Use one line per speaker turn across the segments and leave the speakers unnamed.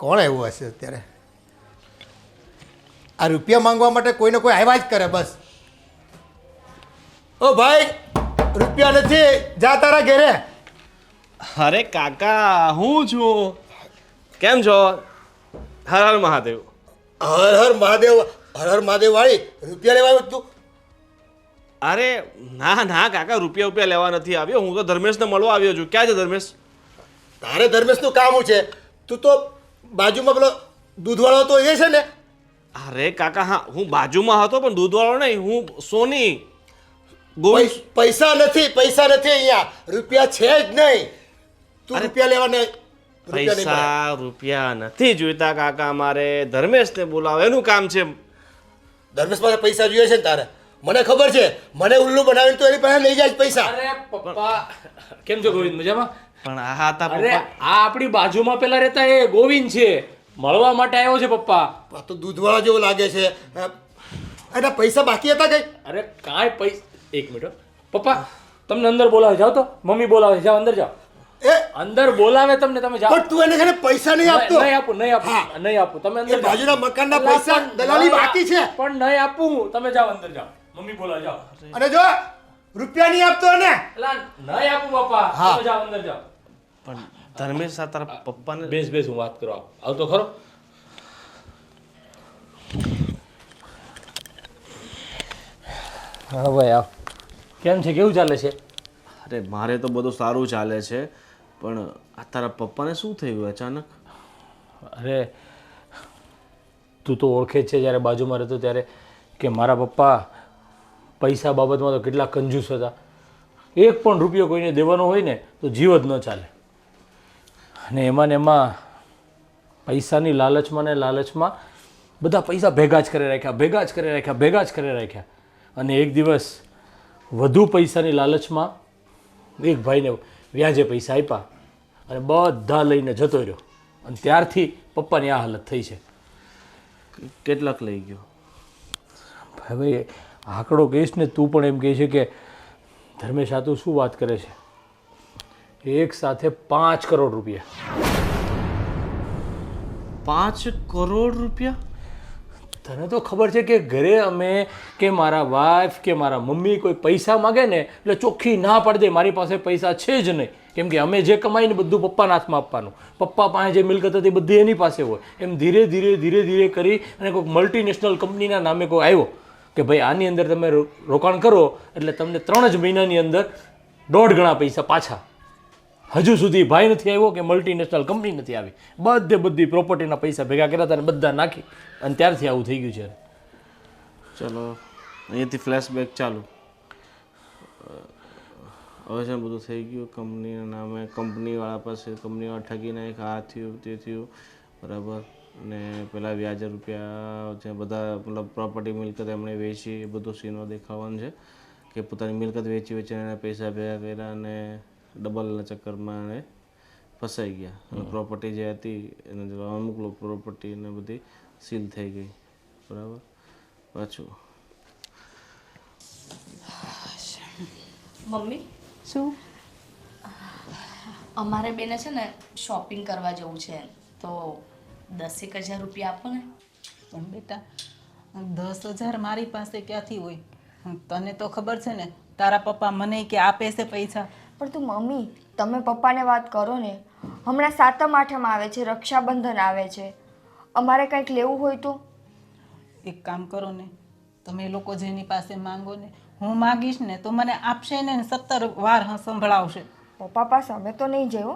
કોણ આવ્યું હશે અત્યારે? આ રૂપિયા માંગવા માટે કોઈને કોઈ આવ્યા જ કરે બસ. ઓ ભાઈ, રૂપિયા નથી, જા તારા ઘરે.
અરે કાકા, હું છું. કેમ છો? હર હર મહાદેવ.
હર હર મહાદેવ, હર હર મહાદેવ વાળી રૂપિયા લેવા આવ્યો તું?
અરે ના ના કાકા, રૂપિયા લેવા નથી આવ્યો. હું તો ધર્મેશને મળવા આવ્યો છું. ક્યાં છે ધર્મેશ?
તારે ધર્મેશનું કામ શું છે? તું તો બાજુમાં પેલો દૂધવાળો તો એ છે ને?
અરે કાકા, હા, હું બાજુમાં હતો પણ દૂધવાળો નહીં, હું સોની. ગોવિંદ.
પૈસા નથી અહીંયા, રૂપિયા છે જ નહીં. તું રૂપિયા લેવા નહીં.
પૈસા રૂપિયા નથી જોઈતા કાકા, મારે ધર્મેશને બોલાવો, એનું કામ છે.
ધર્મેશ પાસે પૈસા જોઈએ છે ને તારે? મને ખબર છે, મને ઉલ્લુ બનાવીને તો એની પાસે લઈ જાય પૈસા.
અરે પપ્પા, કેમ છો ગોવિંદ? મજામાં?
પણ આ હતા
અરે
પપ્પા.
આ આપણી બાજુમાં પેલા રહેતા એ ગોવિંદ છે, મળવા માટે આવ્યો છે પપ્પા.
આ તો દૂધવાળા જેવો લાગે છે. એના પૈસા બાકી હતા કઈ?
અરે કાંઈ પૈસા, એક મિનિટ હો. પપ્પા તમને અંદર બોલાવે, જાઓ તો. મમ્મી બોલાવે, જાઓ અંદર જાઓ.
એ
અંદર બોલાવે તમને, તમે જાઓ.
પણ તું એને છે ને પૈસા નહીં આપતો.
નહીં આપું તમે અંદર
એ બાજુના મકાનના પૈસા દલાલી બાકી છે.
પણ નહીં આપું, તમે જાઓ અંદર જાઓ. મમ્મી બોલાવે, જાઓ.
અને જો રૂપિયા નહીં આપતો ને,
એલા નહીં આપું પપ્પા, તમે જાઓ અંદર જાઓ.
પણ ધર્મેશ આ તારા પપ્પાને
બેસ હું વાત કરવા આવતો ખરો. હા ભાઈ આવ. કેમ છે, કેવું ચાલે છે?
અરે મારે તો બધું સારું ચાલે છે, પણ આ તારા પપ્પાને શું થયું અચાનક?
અરે તું તો ઓળખે જ છે, જ્યારે બાજુમાં રહેતો ત્યારે, કે મારા પપ્પા પૈસા બાબતમાં તો કેટલા કંજૂસ હતા. એક પણ રૂપિયો કોઈને દેવાનો હોય ને તો જીવ જ ન ચાલે. અને એમાં ને એમાં પૈસાની લાલચમાં બધા પૈસા ભેગા જ કરી રાખ્યા. અને એક દિવસ વધુ પૈસાની લાલચમાં એક ભાઈને વ્યાજે પૈસા આપ્યા અને બધા લઈને જતો રહ્યો. અને ત્યારથી પપ્પાની આ હાલત થઈ છે.
કેટલાક લઈ ગયો?
ભાઈ આંકડો કહીશ ને તું પણ એમ કહે છે કે ધર્મેશ આ તું શું વાત કરે છે? એક સાથે 5 કરોડ રૂપિયા.
5 કરોડ રૂપિયા?
તને તો ખબર છે કે ઘરે અમે કે મારા વાઈફ કે મારા મમ્મી કોઈ પૈસા માગે ને એટલે ચોખ્ખી ના પાડી દે, મારી પાસે પૈસા છે જ નહીં. કેમ કે અમે જે કમાઈને બધું પપ્પાના હાથમાં આપવાનું, પપ્પા પાસે જે મિલકત હતી બધી એની પાસે હોય. એમ ધીરે ધીરે કરી અને કોઈક મલ્ટીનેશનલ કંપનીના નામે કોઈ આવ્યો કે ભાઈ આની અંદર તમે રોકાણ કરો એટલે તમને 3 જ મહિનાની અંદર 1.5 ગણા પૈસા પાછા. હજુ સુધી ભાઈ નથી આવ્યો કે મલ્ટીનેશનલ કંપની નથી આવી. બધી પ્રોપર્ટીના પૈસા ભેગા કર્યા હતા અને બધા નાખી અને ત્યારથી આવું થઈ ગયું છે.
ચલો અહીંયાથી ફ્લેશબેક ચાલુ. હવે છે બધું થઈ ગયું કંપનીના નામે, કંપનીવાળા પાસે, કંપનીવાળા ઠગી નાખ્યા, આ થયું તે થયું, બરાબર. ને પેલા વ્યાજે રૂપિયા છે બધા, મતલબ પ્રોપર્ટી મિલકત એમણે વેચી, એ બધું સીનો દેખાવાનું છે કે પોતાની મિલકત વેચી એને પૈસા ભેગા કર્યા અને ડબલના ચક્કરમાં એને ફસાઈ ગયા. અને પ્રોપર્ટી જે હતી એને અમુક પ્રોપર્ટી ને બધી સીલ થઈ ગઈ, બરાબર. પાછું
મમ્મી
શું?
અમારે બેને છે ને શોપિંગ કરવા જવું છે, તો 10,000 રૂપિયા આપો ને.
પણ બેટા 10,000 મારી પાસે ક્યાંથી હોય? તને તો ખબર છે ને તારા પપ્પા મને કે આપે છે પૈસા.
પણ તું મમ્મી, તમે પપ્પાને વાત કરો ને. હમણાં 7મ 8મ આવે છે, રક્ષાબંધન આવે છે, અમારે કંઈક લેવું હોય તો
એક કામ કરો ને, તમે લોકો જેની પાસે માંગો ને, હું માગીશ ને તો મને આપશે ને 17 વાર સંભળાવશે.
પપ્પા પાસે અમે તો નહીં જઈએ.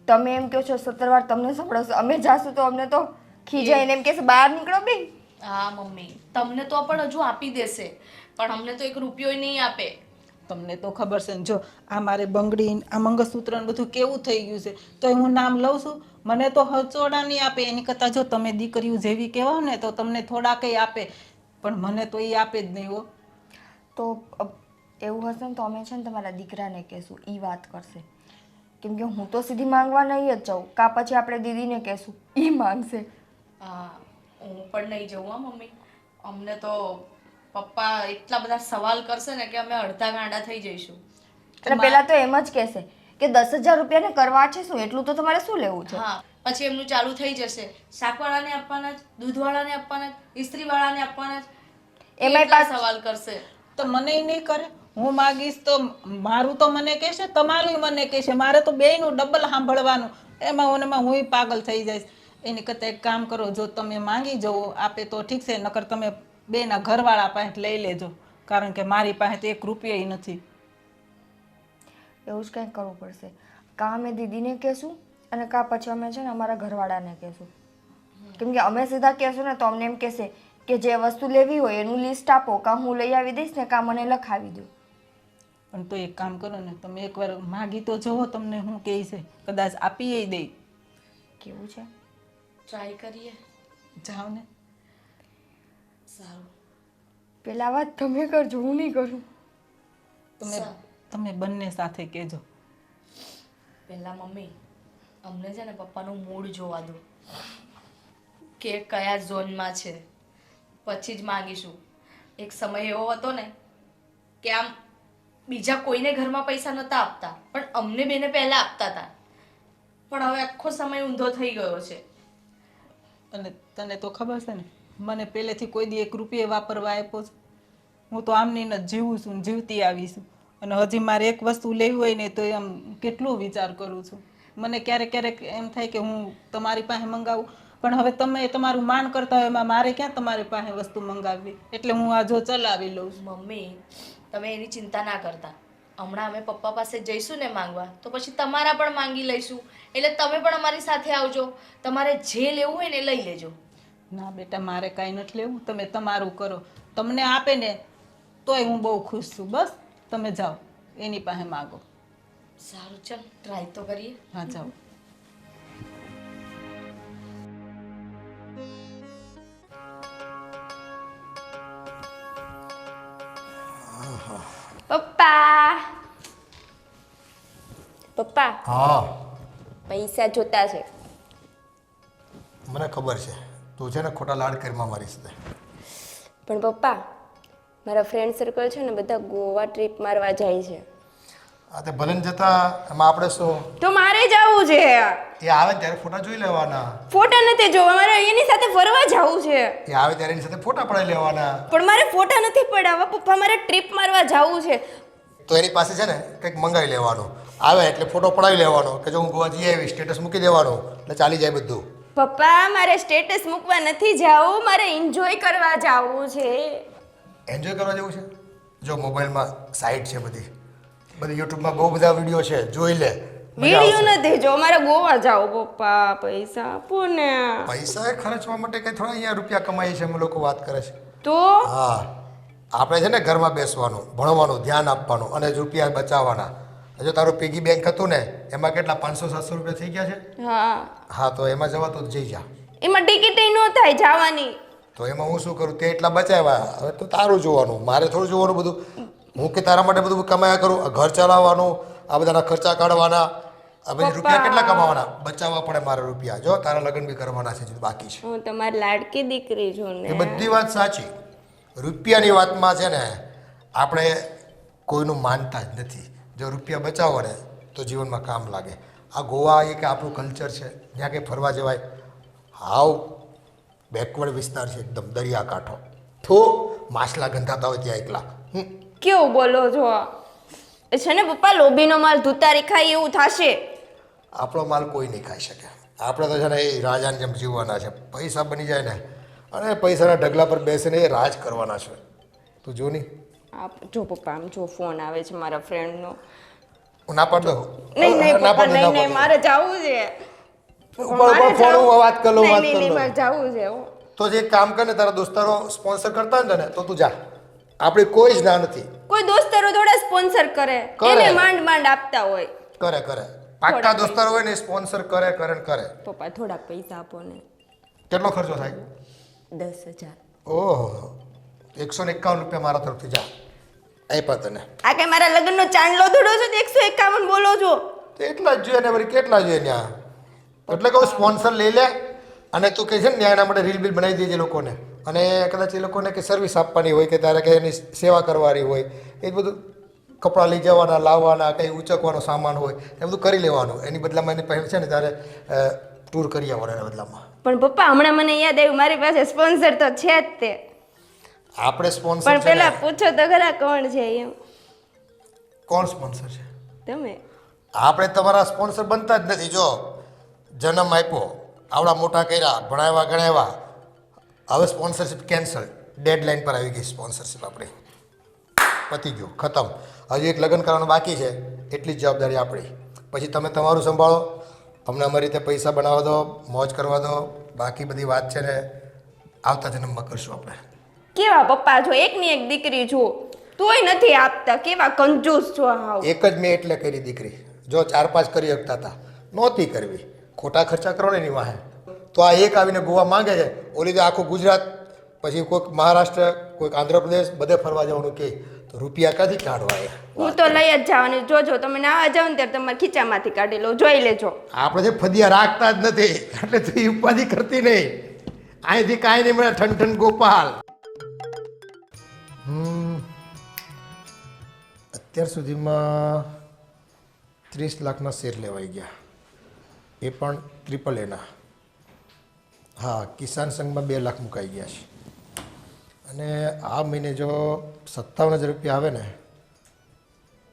તમે એમ કહો છો 17 વાર તમને સંભળાવશો, અમે જાશું તો અમને તો ખીજાઈને એમ કહેશે બહાર નીકળો બી.
હા મમ્મી, તમને તો પણ હજુ આપી દેશે, પણ અમને તો 1 રૂપિયો નહીં આપે.
તમને તો ખબર છે ને, જો આ મારે બંગડી, આ મંગળસૂત્ર ને બધું કેવું થઈ ગયું છે, તો હું નામ લઉં છું, મને તો હચોડા નહીં આપે. એની કરતાં જો તમે દીકરીઓ જેવી કહેવાય ને તો તમને થોડા કંઈ આપે, પણ મને તો એ આપે જ નહીં હો.
તો એવું હશે ને તો અમે છે ને તમારા દીકરાને કહેશું, એ વાત કરશે. કેમ કે હું તો સીધી માંગવા નહીં જ જાઉં, કાં પછી આપણે દીદીને કહેશું, એ માંગશે.
હા, હું પણ નહીં જઉં. હા મમ્મી, અમને તો પપ્પા એટલા બધા સવાલ કરશે ને કે અમે અડધા ગાંડા થઈ જઈશું.
એટલે પહેલાં તો એમ જ કહેશે કે 10,000 રૂપિયાને કરવા છે શું, એટલું તો તમારે શું લેવું છે?
હા પછી એમનું ચાલુ થઈ જશે, શાકવાળાને આપવાના જ, દૂધવાળાને આપવાના જ, ઇસ્ત્રીવાળાને આપવાના જ,
એમાંય
એટલા
પાછું-
સવાલ કરશે.
તો મને નહીં કરે. હું માગીશ તો મારું તો મને કહેશે, તમારું મને કહેશે. મારે તો બેયનું ડબલ સાંભળવાનું. એમાં હું પાગલ થઈ જઈશ. એની કરતાં એક કામ કરો, જો તમે માંગી જવો આપે તો ઠીક છે, નકર તમે બેના ઘરવાળા પાસે લઈ લેજો, કારણ કે મારી પાસે તો 1 રૂપિયા નથી.
એવું જ કંઈક કરવું પડશે. કાં અમે દીદીને કહેશું અને કાં પછી અમે છે ને અમારા ઘરવાળાને કહેશું. કેમ કે અમે સીધા કહેશું ને તો અમને એમ કહેશે કે જે વસ્તુ લેવી હોય એનું લિસ્ટ આપો, કાં હું લઈ આવી દઈશ ને કાં મને લખાવી દો.
પણ તો એક કામ કરો ને, તમે એકવાર માગી તો જુઓ તમને શું કહે છે, કદાચ આપીએ દે.
કેવું છે?
ટ્રાય કરીએ.
જાઓ ને.
સારું.
પેલા વાત તમે કરજો, હું નહીં કરું.
તમે બંને સાથે કહેજો.
પહેલા મમ્મી અમને છે ને પપ્પાનું મૂડ જોવા દો કે કયા ઝોનમાં છે, પછી જ માંગીશું. એક સમય એવો હતો ને કે આમ બીજા કોઈને ઘરમાં પૈસા નહોતા આપતા, પણ અમને બેને પહેલા આપતા હતા. પણ હવે આખો સમય ઊંધો થઈ ગયો છે.
અને તને તો ખબર છે ને, મને પહેલેથી કોઈ દી 1 રૂપિયો વાપરવા આપ્યો છે? હું તો આમની ન જીવું છું ને જીવતી આવીશું. અને હજી મારે એક વસ્તુ લેવી હોય ને તો એમ કેટલું વિચાર કરું છું. મને ક્યારેક ક્યારેક એમ થાય કે હું તમારી પાસે મંગાવું, પણ હવે તમે તમારું માન કરતા હોય એમાં મારે ક્યાં તમારી પાસે વસ્તુ મંગાવવી, એટલે હું આ જો ચલાવી લઉં છું.
મમ્મી તમે એની ચિંતા ના કરતા. હમણાં અમે પપ્પા પાસે જઈશું ને માંગવા, તો પછી તમારા પણ માંગી લઈશું. એટલે તમે પણ અમારી સાથે આવજો, તમારે જે લેવું હોય ને લઈ લેજો.
ના બેટા, મારે કાંઈ નથી લેવું, તમે તમારું કરો. તમને આપે ને તોય હું બહુ ખુશ છું. બસ તમે જાઓ, એની પાસે માગો.
સારું ચાલ ટ્રાય તો કરીએ.
હા જાઓ.
પપ્પા પપ્પા
હા
પૈસા જોતા છે.
મને ખબર છે, તું છે ને ખોટા લાડ કરીમાં મારી સાથે.
પણ પપ્પા મારા ફ્રેન્ડ સર્કલ છે ને બધા ગોવા ટ્રીપ મારવા જાય છે.
આ તે ભલે ને જતા, એમાં આપણે શું,
તો મારે જવું છે.
એ આવે ત્યારે ફોટા જોઈ લેવાના.
ફોટા નથી જોવા, મારે એની સાથે ફરવા જવું છે.
એ આવે ત્યારે એની સાથે ફોટા પડાવી લેવાના.
પણ મારે ફોટા નથી પડાવવા પપ્પા, મારે ટ્રીપ મારવા જવું છે.
તો એની પાસે છે ને કંઈક મંગાવી લેવાનું. આવે એટલે ફોટો પડાવી લેવાનો કે જો હું ગોવા જઈ આવી, સ્ટેટસ મૂકી દેવાનું એટલે ચાલી જાય બધું.
પપ્પા મારે સ્ટેટસ મૂકવા નથી જાવું, મારે એન્જોય કરવા જવું છે.
એન્જોય કરવા જેવું છે? જો મોબાઈલમાં સાઇટ છે બધી યુટ્યુબમાં બહુ બધા વિડીયો છે, જોઈ લે. મજા
વિડીયો
આવશે.
નથી જો, મારે ગોવા જાવું પપ્પા, પૈસા આપો ને.
પૈસા એ ખર્ચવા માટે કઈ થોડા અહીંયા રૂપિયા કમાઈએ છે અમે લોકો વાત કરે છે.
તો
હા, આપણે છે ને ઘરમાં બેસવાનું, ભણવાનું, ધ્યાન આપવાનું અને રૂપિયા બચાવવાના. જો તારું પીગી બેંક હતું ને એમાં કેટલા 500-700 રૂપિયા થઈ ગયા છે. હા તો એમાં જવા તો જઈ જા.
એમાં ટિકિટ ન થાય જવાની.
તો એમાં હું શું કરું, તે એટલા બચાવ્યા, હવે તો તારું જોવાનું, મારે થોડું જોવાનું બધું. હું કે તારા માટે બધું કમાયા કરું, આ ઘર ચલાવવાનું, આ બધાના ખર્ચા કાઢવાના, આ બધી રૂપિયા કેટલા કમાવાના, બચાવવા પડે મારા રૂપિયા. જો તારા લગ્ન બી કરવાના છે, બાકી છે.
હું તમારી લાડકી દીકરી છું
એ
ને.
બધી વાત સાચી. રૂપિયાની વાતમાં છે ને આપણે કોઈનું માનતા જ નથી. જો રૂપિયા બચાવો ને તો જીવનમાં કામ લાગે. આ ગોવા એ કે આપણું કલ્ચર છે, ત્યાં કંઈ ફરવા જવાય. હાવ બેકવર્ડ વિસ્તાર છે એકદમ, દરિયાકાંઠો. થો માછલા ગંધાતા હોય ત્યાં એકલા.
કેવું બોલો છો? એ છે ને પપ્પા, લોભીનો માલ ધુતારી ખાય એવું થશે.
આપણો માલ કોઈ નહીં ખાઈ શકે. આપણે તો છે ને એ રાજાની જેમ જીવવાના છે. પૈસા બની જાય ને અને પૈસાના ઢગલા પર બેસીને એ રાજ કરવાના છે. તું જો નહીં.
જો પપ્પા, આમ જો ફોન આવે છે મારા ફ્રેન્ડનો.
હું ના પાડ દઉં.
નહીં નહીં
ના
પપ્પા,
પાડ દઉં, ના
નહીં નહીં,
પાડ
મારે જવું છે.
દઉં. ઉપર ફોન હું વાત કર લઉં, વાત
નહીં
કર
નહીં,
લઉં.
મારે જવું છે હો.
તો જે કામ કર ને, તારા દોસ્તારો સ્પોન્સર કરતા હોય ને તો તું જા. આપણે કોઈ જ ના નથી.
કોઈ દોસ્તારો થોડા સ્પોન્સર કરે,
કરે.
એને માંડ માંડ આપતા હોય.
કરે પાક્કા દોસ્તારો હોય ને સ્પોન્સર કરે ને કરે.
પપ્પા થોડાક પૈસા આપો ને.
કેટલો ખર્ચો થાય?
10,000.
ઓહો, 151 રૂપિયા મારા તરફથી જા. આપ્યા તને.
આ કઈ મારા લગ્નનો ચાંદલો ધોડો છો? 151 બોલો છો?
તો એટલા જ જોઈએ ને, વળી કેટલા જોઈએ ત્યાં. એટલે કહું સ્પોન્સર લઈ લે અને તું કહે છે ને એના માટે રીલ બિલ બનાવી દેજે લોકોને. અને કદાચ એ લોકોને કે સર્વિસ આપવાની હોય કે તારે કે એની સેવા કરવાની હોય, એ બધું કપડાં લઈ જવાના લાવવાના કંઈ ઉચકવાનો સામાન હોય એ બધું કરી લેવાનું. એની બદલામાં એની પાસે છે ને ત્યારે ટૂર કરી આવવાના એના બદલામાં.
પણ પપ્પા હમણાં મને યાદ આવ્યું મારી પાસે સ્પોન્સર તો છે જ તે.
આપણે સ્પોન્સર
પણ
છે
પેલા
ને,
પૂછો તો ખરા કોણ છે એમ.
કોણ સ્પોન્સર છે?
તમે.
આપણે તમારા સ્પોન્સર બનતા જ નથી. જો જન્મ આપ્યો, આવડા મોટા કર્યા, ભણાવ્યા ગણાવ્યા, હવે સ્પોન્સરશિપ કેન્સલ, ડેડલાઇન પર આવી ગઈ સ્પોન્સરશિપ આપણી, પતી ગયું, ખતમ. હજી એક લગ્ન કરવાનું બાકી છે, એટલી જ જવાબદારી આપણી. પછી તમે તમારું સંભાળો, અમને અમારી રીતે પૈસા બનાવવા દો, મોજ કરવા દો. બાકી બધી વાત છે ને આવતા જન્મમાં કરશું આપણે.
કેવા પપ્પા છો, એકની એક દીકરી છો તોય નથી આપતા, કેવા કંજૂસ છો હાવ.
એક જ મેં એટલે કરી દીકરી. જો 4-5 કરી શકતા હતા, નહોતી કરવી. ખોટા ખર્ચા કરો ને એની વાહે. તો આ એક આવીને ગોવા માંગે છે, ઓલી તો આખું ગુજરાત, પછી કોઈક મહારાષ્ટ્ર, કોઈક આંધ્રપ્રદેશ, બધે ફરવા જવાનું કહે તો રૂપિયા ક્યાંથી કાઢવા?
હું તો લઈ જ જવાની. જોજો તમે નાવા જાવ ને ત્યારે તમારા ખીચામાંથી કાઢી લો, જોઈ લેજો.
આપણે જે ફદિયા રાખતા જ નથી એટલે તું ઉપાધિ કરતી નહીં. અહીંથી કાંઈ નહીં મળે, ઠન ઠન ગોપાલ. અત્યાર સુધીમાં 30 લાખના શેર લેવાઈ ગયા, એ પણ AAA. હા, કિસાન સંઘમાં 2 લાખ મુકાઈ ગયા છે. અને આ મહિને જો 57,000 રૂપિયા આવે ને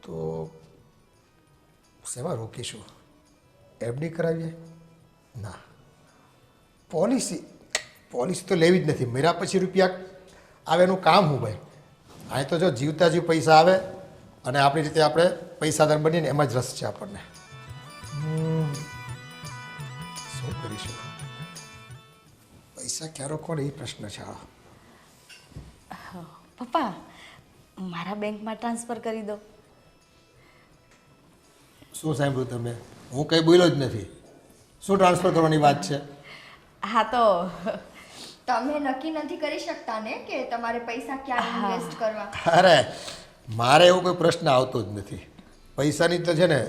તો શેમાં રોકીશું? FD કરાવીએ? ના, પોલિસી તો લેવી જ નથી. મેરા પછી રૂપિયા આવે એનું કામ હું ભાઈ? આ તો જો જીવતા જીવ પૈસા આવે અને આપણી રીતે આપણે પૈસાદાર બનીએ ને એમાં જ રસ છે આપણને. શું કરીશું? પૈસા ક્યાં રોકવાના એ પ્રશ્ન છે.
પપ્પા મારા બેંકમાં ટ્રાન્સફર કરી દો.
શું સાંભળ્યું તમે? હું કંઈ બોલ્યો જ નથી. શું ટ્રાન્સફર કરવાની વાત છે?
હા તો
તમે નક્કી નથી કરી શકતા ને કે તમારે પૈસા ક્યાં ઇન્વેસ્ટ કરવા?
અરે મારે એવો કોઈ પ્રશ્ન આવતો જ નથી. પૈસાની તો છે ને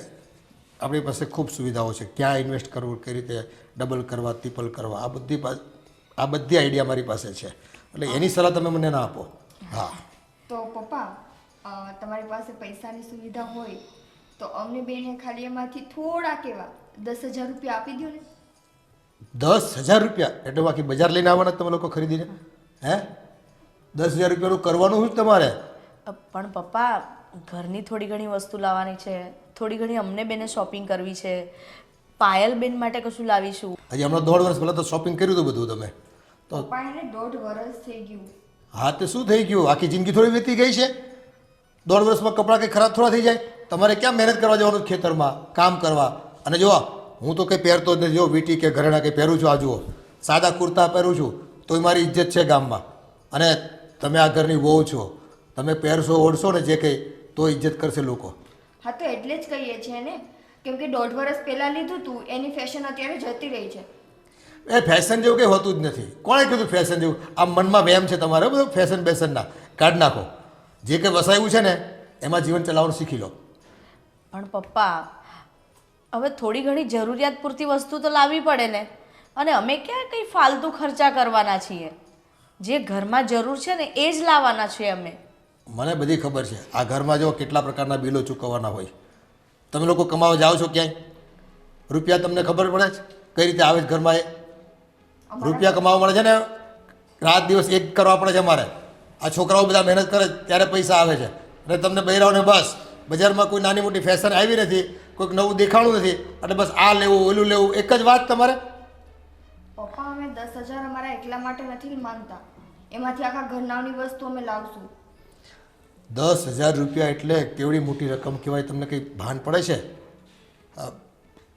આપણી પાસે ખૂબ સુવિધાઓ છે. ક્યાં ઇન્વેસ્ટ કરવું, કઈ રીતે ડબલ કરવા, ટ્રિપલ કરવા, આ બધી આઈડિયા મારી પાસે છે. એટલે એની સલાહ તમે મને ના આપો. હા
તો પપ્પા તમારી પાસે પૈસાની સુવિધા હોય તો અમને બેને ખાલી એમાંથી થોડા કેવા 10,000 રૂપિયા આપી દો ને.
10,000 રૂપિયા એટલે બાકી બજાર લઈને આવવાના તમે લોકો ખરીદીને? હે 10,000 રૂપિયાનું કરવાનું શું તમારે?
પણ પપ્પા ઘરની થોડી ઘણી વસ્તુ લાવવાની છે, થોડી ઘણી અમને બેને શોપિંગ કરવી છે, પાયલ બેન માટે કશું લાવીશું.
હજી હમણાં 1.5 વર્ષ પહેલાં તો શોપિંગ કર્યું હતું બધું તમે તો.
પપ્પા એને 1.5 વર્ષ થઈ ગયું.
હા તે શું થઈ ગયું? આખી જિંદગી થોડી વીતી ગઈ છે? 1.5 વર્ષમાં કપડાં કંઈ ખરાબ થોડા થઈ જાય? તમારે ક્યાં મહેનત કરવા જવાનું ખેતરમાં કામ કરવા? અને જો હું તો કંઈ પહેરતો જ નથી. જો વીટી કે ઘરેણા કંઈ પહેરું છું, આ જુઓ સાદા કુર્તા પહેરું છું તોય મારી ઇજ્જત છે ગામમાં. અને તમે આ ઘરની વહુ છો, તમે પહેરશો ઓઢશો ને જે કંઈ તો ઇજ્જત કરશે લોકો.
હા તો એટલે જ કહીએ છીએ ને, કેમ કે 1.5 વર્ષ પહેલાં લીધું હતું એની ફેશન અત્યારે જતી રહી છે.
એ ફેશન જેવું કંઈ હોતું જ નથી. કોણે કીધું ફેશન જેવું? આ મનમાં વહેમ છે તમારે બધું ફેશન બેશનના. કાઢ નાખો. જે કંઈ વસાવ્યું છે ને એમાં જીવન ચલાવવાનું શીખી લો.
પણ પપ્પા હવે થોડી ઘણી જરૂરિયાત પૂરતી વસ્તુ તો લાવવી પડે ને. અને અમે ક્યાં કંઈ ફાલતુ ખર્ચા કરવાના છીએ? જે ઘરમાં જરૂર છે ને એ જ લાવવાના છીએ અમે.
મને બધી ખબર છે. આ ઘરમાં જો કેટલા પ્રકારના બિલો ચૂકવવાના હોય. તમે લોકો કમાવા જાઓ છો ક્યાંય? રૂપિયા તમને ખબર પડે છે કઈ રીતે આવે છે ઘરમાં? એ રૂપિયા કમાવા મળે છે ને રાત દિવસ એક કરવા પડે છે અમારે. આ છોકરાઓ બધા મહેનત કરે ત્યારે પૈસા આવે છે. અને તમને બહેરાઓને બસ બજારમાં કોઈ નાની મોટી ફેશન આવી નથી, કોઈક નવું દેખાણું નથી, એટલે બસ આ લેવું ઓલું લેવું, એક જ વાત તમારે.
પપ્પા અમે 10,000 અમારા એકલા માટે નથી માંગતા, એમાંથી આખા ઘરનાની વસ્તુ અમે લાવશું.
10,000 રૂપિયા એટલે કેવડી મોટી રકમ કહેવાય? તમને કંઈ ભાન પડે છે?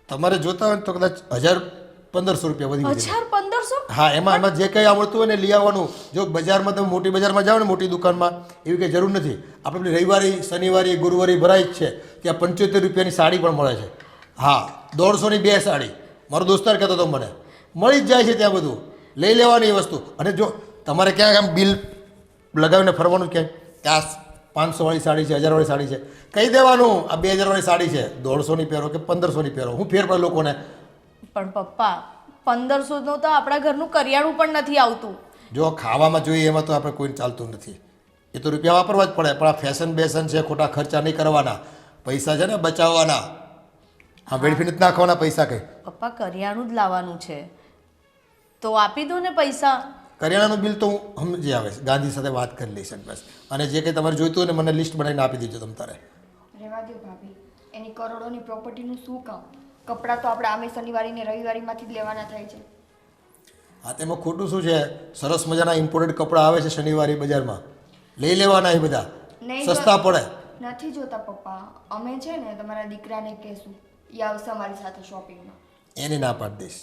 તમારે જોતા હોય તો કદાચ 1,000-1,500 રૂપિયા વધી જાય.
1,500?
હા, એમાં જે કંઈ આવડતું હોય ને લઈ આવવાનું. જો બજારમાં તમે મોટી બજારમાં જાઓ ને મોટી દુકાનમાં, એવી કંઈ જરૂર નથી. આપણે પેલી રવિવારી, શનિવારી, ગુરુવારી ભરાય જ છે. ત્યાં 75 રૂપિયાની સાડી પણ મળે છે. હા, 150ની 2 સાડી. મારો દોસ્તાર કહેતો હતો મને, મળી જ જાય છે ત્યાં બધું. લઈ લેવાની વસ્તુ. અને જો તમારે ક્યાંક આમ બિલ લગાવીને ફરવાનું ક્યાંય, ત્યાં 500 વાળી સાડી છે, 1000 વાળી સાડી છે, કહી દેવાનું આ 2000 વાળી સાડી છે, 150ની પહેરો કે 1500ની પહેરો. હું ફેર પડે લોકોને.
પણ પપ્પા 1500 નું તો આપણા ઘરનું કરિયાણું પણ નથી આવતું.
જો ખાવામાં જોઈએ એમાં તો આપણે કોઈને ચાલતું નથી. એ તો રૂપિયા વાપરવા જ પડે, પણ આ ફેશન બેશન છે, ખોટા ખર્ચા નહીં કરવાના, પૈસા છે ને બચાવવાના, હા વેડફી નથી નાખવાના પૈસા કંઈ.
પપ્પા કરિયાણું જ લાવવાનું છે તો આપી દો ને પૈસા.
કરિયાણાનું બિલ તો હું સમજી આવે છે, ગાંધી સાથે વાત કરી લઈશ બસ. અને જે કંઈ તમારે જોઈતું હોય ને મને લિસ્ટ બનાવીને આપી દેજો તમ તારે.
રહેવા દો ભાભી, એની કરોડોની પ્રોપર્ટીનું શું કામ? કપડાં તો આપણે આમે શનિવારી ને રવિવારીમાંથી જ લેવાના થાય છે.
હા તેમાં ખોટું શું છે? સરસ મજાના ઇમ્પોર્ટેડ કપડાં આવે છે શનિવારે બજારમાં, લઈ લેવાના એ બધા,
નહીં
સસ્તા પડે.
નથી જોતા પપ્પા, અમે છે ને તમારા દીકરાને કહેશું, એ આવશે અમારી સાથે શોપિંગમાં.
એને ના પાડી દઈશ,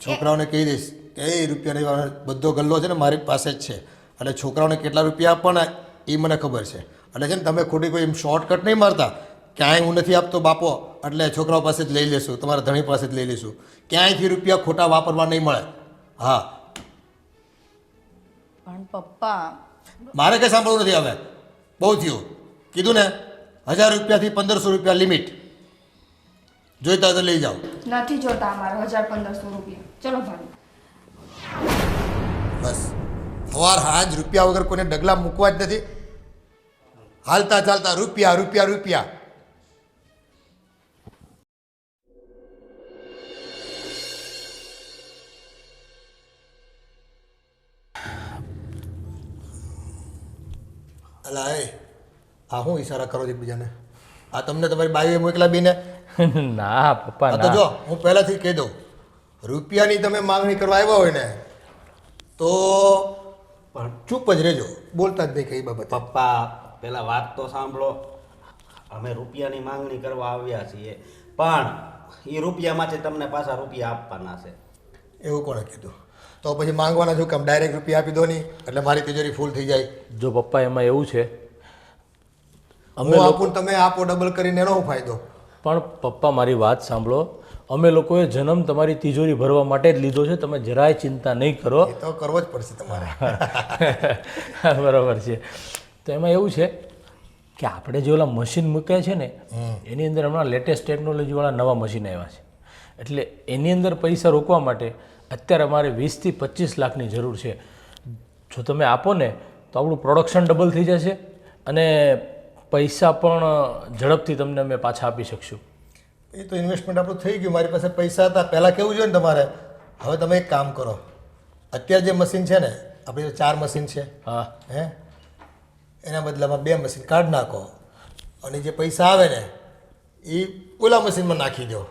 છોકરાઓને કહી દઈશ કે એ રૂપિયાની બધો ગલ્લો છે ને મારી પાસે જ છે, એટલે છોકરાઓને કેટલા રૂપિયા આપવાના એ મને ખબર છે. એટલે છે ને તમે ખોટી કોઈ એમ શોર્ટકટ નહીં મારતા, ક્યાંય હું નથી આપતો બાપો એટલે છોકરાઓ પાસે જ લઈ લેશું, તમારા ધણી પાસે જ લઈ લઈશું, ક્યાંયથી રૂપિયા ખોટા વાપરવા નહીં મળે. હા
પણ પપ્પા
મારે કંઈ સાંભળવું નથી હવે, બહુ થયું, કીધું ને 1000 રૂપિયાથી 1500 રૂપિયા લિમિટ, જોઈતા હોય તો લઈ જાઓ.
નથી જોતા અમારે 1500 રૂપિયા. ચલો ભાભી.
બસ સવાર હાજ રૂપિયા વગર કોઈને ડગલા મૂકવા જ નથી, હાલતા ચાલતા રૂપિયા રૂપિયા રૂપિયા. અલા એ આ શું ઈશારા કરો છો એકબીજાને? આ તમને તમારી બાઈએ મોકલા બીને?
ના પપ્પા
આ તો
ના.
જો હું પહેલાથી કહી દઉં, રૂપિયાની તમે માંગણી કરવા આવ્યા હોય ને તો ચૂપ જ રહેજો, બોલતા જ નહીં કઈ બાબત.
પપ્પા પેલા વાત તો સાંભળો. અમે રૂપિયાની માંગણી કરવા આવ્યા છીએ, પણ એ રૂપિયામાંથી તમને પાછા રૂપિયા આપવાના છે.
એવું કોણે કીધું? તો પછી માંગવાના શું કામ? ડાયરેક્ટ રૂપિયા આપી દો નહીં એટલે મારી તિજોરી ફૂલ થઈ જાય.
જો પપ્પા એમાં એવું છે,
હું આપું તમે આપો ડબલ કરીને એનો શું ફાયદો?
પણ પપ્પા મારી વાત સાંભળો, અમે લોકોએ જન્મ તમારી તિજોરી ભરવા માટે જ લીધો છે, તમે જરાય ચિંતા નહીં કરો.
એ તો કરવો જ પડશે તમારે.
બરાબર છે. તો એમાં એવું છે કે આપણે જે ઓલા મશીન મૂક્યા છે ને એની અંદર હમણાં લેટેસ્ટ ટેકનોલોજીવાળા નવા મશીન આવ્યા છે, એટલે એની અંદર પૈસા રોકવા માટે અત્યારે અમારે 20 થી 25 લાખની જરૂર છે. જો તમે આપો ને તો આપણું પ્રોડક્શન ડબલ થઈ જશે અને પૈસા પણ ઝડપથી તમને અમે પાછા આપી શકશું.
એ તો ઇન્વેસ્ટમેન્ટ આપણું થઈ ગયું, મારી પાસે પૈસા હતા પહેલાં કેવું જોઈએ ને તમારે. હવે તમે એક કામ કરો, અત્યારે જે મશીન છે ને આપણી 4 મશીન છે,
હા
હે એના બદલામાં 2 મશીન કાઢ નાખો અને જે પૈસા આવે ને એ ઓલા મશીનમાં નાખી દો,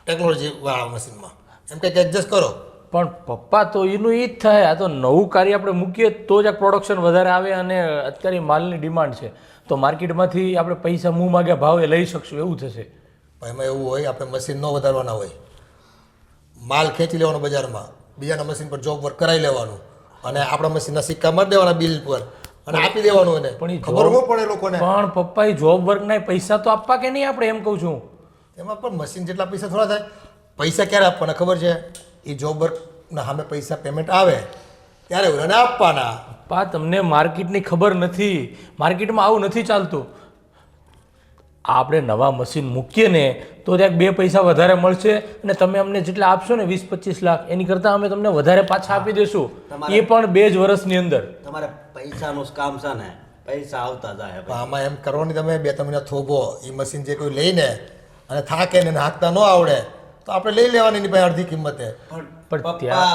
ટેકનોલોજીવાળા મશીનમાં, એમ કંઈક એડજસ્ટ કરો.
પણ પપ્પા તો એનું એ જ થાય, આ તો નવું કાર્ય આપણે મૂકીએ તો જ આ પ્રોડક્શન વધારે આવે અને અત્યારે માલની ડિમાન્ડ છે તો માર્કેટમાંથી આપણે પૈસા મું માગ્યા ભાવે લઈ શકશું, એવું થશે.
પણ એમાં એવું હોય આપણે મશીન ન વધારવાના હોય, માલ ખેંચી લેવાનો બજારમાં, બીજાના મશીન પર જોબ વર્ક કરાવી લેવાનું અને આપણા મશીનના સિક્કા મારી દેવાના બિલ પર અને આપી દેવાનું એને.
પણ એ
ખબર ન પડે લોકોને.
પણ પપ્પા એ જોબ વર્કના પૈસા તો આપવા કે નહીં આપણે, એમ કહું છું.
એમાં પણ મશીન જેટલા પૈસા થોડા થાય. પૈસા ક્યારે આપવાના ખબર છે? એ જોબ વર્કના સામે પૈસા પેમેન્ટ આવે ત્યારે ઓલાને આપવાના.
પપ્પા તમને માર્કેટની ખબર નથી, માર્કેટમાં આવું નથી ચાલતું. આપણે નવા મશીન મૂકીએ ને તો ત્યાં 2 પૈસા વધારે મળશે અને તમે અમને જેટલા આપશો ને 20-25 લાખ એની કરતાં અમે તમને વધારે પાછા આપી દઈશું, એ પણ 2 જ વર્ષની અંદર.
તમારે પૈસાનું જ કામ છે ને, પૈસા આવતા જાય.
પણ આમાં એમ કરવાની તમે 2-3 મહિના થોભો, એ મશીન જે કોઈ લઈને અને થાકે ને હાંકતા ન આવડે તો આપણે લઈ લેવાની એની પાસે અડધી કિંમતે.
પણ
પપ્પા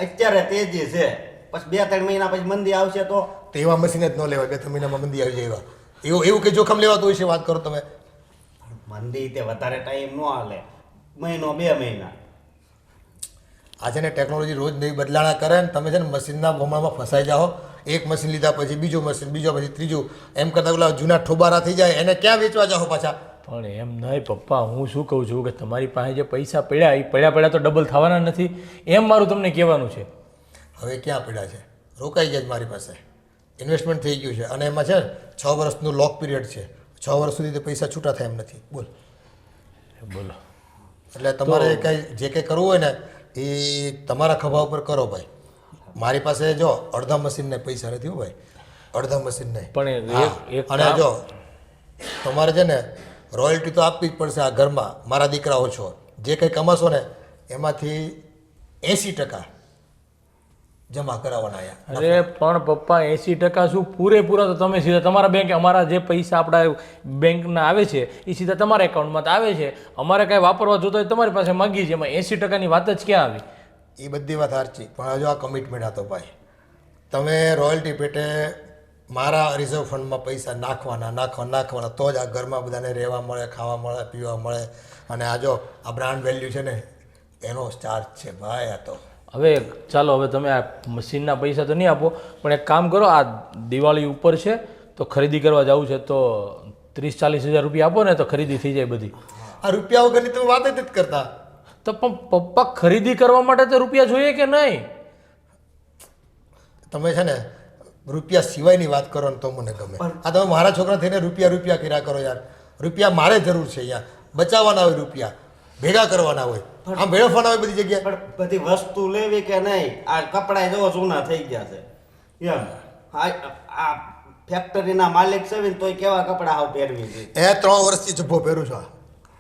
અત્યારે તેજી છે, પછી 2-3 મહિના પછી મંદી આવશે તો
એવા મશીન જ ન લેવાય. 2-3 મહિનામાં મંદી આવી જાય એવા. એવું કંઈ જોખમ લેવાતું હોય છે? વાત કરો તમે.
મંદી તે વધારે ટાઈમ ન હાલે, મહિનો 2 મહિના.
આ છે ને ટેકનોલોજી રોજ નવી બદલાણા કરે ને તમે છે ને મશીનના ભમણામાં ફસાઈ જાઓ. એક મશીન લીધા પછી બીજું મશીન, બીજો પછી ત્રીજું, એમ કરતાં ઓલા જૂના ઠોબારા થઈ જાય એને ક્યાં વેચવા જાઓ પાછા?
પણ એમ નહીં પપ્પા, હું શું કહું છું કે તમારી પાસે જે પૈસા પડ્યા એ પડ્યા તો ડબલ થવાના નથી, એમ મારું તમને કહેવાનું છે.
હવે ક્યાં પડ્યા છે? રોકાઈ ગયા જ મારી પાસે, ઇન્વેસ્ટમેન્ટ થઈ ગયું છે અને એમાં છે 6 વર્ષનું લોક પીરિયડ છે. 6 વર્ષ સુધી તે પૈસા છૂટા થાય એમ નથી. બોલ.
બોલો.
એટલે તમારે કંઈ જે કંઈ કરવું હોય ને એ તમારા ખભા ઉપર કરો ભાઈ. મારી પાસે જો અડધા મશીનને પૈસા નથી હો ભાઈ, અડધા મશીનને.
પણ એક
અને જો તમારે છે ને રોયલ્ટી તો આપવી જ પડશે. આ ઘરમાં મારા દીકરાઓ છો, જે કંઈ કમાશો ને એમાંથી 80% જમા કરાવવાના અહીંયા.
અરે પણ પપ્પા 80% શું પૂરેપૂરા તો તમે સીધા તમારા બેંક અમારા જે પૈસા આપણા બેંકના આવે છે એ સીધા તમારા એકાઉન્ટમાં આવે છે. અમારે કાંઈ વાપરવા જોતો હોય તમારી પાસે માગીએ છીએ. એમાં 80%ની વાત જ ક્યાં આવી?
એ બધી વાત સાચી, પણ હજુ આ કમિટમેન્ટ હતો ભાઈ. તમે રોયલ્ટી પેટે મારા રિઝર્વ ફંડમાં પૈસા નાખવાના તો જ આ ઘરમાં બધાને રહેવા મળે, ખાવા મળે, પીવા મળે. અને આ જો આ બ્રાન્ડ વેલ્યુ છે ને એનો ચાર્જ છે ભાઈ. આ તો
હવે ચાલો, હવે તમે આ મશીનના પૈસા તો નહીં આપો, પણ એક કામ કરો, આ દિવાળી ઉપર છે તો ખરીદી કરવા જવું છે તો 30-40 હજાર રૂપિયા આપો ને તો ખરીદી થઈ જાય બધી.
આ રૂપિયા વગરની તમે વાત જ નથી કરતા.
તો પણ પપ્પા ખરીદી કરવા માટે તો રૂપિયા જોઈએ કે નહીં?
તમે છે ને રૂપિયા સિવાયની વાત કરો ને તો મને ગમે. આ તમે મારા છોકરા થઈને રૂપિયા કર્યા કરો યાર. રૂપિયા મારે જરૂર છે યાર. બચાવવાના હોય રૂપિયા, ભેગા કરવાના હોય, આમ ભેળવવાના હોય બધી જગ્યાએ.
પણ બધી વસ્તુ લેવી કે નહીં? આ કપડાં જો જૂના થઈ ગયા છે એમ. આ ફેક્ટરીના માલિક છે ને તોય કેવા કપડાં હાવ પહેરવી છે.
3 વર્ષથી જબ્બો પહેરું છું.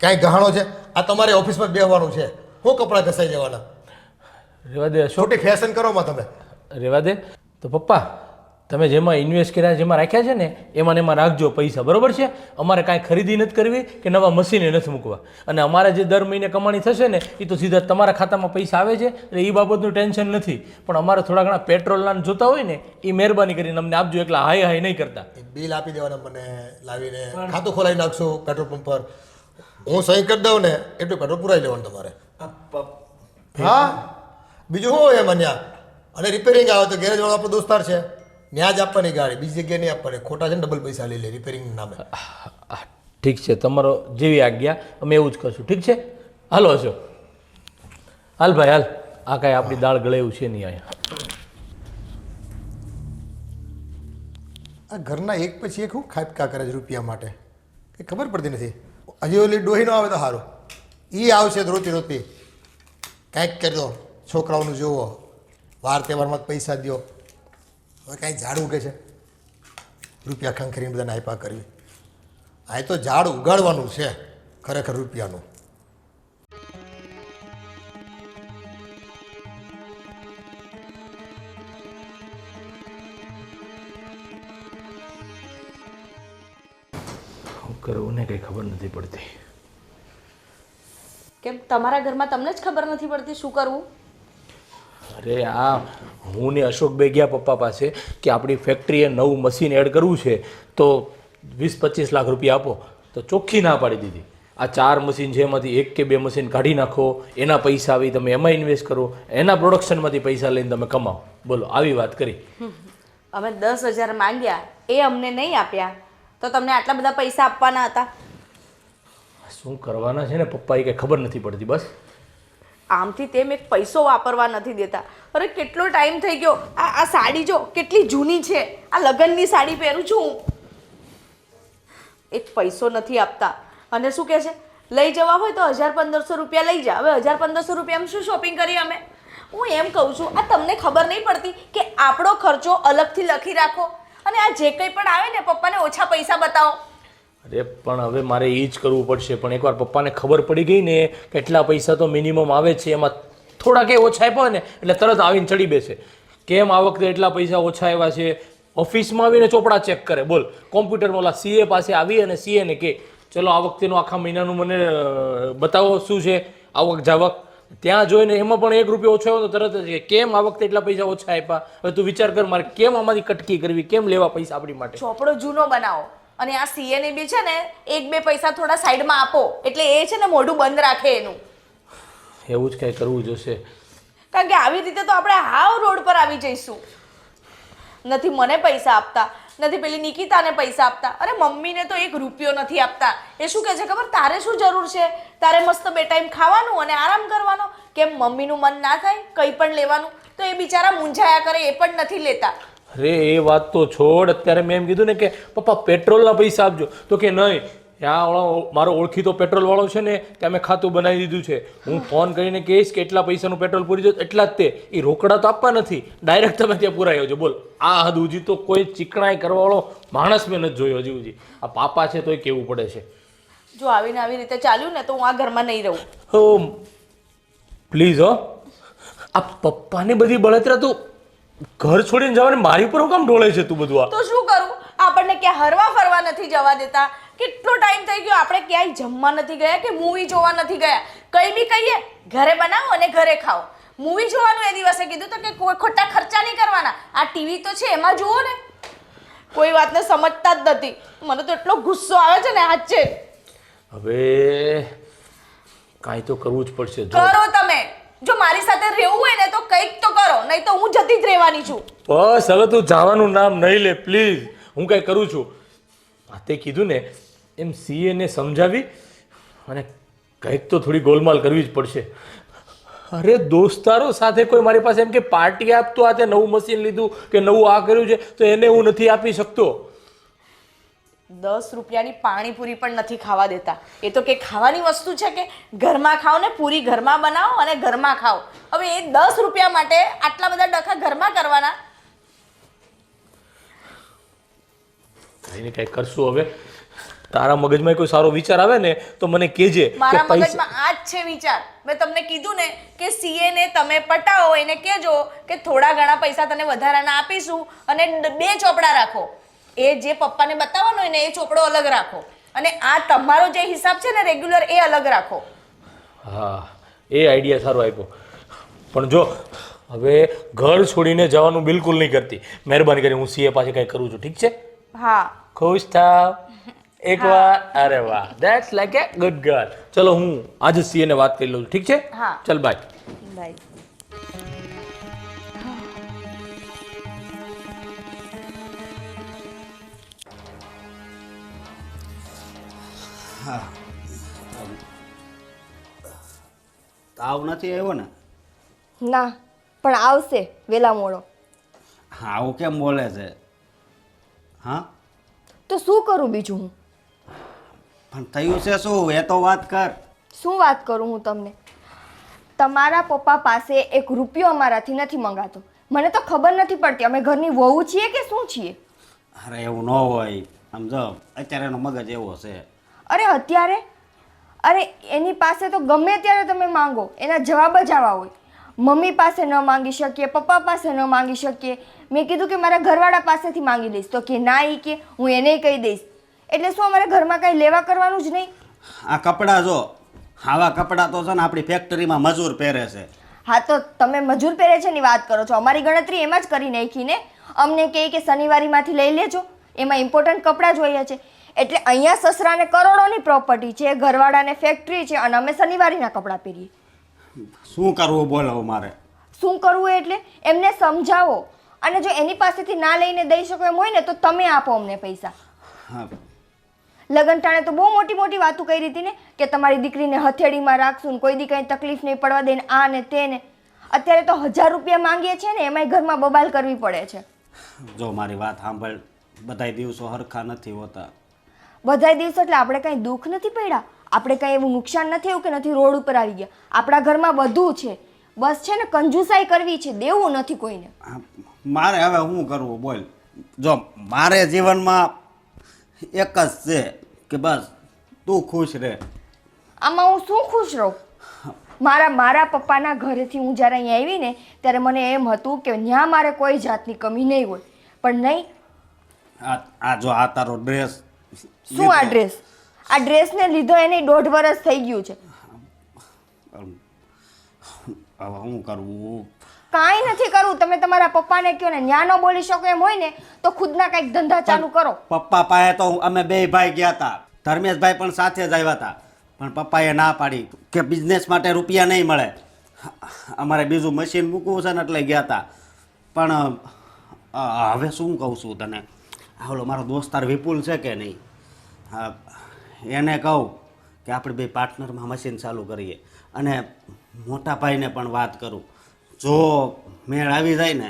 ક્યાંય ગહાણો છે? આ તમારી ઓફિસમાં બેસવાનું છે, હું કપડાં ઘસાઈ જવાના?
રેવા દે અશોક,
છોટી ફેશન કરો માં તમે.
રેવા દે. તો પપ્પા તમે જેમાં ઇન્વેસ્ટ કર્યા, જેમાં રાખ્યા છે ને એમાં ને એમાં રાખજો પૈસા, બરોબર છે? અમારે કાંઈ ખરીદી નથી કરવી કે નવા મશીને નથી મૂકવા. અને અમારે જે દર મહિને કમાણી થશે ને એ તો સીધા તમારા ખાતામાં પૈસા આવે છે, એટલે એ બાબતનું ટેન્શન નથી. પણ અમારે થોડા ઘણા પેટ્રોલના જોતા હોય ને એ મહેરબાની કરીને અમને આપજો. એકલા હાય નહીં કરતા.
બિલ આપી દેવાના મને લાવીને, ખાતું ખોલાવી નાખશું પેટ્રોલ પંપ પર. હું સહી કરી દઉં ને એટલું પેટ્રોલ પુરાઈ લેવાનું તમારે. હા, બીજું શું હોય એમાં ત્યાં? અને રિપેરિંગ આવે તો ગેરેજ વાળો આપણો દોસ્તાર છે, ત્યાં જ આપવાની ગાડી, બીજી જગ્યાએ નહીં આપવાની. ખોટા છે ને ડબલ પૈસા લઈ લે રિપેરિંગના નામે.
ઠીક છે, તમારો જેવી આજ્ઞા, અમે એવું જ કરશું. ઠીક છે, હાલો હશો. હાલ ભાઈ હાલ, આ કાંઈ આપણી દાળ ગળે એવું છે નહીં અહીંયા.
આ ઘરના એક પછી એક શું ખાપકા કરે છે રૂપિયા માટે, કંઈ ખબર પડતી નથી. હજી ઓલી ડોહી ન આવે તો સારું, એ આવશે રોતી કાંઈક કરી દો. છોકરાઓનું જુઓ, વાર તહેવારમાં પૈસા દો. હવે કાંઈ ઝાડ ઉગે છે? રૂપિયા ખંખરીને બધાને આપ્યા કરવી. આ તો ઝાડ ઉગાડવાનું છે ખરેખર રૂપિયાનું.
શું કરવું ને કંઈ ખબર નથી પડતી.
કેમ તમારા ઘરમાં તમને જ ખબર નથી પડતી શું કરવું?
અરે આ હું ને અશોકભાઈ ગયા પપ્પા પાસે કે આપણી ફેક્ટરીએ નવું મશીન એડ કરવું છે તો 20-25 લાખ રૂપિયા આપો, તો ચોખ્ખી ના પાડી દીધી. આ 4 મશીન છે એમાંથી 1 કે 2 મશીન કાઢી નાખો, એના પૈસા આવી તમે એમાં ઇન્વેસ્ટ કરો, એના પ્રોડક્શનમાંથી પૈસા લઈને તમે કમાઓ. બોલો, આવી વાત કરી.
અમે 10,000 માંગ્યા, એ અમને નહીં આપ્યા, તો તમને આટલા બધા પૈસા આપવાના હતા?
શું કરવાના છે ને પપ્પા એ કંઈ ખબર નથી પડતી. બસ
આમથી તેમ એક પૈસો વાપરવા નથી દેતા. અરે કેટલો ટાઈમ થઈ ગયો. આ સાડી જો કેટલી જૂની છે, આ લગ્નની સાડી પહેરું છું હું. એક પૈસો નથી આપતા. અને શું કહે છે, લઈ જવા હોય તો 1,000-1,500 રૂપિયા લઈ જા. હવે 1,000-1,500 રૂપિયામાં શું શોપિંગ કરીએ અમે? હું એમ કહું છું, આ તમને ખબર નહીં પડતી કે આપણો ખર્ચો અલગથી લખી રાખો, અને આ જે કંઈ પણ આવે ને પપ્પાને ઓછા પૈસા બતાવો.
અરે પણ હવે મારે એ જ કરવું પડશે. પણ એકવાર પપ્પાને ખબર પડી ગઈ ને કેટલા પૈસા તો મિનિમમ આવે છે, એમાં થોડા કંઈ ઓછા આપ્યા ને એટલે તરત આવીને ચડી બેસે. કેમ આ વખતે એટલા પૈસા ઓછા આવ્યા છે? ઓફિસમાં આવીને ચોપડા ચેક કરે. બોલ, કોમ્પ્યુટરમાં ઓલા સીએ પાસે આવી અને સીએને કે ચલો આ વખતેનું આખા મહિનાનું મને બતાવો શું છે આવક જાવક. ત્યાં જોઈને એમાં પણ 1 રૂપિયો ઓછો આવ્યો તો તરત જ કેમ આ વખતે એટલા પૈસા ઓછા આપ્યા. હવે તું વિચાર કર, મારે કેમ આમાંથી કટકી કરવી, કેમ લેવા પૈસા આપણી માટે?
ચોપડો જૂનો બનાવો, અને આ સીએને બી છે ને 1-2 પૈસા થોડા સાઈડમાં આપો, એટલે એ છે ને મોઢું બંધ રાખે એનું.
એવું જ કંઈ કરવું જોશે.
કારણ કે આવી રીતે તો આપણે હાવ રોડ પર આવી જઈશું. નથી મને પૈસા આપતા, નથી પેલી નિકિતાને પૈસા આપતા. અરે મમ્મીને તો 1 રૂપિયો નથી આપતા. એ શું કહે છે ખબર? તારે શું જરૂર છે? તારે મસ્ત 2 ટાઈમ ખાવાનું અને આરામ કરવાનો. કેમ મમ્મીનું મન ના થાય કંઈ પણ લેવાનું? તો એ બિચારા મૂંઝાયા કરે, એ પણ નથી લેતા.
અરે એ વાત તો છોડ. અત્યારે મેં એમ કીધું ને કે પપ્પા પેટ્રોલના પૈસા આપજો, તો કે નહીં, ત્યાં મારો ઓળખીતો પેટ્રોલ વાળો છે ને કે અમે ખાતું બનાવી દીધું છે, હું ફોન કરીને કહીશ કે એટલા પૈસાનું પેટ્રોલ પૂરી જાય એટલા જ તે. એ રોકડા તો આપવા નથી, ડાયરેક્ટ તમે ત્યાં પુરાઈ આવજો. બોલ, આ હદ હજી તો કોઈ ચીકણાઈ કરવાવાળો માણસ મેં નથી જોયો હજી. આ પાપા છે તોય કેવું પડે છે.
જો આવીને આવી રીતે ચાલ્યું ને તો હું આ ઘરમાં નહીં રહું.
હો પ્લીઝ હો, આ પપ્પાને બધી બળતરા તું ઘર છોડીને જવાને મારી ઉપર હું કામ ઢોળે છે તું બધું આ?
તો શું કરું? આપણને ક્યાં હરવા ફરવા નથી જવા દેતા. કેટલો ટાઈમ થઈ ગયો આપણે ક્યાંય જમવા નથી ગયા કે મૂવી જોવા નથી ગયા. કંઈ બી કહીએ ઘરે બનાવો અને ઘરે ખાઓ. મૂવી જોવાનું એ દિવસે કીધું તો કે કોઈ ખોટા ખર્ચા નહીં કરવાના. આ ટીવી તો છે એમાં જુઓ ને. કોઈ વાતને સમજતા જ નથી. મને તો એટલો ગુસ્સો આવે છે ને આજ છે.
હવે કાંઈ તો કરવું જ પડશે. જો
કરો તમે. જો મારી સાથે રહેવું હોય ને તો કંઈક તો કરો, નહીં તો હું જતી જ રહેવાની છું.
બસ હવે તું જવાનું નામ નહીં લે પ્લીઝ. હું કાંઈ કરું છું. તે કીધું ને એમ સીએ ને સમજાવી અને કંઈક તો થોડી ગોલમાલ કરવી જ પડશે. અરે દોસ્તારો સાથે કોઈ મારી પાસે એમ કે પાર્ટી આપતો આ તે નવું મશીન લીધું કે નવું આ કર્યું છે તો એને હું નથી આપી શકતો.
10 રૂપિયાની પાણીપુરી પણ નથી ખાવા દેતા. એ તો કે ખાવાની વસ્તુ છે કે ઘરમાં ખાઓ ને પૂરી ઘરમાં બનાવો અને ઘરમાં ખાઓ. હવે એ 10 રૂપિયા માટે આટલા બધા ડખા ઘરમાં કરવાના.
કંઈ ને કંઈ કરશું હવે. તારા મગજમાં કોઈ સારો વિચાર આવે ને તો મને કહેજે.
મારા મગજમાં આ જ છે વિચાર. મેં તમને કીધું ને કે સીએ ને તમે પટાવો, એને કહેજો કે થોડા ઘણા પૈસા તને વધારાના આપીશું અને 2 ચોપડા રાખો. એ જે પપ્પાને બતાવવાનો હોય ને એ ચોપડો અલગ રાખો અને આ તમારો જે હિસાબ છે ને રેગ્યુલર એ અલગ રાખો.
હા એ આઈડિયા સારો આપ્યો. પણ જો હવે ઘર છોડીને જવાનું બિલકુલ નહીં કરતી. મહેરબાની કરી હું સીએ પાસે કંઈ કરું છું. ઠીક છે?
હા.
ખુશ થાવ એકવાર. અરે વાહ, that's like A good girl. ચલો હું આજે સીએ ને વાત કરી લઉં છું. ઠીક છે?
હા.
ચલ બાય.
બાય.
તાવ નથી આવ્યો ને?
ના, પણ આવશે વેલા મોડો.
આવું કેમ બોલે છે? હા,
તો શું કરું બીજું હું?
પણ થયું છે શું એ તો વાત કર.
શું વાત કરું હું તમને? તમારા પપ્પા પાસે 1 રૂપિયો અમારાથી નથી મંગાતો. મને તો ખબર નથી પડતી અમે ઘરની વહુ છીએ કે શું છીએ.
અરે એવું ન હોય. સમજો અત્યારે એનો મગજ એવો છે.
અરે અત્યારે અરે એની પાસે તો ગમે ત્યારે તમે માંગો એના જવાબ જ આવા હોય. મમ્મી પાસે ન માંગી શકીએ, પપ્પા પાસે ન માંગી શકીએ. મેં કીધું કે મારા ઘરવાળા પાસેથી માંગી લઈશ તો કે ના, એ કે હું એને કહી દઈશ. એટલે શું અમારે ઘરમાં કાંઈ લેવા કરવાનું જ નહીં?
આ કપડાં જો, આવા કપડાં તો છે ને આપણી ફેક્ટરીમાં મજૂર પહેરે છે.
હા તો તમે મજૂર પહેરે છે ની વાત કરો છો. અમારી ગણતરી એમાં જ કરી નાખી ને. અમને કહે કે શનિવારીમાંથી લઈ લેજો, એમાં ઇમ્પોર્ટન્ટ કપડાં જોઈએ છે. એટલે અહીંયા સસરાને કરોડોની પ્રોપર્ટી છે, ઘરવાળાને ફેક્ટરી છે અને અમે શનિવારીના કપડાં પહેરીએ.
શું કરવું બોલો મારે?
શું કરવું એટલે એમને સમજાવો. અને જો એની પાસેથી ના લઈને દઈ શકો એમ હોય ને તો તમે આપો અમને પૈસા.
હા,
લગન ટાણે તો બહુ મોટી મોટી વાતો કરી હતી ને કે તમારી દીકરીને હથેળીમાં રાખશું ને કોઈ દી કંઈ તકલીફ નહીં પડવા દે ને આ ને તે ને. અત્યારે તો 1000 રૂપિયા માંગીએ છીએ ને એમાંય ઘરમાં બબાલ કરવી પડે છે.
જો મારી વાત સાંભળ, બધાય દિવસો હરખા નથી હોતા.
બધાય દિવસો એટલે આપણે કંઈ દુઃખ નથી પડ્યા, આપણે કંઈ એવું નુકસાન નથી એવું કે નથી રોડ ઉપર આવી ગયા. આપણા ઘરમાં બધું છે, બસ છે ને કંજુસાઈ કરવી છે, દેવું નથી કોઈને.
મારે હવે શું કરવું બોલ? જો મારે જીવનમાં એક જ છે કે બસ તું ખુશ રહે.
આમાં હું શું ખુશ રહું? મારા પપ્પાના ઘરેથી હું જ્યારે અહીંયા આવી ને ત્યારે મને એમ હતું કે ત્યાં મારે કોઈ જાતની કમી નહીં હોય, પણ નહીં.
આ જો આ તારો ડ્રેસ.
શું આ ડ્રેસ? આ ડ્રેસને લીધો એને 1.5 વર્ષ થઈ ગયું છે.
હવે શું કરવું?
કાંઈ નથી કરવું. તમે તમારા પપ્પાને કહો ને, ન્યા ન બોલી શકો એમ હોય ને તો ખુદના કંઈક ધંધા ચાલુ કરો.
પપ્પા પાસે તો અમે 2 ભાઈ ગયા હતા, ધર્મેશભાઈ પણ સાથે જ આવ્યા હતા, પણ પપ્પાએ ના પાડી કે બિઝનેસ માટે રૂપિયા નહીં મળે. અમારે બીજું મશીન મૂકવું છે ને એટલે ગયા હતા. પણ હવે શું કહું છું તને, ઓલો મારો દોસ્તાર વિપુલ છે કે નહીં, એને કહું કે આપણે 2 પાર્ટનરમાં મશીન ચાલુ કરીએ અને મોટા ભાઈને પણ વાત કરું. જો મેળ આવી જાય ને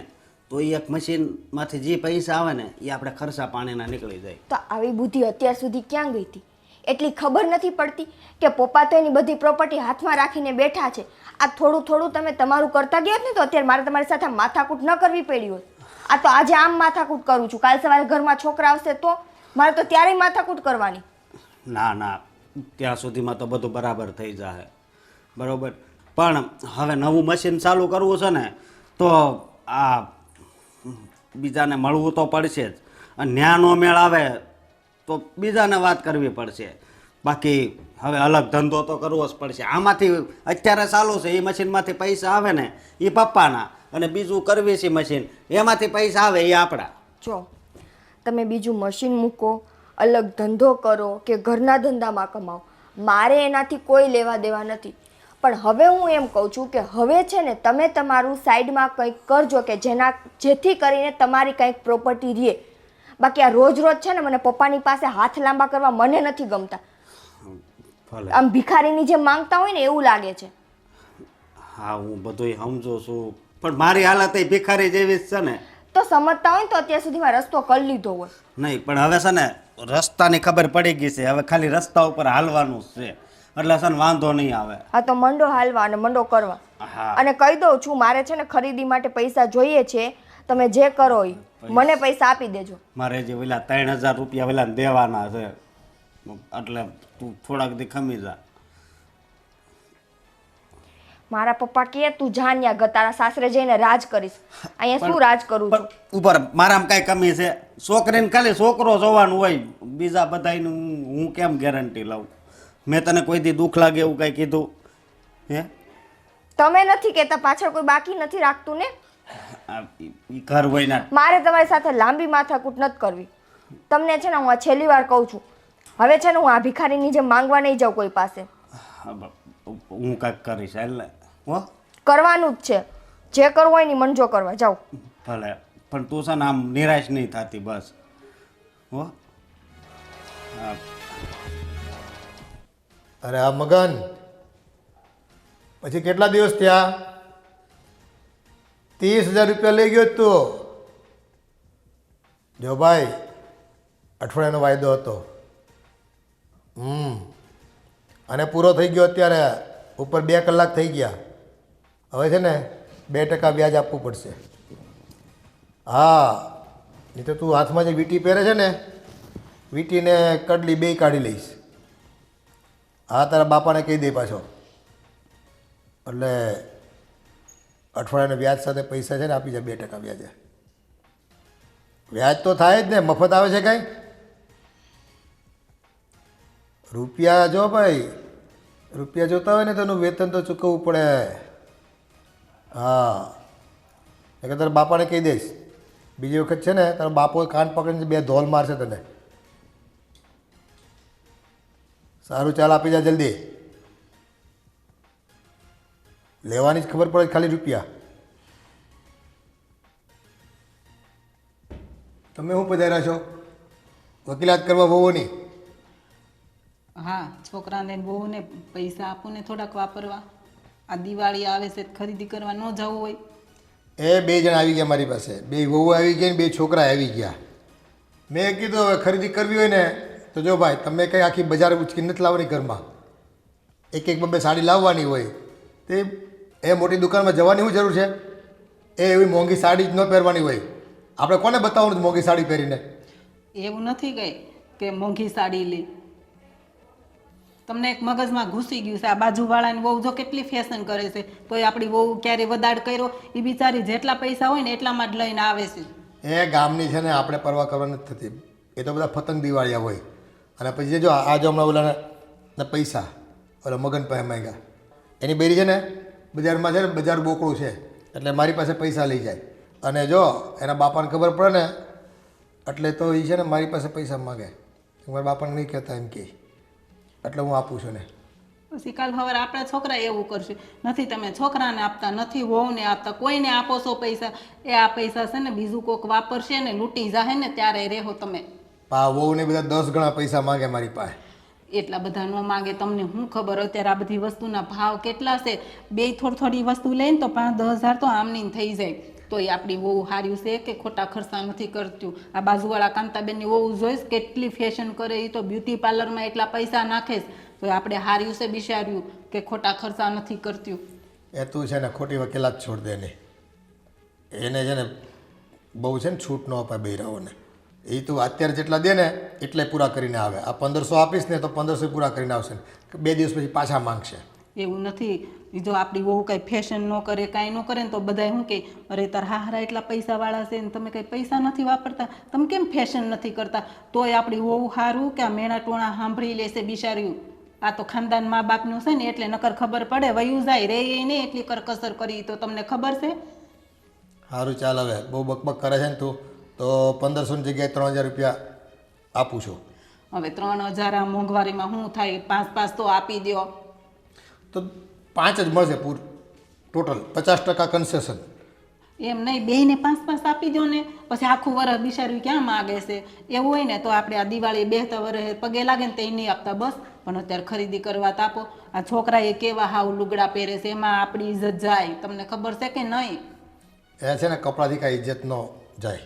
તો એ એક મશીનમાંથી જે પૈસા આવે ને એ આપણે ખર્ચા પાણીના નીકળી જાય.
તો આવી બુદ્ધિ અત્યાર સુધી ક્યાં ગઈ હતી? એટલી ખબર નથી પડતી કે પપ્પા તો એની બધી પ્રોપર્ટી હાથમાં રાખીને બેઠા છે. આ થોડું થોડું તમે તમારું કરતા ગયા ને તો અત્યારે મારે તમારી સાથે માથાકૂટ ન કરવી પડી હોય. આ તો આજે આમ માથાકૂટ કરું છું, કાલ સવારે ઘરમાં છોકરા આવશે તો મારે તો ત્યારેય માથાકૂટ કરવાની.
ના, ત્યાં સુધીમાં તો બધું બરાબર થઈ જાય બરાબર. પણ હવે નવું મશીન ચાલુ કરવું છે ને તો આ બીજાને મળવું તો પડશે જ, અને ન્યાનો મેળ આવે તો બીજાને વાત કરવી પડશે. બાકી હવે અલગ ધંધો તો કરવો જ પડશે. આમાંથી અત્યારે ચાલુ છે એ મશીનમાંથી પૈસા આવે ને એ પપ્પાના, અને બીજું કરવી છે મશીન એમાંથી પૈસા આવે એ આપણા.
જો તમે બીજું મશીન મૂકો, અલગ ધંધો કરો કે ઘરના ધંધામાં કમાઓ, મારે એનાથી કોઈ લેવા દેવા નથી. પણ હવે હું એમ કહું છું કે હવે છે ને તમે તમારું સાઈડમાં કંઈક કરજો કે જેથી કરીને તમારી કંઈક પ્રોપર્ટી રહે. બાકી આ રોજ રોજ છે ને મને પપ્પાની પાસે હાથ લાંબા કરવા મને નથી ગમતા.
ભલે
આમ ભિખારીની જેમ માંગતા હોય ને એવું લાગે છે.
હા હું બધુંય સમજુ છું, પણ મારી હાલત એ ભિખારી જેવી જ છે ને.
તો સમજતા હોય ને તો અત્યાર સુધીમાં રસ્તો કરી લીધો હોય.
નહીં પણ હવે છે ને રસ્તાની ખબર પડી ગઈ છે, હવે ખાલી રસ્તા ઉપર હાલવાનું જ છે, એટલે છે ને વાંધો નહીં આવે.
હા તો મંડો હાલવા અને મંડો કરવા.
હા
અને કહી દઉં છું મારે છે ને ખરીદી માટે પૈસા જોઈએ છે, તમે જે કરો એ મને પૈસા આપી દેજો.
મારે જે પેલા 3000 રૂપિયા પેલા દેવાના છે, એટલે તું થોડાક દી ખમી જા.
મારા પપ્પા કહે તું જા ન્યા તારા સાસરે જઈને રાજ કરીશ. અહીંયા શું રાજ કરું છું?
પણ ઉપર મારામાં કાંઈ કમી છે? છોકરીને ખાલી છોકરો જોવાનું હોય, બીજા બધાનું હું કેમ ગેરંટી લઉં? મેં તને કોઈ દી દુઃખ લાગે એવું કાંઈ કીધું હે?
તમે નથી કહેતા પાછળ કોઈ બાકી નથી રાખતું ને?
ઈ ઘર હોય ને.
મારે તમારી સાથે લાંબી માથાકૂટ નથી કરવી. તમને છે ને હું આ છેલ્લી વાર કહું છું, હવે છે ને હું આ ભિખારીની જેમ માંગવા નહીં જાઉં કોઈ પાસે.
હું કાંઈક કરીશ એટલે હો,
કરવાનું જ છે. જે કરવું હોય ને મંજો કરવા જાઓ.
ભલે, પણ તું છે ને આમ નિરાશ નહીં થતી બસ હો. હા.
અરે આ મગન, પછી કેટલા દિવસ થયા? 30,000 રૂપિયા લઈ ગયો તું. જો ભાઈ, અઠવાડિયાનો વાયદો હતો, અને પૂરો થઈ ગયો. અત્યારે ઉપર 2 કલાક થઈ ગયા. હવે છે ને 2% વ્યાજ આપવું પડશે. હા, નહીં તો તું હાથમાં જે વીંટી પહેરે છે ને, વીંટીને કડલી બેય કાઢી લઈશ. હા, તારા બાપાને કહી દે પાછો. એટલે અઠવાડિયાના વ્યાજ સાથે પૈસા છે ને આપી જાય 2% વ્યાજે. વ્યાજ તો થાય જ ને, મફત આવે છે કાંઈ? રૂપિયા જો ભાઈ, રૂપિયા જોતા હોય ને તો એનું વેતન તો ચૂકવવું પડે. હા, એટલે તારા બાપાને કહી દઈશ. બીજી વખત છે ને તારો બાપો કાન પકડીને 2 ધોલ મારશે તને. સારું, ચાલ આપી જા જલ્દી. લેવાની જ ખબર પડે ખાલી રૂપિયા. તમે શું પધાર્યા છો? વકીલાત કરવા વહુની?
હા, છોકરાને બહુને પૈસા આપું ને થોડાક વાપરવા. આ દિવાળી આવે છે, ખરીદી કરવા ન જવું હોય.
એ 2 જણ આવી ગયા મારી પાસે. 2 વહુ આવી ગઈ ને 2 છોકરા આવી ગયા. મેં કીધું હવે ખરીદી કરવી હોય ને તો જો ભાઈ, તમે કંઈ આખી બજાર ઉચકી નથી લાવવાની ઘરમાં. એક 2 સાડી લાવવાની હોય. તે એ મોટી દુકાનમાં જવાની શું જરૂર છે? એ એવી મોંઘી સાડી જ ન પહેરવાની હોય. આપણે કોને બતાવવાનું મોંઘી સાડી પહેરીને?
એવું નથી ગઈ કે મોંઘી સાડી લે. તમને એક મગજમાં ઘૂસી ગયું છે. આ બાજુવાળાની વહુ જો કેટલી ફેશન કરે છે, તોય આપણી વહુ ક્યારે વધાડ કર્યો? એ બિચારી જેટલા પૈસા હોય ને એટલામાં જ લઈને આવે છે.
એ ગામની છે ને, આપણે પરવા કરવા નથી થતી. એ તો બધા પતંગ દિવાળિયા હોય. અને પછી જો આ જો હમણાં ઓલાના પૈસા ઓલા મગન પાસે માંગ્યા, એની બેરી છે ને બજારમાં છે ને, બજાર બોકડું છે, એટલે મારી પાસે પૈસા લઈ જાય. અને જો એના બાપાને ખબર પડે ને એટલે તો એ છે ને મારી પાસે પૈસા માગે. મારા બાપાને નહીં કહેતા એમ કે, એટલે હું આપું છું ને.
પછી કાલ સવારે આપણા છોકરા એવું કરશે. નથી તમે છોકરાને આપતા, નથી વહુને આપતા, કોઈને આપો છો પૈસા. એ આ પૈસા છે ને બીજું કોઈક વાપરશે ને લૂંટી જાહે ને ત્યારે રહેવો તમે.
પા વહુને બધા 10 ગણા પૈસા માગે મારી પાસે.
એટલા બધા ન માગે. તમને શું ખબર અત્યારે આ બધી વસ્તુના ભાવ કેટલા છે. 2 થોડી વસ્તુ લઈને તો 5-10 હજાર તો આમની થઈ જાય. તો એ આપણી વહુ હાર્યું છે કે ખોટા ખર્ચા નથી કરતું. આ બાજુવાળા કાંતાબેનની વહુ જોઈશ કેટલી ફેશન કરે. એ તો બ્યુટી પાર્લરમાં એટલા પૈસા નાખે તો આપણે હાર્યું છે બિચાર્યું કે ખોટા ખર્ચા નથી કરતું.
એ તું છે ને ખોટી વકીલાત છોડ દે ને. એને છે ને બહુ છે ને છૂટ ન અપાય બૈરાઓને. એ તું અત્યારે જેટલા દે ને એટલે પૂરા કરીને આવે. આ 1500 આપીશ ને તો 1500 પૂરા કરીને આવશે. 2 દિવસ પછી પાછા માંગશે.
એવું નથી. જો આપણી વહુ કાંઈ ફેશન ન કરે કાંઈ ન કરે ને તો બધા શું કહે, અરે તાર હારા એટલા પૈસાવાળા છે ને તમે કંઈ પૈસા નથી વાપરતા, તમે કેમ ફેશન નથી કરતા? તોય આપણી વહુ સારું કે આ મેણા ટોણા સાંભળી લેશે બિચાર્યું. આ તો ખાનદાન મા બાપનું છે ને એટલે નકર ખબર પડે, વયું જાય રે નહીં એટલી કરકસર કરી તો તમને ખબર છે.
સારું ચાલ, હવે બહુ બકબક કરે છે ને તું, તો 1500ની જગ્યાએ 3000 રૂપિયા આપું છું.
હવે 3000 આ મોંઘવારીમાં શું થાય? 5 તો આપી દો.
તો 5 જ મળશે પૂર ટોટલ, 50% કન્સેશન.
એમ નહીં, બેયને 5 આપી દો ને, પછી આખું વરસ બિચાર્યું ક્યાં માગે છે? એવું હોય ને તો આપણે આ દિવાળી બેસતા વરસે પગે લાગે ને તો એ નહીં આપતા બસ, પણ અત્યારે ખરીદી કરવા તો આપો. આ છોકરાએ કેવા હાવ લુગડા પહેરે છે, એમાં આપણી ઇજ્જત જાય, તમને ખબર છે કે નહીં?
એ છે ને કપડાથી કાંઈ ઇજ્જત ન જાય.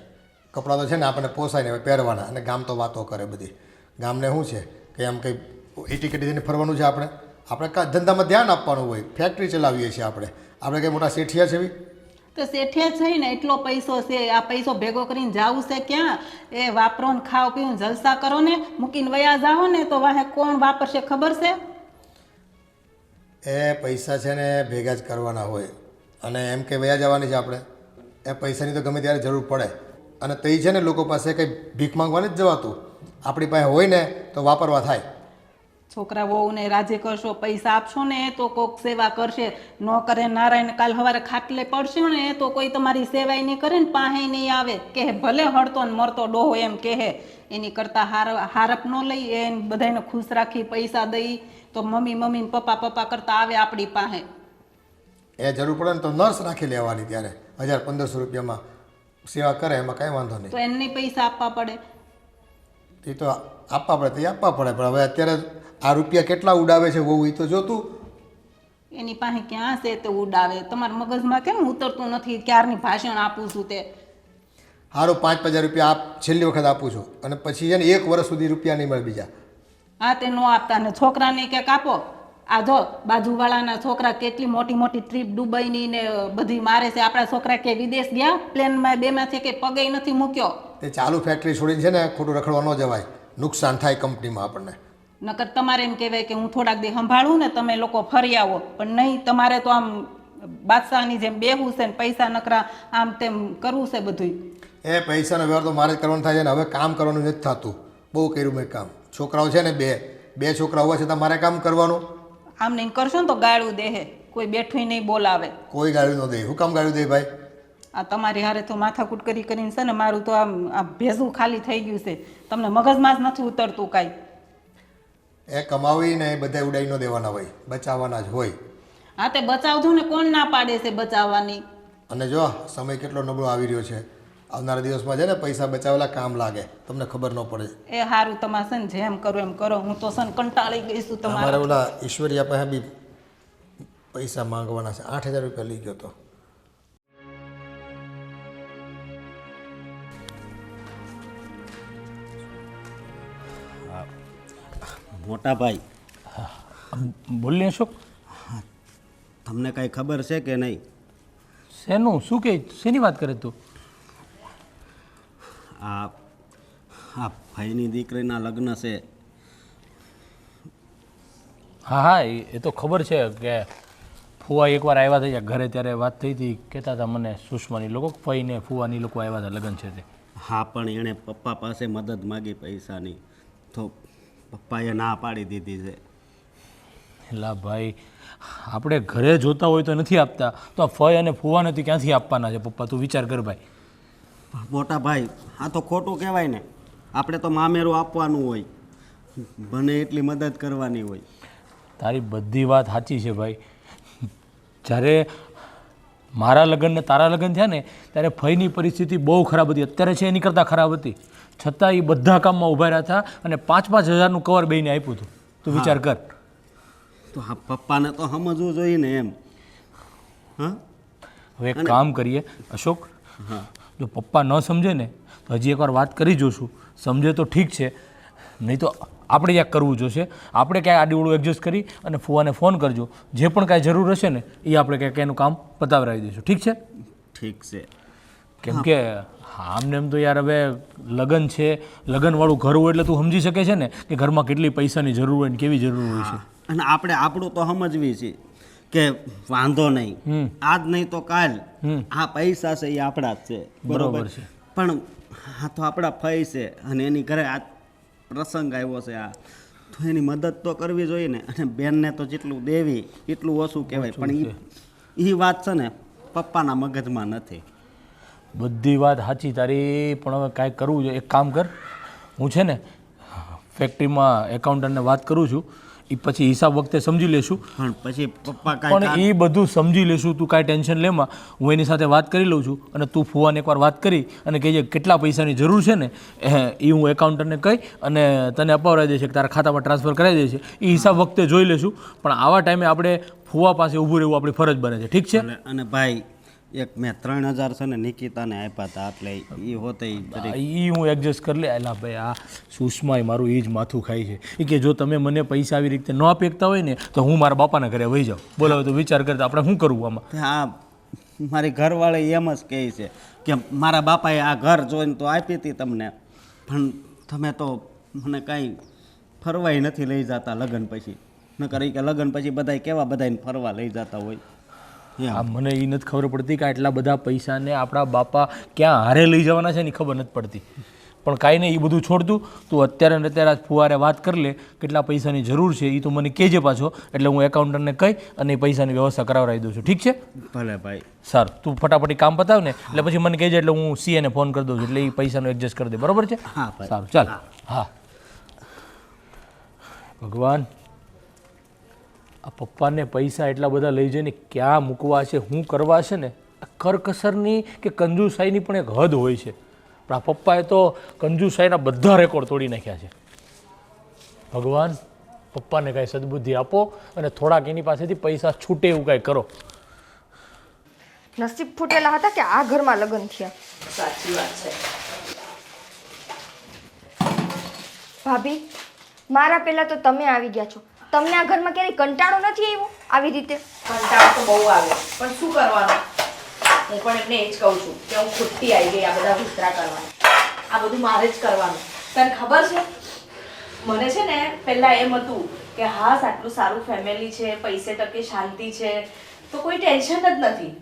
કપડાં તો છે ને આપણને પોસાય ને હવે પહેરવાના, અને ગામ તો વાતો કરે બધી. ગામને શું છે કે આમ કંઈ એટીકેટી થઈને ફરવાનું છે આપણે ધંધામાં ધ્યાન આપવાનું હોય. ફેક્ટરી ચલાવીએ છીએ આપણે કંઈ મોટા શેઠિયા છે.
તો શેઠે છે ને એટલો પૈસો છે, આ પૈસો ભેગો કરીને જાવું છે ક્યાં? એ વાપરો ને ખાઓ પીવું જલસા કરો ને, મૂકીને વયા જાઓ ને તો વાહે કોણ વાપરશે ખબર છે?
એ પૈસા છે ને ભેગા જ કરવાના હોય, અને એમ કે વયા જવાની છે આપણે. એ પૈસાની તો ગમે ત્યારે જરૂર પડે, અને તે છે ને લોકો પાસે કંઈ ભીખ માંગવાની જ જવાતું. આપણી પાસે હોય ને તો વાપરવા થાય.
છોકરા વહુને રાજી કરશો, પૈસા આપશો ને તો કોક સેવા કરશે, ન કરે નારાયણ કાલ સવારે ખાટલે પડશે ને તો કોઈ તમારી સેવાય નહીં કરે ને પાસે નહીં આવે, કે ભલે હળતો ને મરતો ડોહો એમ કહે. એની કરતાં હારપ ન લઈ, એને બધાને ખુશ રાખી પૈસા દઈ તો મમ્મી ને પપ્પા કરતા આવે આપણી પાસે.
એ જરૂર પડે ને તો નર્સ રાખી લેવાની, ત્યારે 1000-1500 રૂપિયામાં સેવા કરે, એમાં કાંઈ વાંધો નહીં.
તો એને પૈસા આપવા પડે.
એ તો આપવા પડે તો આપવા પડે, પણ હવે અત્યારે આ રૂપિયા કેટલા ઉડાવે છે વહુ એ તો જોતું.
એની પાસે ક્યાં છે તે ઉડાવે? તમારા મગજમાં કેમ ઉતરતું નથી? ક્યારની ભાષણ આપું છું તે.
સારું 5,000 રૂપિયા છેલ્લી વખત આપું છું, અને પછી છે ને 1 વર્ષ સુધી રૂપિયા નહીં મળે બીજા.
હા તે ન આપતા ને છોકરાને ક્યાંક આપો. આ જો બાજુવાળાના છોકરા કેટલી મોટી ટ્રીપ દુબઈની ને બધી મારે છે, આપણા છોકરા કે વિદેશ ગયા પ્લેનમાં બેમાં છે કે પગે નથી મૂક્યો.
તે ચાલુ ફેક્ટરી છોડીને છે ને ખોટું રખડવા ન જવાય, નુકસાન થાય કંપનીમાં આપણને.
નકર તમારે એમ કહેવાય કે હું થોડાક દી સંભાળું ને તમે લોકો ફરી આવો, પણ નહીં, તમારે તો આમ બાદશાહની જેમ બેહવું છે ને પૈસા નકરા આમ તેમ કરવું છે બધું.
એ પૈસાનો વ્યવહાર તો મારે જ કરવાનો થાય છે ને, હવે કામ કરવાનું નથી થતું. બહુ કર્યું મેં કામ. છોકરાઓ છે ને બે છોકરા હોવા છતાં મારે કામ કરવાનું.
આમ નહીં કરશો ને તો ગાળું દેહે, કોઈ બેઠું નહીં બોલાવે.
કોઈ ગાળું ન દે. હું કામ ગાળું દે ભાઈ?
આ તમારી હારે તો માથાકૂટ કરીને છે ને મારું તો આમ આ ભેજું ખાલી થઈ ગયું છે, તમને મગજમાં જ નથી ઉતરતું કાંઈ.
એ કમાવીને એ બધા ઉડાઈ ન દેવાના હોય, બચાવવાના જ હોય.
હા તે બચાવજો ને, કોણ ના પાડે છે બચાવવાની?
અને જો સમય કેટલો નબળો આવી રહ્યો છે, આવનારા દિવસમાં છે ને પૈસા બચાવેલા કામ લાગે, તમને ખબર ન પડે.
એ સારું, તમારે છે ને જેમ કરો એમ કરો, હું તો છે ને કંટાળી ગઈ છું તમારે.
અમારે ઓલા ઈશ્વરિયા પાસે બી પૈસા માંગવાના છે, 8,000 રૂપિયા લઈ ગયો તો.
મોટા ભાઈ,
બોલને અશોક.
તમને કાંઈ ખબર છે કે નહીં?
શેનું? શું કે શેની વાત કરે તું?
આ ભાઈની દીકરીના લગ્ન છે.
હા એ તો ખબર છે કે ફુવા એકવાર આવ્યા હતા ઘરે, ત્યારે વાત થઈ હતી, કહેતા હતા મને સુષ્માની લોકો, ફઈને ફુવાની લોકો આવ્યા હતા લગ્ન છે તે.
હા, પણ એણે પપ્પા પાસે મદદ માગી પૈસાની, તો પપ્પાએ ના પાડી દીધી છે.
એલા ભાઈ, આપણે ઘરે જોતા હોય તો નથી આપતા, તો આ ફઈ અને ફુવા નથી ક્યાંથી આપવાના છે પપ્પા? તું વિચાર કર ભાઈ.
મોટા ભાઈ, આ તો ખોટું કહેવાય ને. આપણે તો મામેરું આપવાનું હોય, બને એટલી મદદ કરવાની હોય.
તારી બધી વાત સાચી છે ભાઈ. જ્યારે મારા લગ્ન ને તારા લગ્ન થયા ને ત્યારે ફઈની પરિસ્થિતિ બહુ ખરાબ હતી, અત્યારે છે એની કરતાં ખરાબ હતી, છતાં એ બધા કામમાં ઊભા રહ્યા હતા અને 5,000-5,000નું કવર બેને આપ્યું હતું. તું વિચાર કર.
તો હા, પપ્પાને તો સમજવું જોઈએ ને એમ. હા,
હવે એક કામ કરીએ અશોક, જો પપ્પા ન સમજે ને તો હજી એકવાર વાત કરી જોશું, સમજે તો ઠીક છે, નહીં તો આપણે ક્યાંક કરવું જોશે. આપણે ક્યાંય આડીવડું એડજસ્ટ કરી અને ફુવાને ફોન કરજો, જે પણ કાંઈ જરૂર હશે ને એ આપણે ક્યાંક એનું કામ પતાવડાવી દઈશું. ઠીક છે?
ઠીક છે.
કેમ કે આમને એમ તો યાર હવે લગ્ન છે, લગ્નવાળું ઘર હોય એટલે તું સમજી શકે છે ને કે ઘરમાં કેટલી પૈસાની જરૂર હોય ને કેવી જરૂર હોય છે.
અને આપણે આપણું તો સમજવી છે કે વાંધો નહીં, આજ નહીં તો કાલ આ પૈસા છે એ આપણા જ છે, બરોબર છે. પણ આ તો આપણા ફઈ છે અને એની ઘરે આ પ્રસંગ આવ્યો છે, આ તો એની મદદ તો કરવી જોઈએ ને. અને બેનને તો જેટલું દેવી એટલું ઓછું કહેવાય. પણ એ વાત છે ને પપ્પાના મગજમાં નથી.
બધી વાત સાચી તારી, પણ હવે કાંઈક કરવું જોઈએ. એક કામ કર, હું છે ને ફેક્ટરીમાં એકાઉન્ટન્ટને વાત કરું છું, એ પછી હિસાબ વખતે સમજી લેશું.
પણ પછી પપ્પા
પણ
કાંઈ
એ બધું સમજી લેશું, તું કાંઈ ટેન્શન લેમાં. હું એની સાથે વાત કરી લઉં છું અને તું ફુવાને એકવાર વાત કરી અને કહીએ કેટલા પૈસાની જરૂર છે ને એ હું એકાઉન્ટન્ટને કહી અને તને અપાવડાવી દઈશ, તારા ખાતામાં ટ્રાન્સફર કરાવી દઈશ. એ હિસાબ વખતે જોઈ લેશું. પણ આવા ટાઈમે આપણે ફુવા પાસે ઊભું રહેવું આપણી ફરજ બને છે, ઠીક છે?
અને ભાઈ એક મેં 3000 છે ને નિકિતાને આપ્યા હતા, એટલે એ હોતે
એ હું એડજસ્ટ કરી લે. એલા ભાઈ, આ સુષ્મા મારું એ જ માથું ખાય છે. એ કે જો તમે મને પૈસા આવી રીતે ન આપી શકતા હોય ને તો હું મારા બાપાના ઘરે વહી જાઉં. બોલો, તો વિચાર કરતા આપણે શું કરવું આમાં?
હા, મારી ઘરવાળી એમ જ કહે છે કે મારા બાપાએ આ ઘર જોઈને તો આપી હતી તમને, પણ તમે તો મને કાંઈ ફરવાય નથી લઈ જતા લગ્ન પછી. નકર કે લગ્ન પછી બધાય કેવા બધાને ફરવા લઈ જતા હોય.
આ મને એ નથી ખબર પડતી કે આટલા બધા પૈસાને આપણા બાપા ક્યાં હારે લઈ જવાના છે ને ખબર નથી પડતી. પણ કાંઈ નહીં, એ બધું છોડતું, તું અત્યારે ને અત્યારે ફુવારે વાત કરી લે કેટલા પૈસાની જરૂર છે એ તું મને કહેજે પાછો, એટલે હું એકાઉન્ટન્ટને કહી અને એ પૈસાની વ્યવસ્થા કરાવડાવી દઉં છું, ઠીક છે?
ભલે ભાઈ.
સારું, તું ફટાફટ કામ પતાવ ને એટલે પછી મને કહેજે, એટલે હું સીએને ફોન કરી દઉં છું, એટલે એ પૈસાનું એડજસ્ટ કરી દે, બરાબર છે?
હા ભાઈ.
સારું, ચાલ. હા ભગવાન, આ પપ્પાને પૈસા એટલા બધા લઈ જઈને ક્યાં મૂકવા છે, શું કરવા છે ને? કરકસરની કે કંજુસાઈની પણ એક હદ હોય છે, પણ આ પપ્પાએ તો કંજુસાઈના બધા રેકોર્ડ તોડી નાખ્યા છે. ભગવાન, પપ્પાને કાંઈ સદબુદ્ધિ આપો અને થોડાક એની પાસેથી પૈસા છૂટે એવું કાંઈ કરો.
નસીબ ફૂટેલા હતા કે આ ઘરમાં લગ્ન થયા.
સાચી વાત છે.
ભાભી, મારા પહેલા તો તમે આવી ગયા છો. તમને આ ઘરમાં ક્યારેય કંટાળો નથી આવ્યો આવી રીતે?
કંટાળો તો બહુ આવે, પણ શું કરવાનું? હું પણ એમને એ જ કહું છું કે હું ખુદથી આવી ગઈ આ બધા વિતરા કરવા. આ બધું મારે જ કરવાનું. તને ખબર છે, મને છે ને પહેલા એમ હતું કે હા આટલું સારું ફેમિલી છે, પૈસે ટકે શાંતિ છે, તો કોઈ ટેન્શન જ નથી.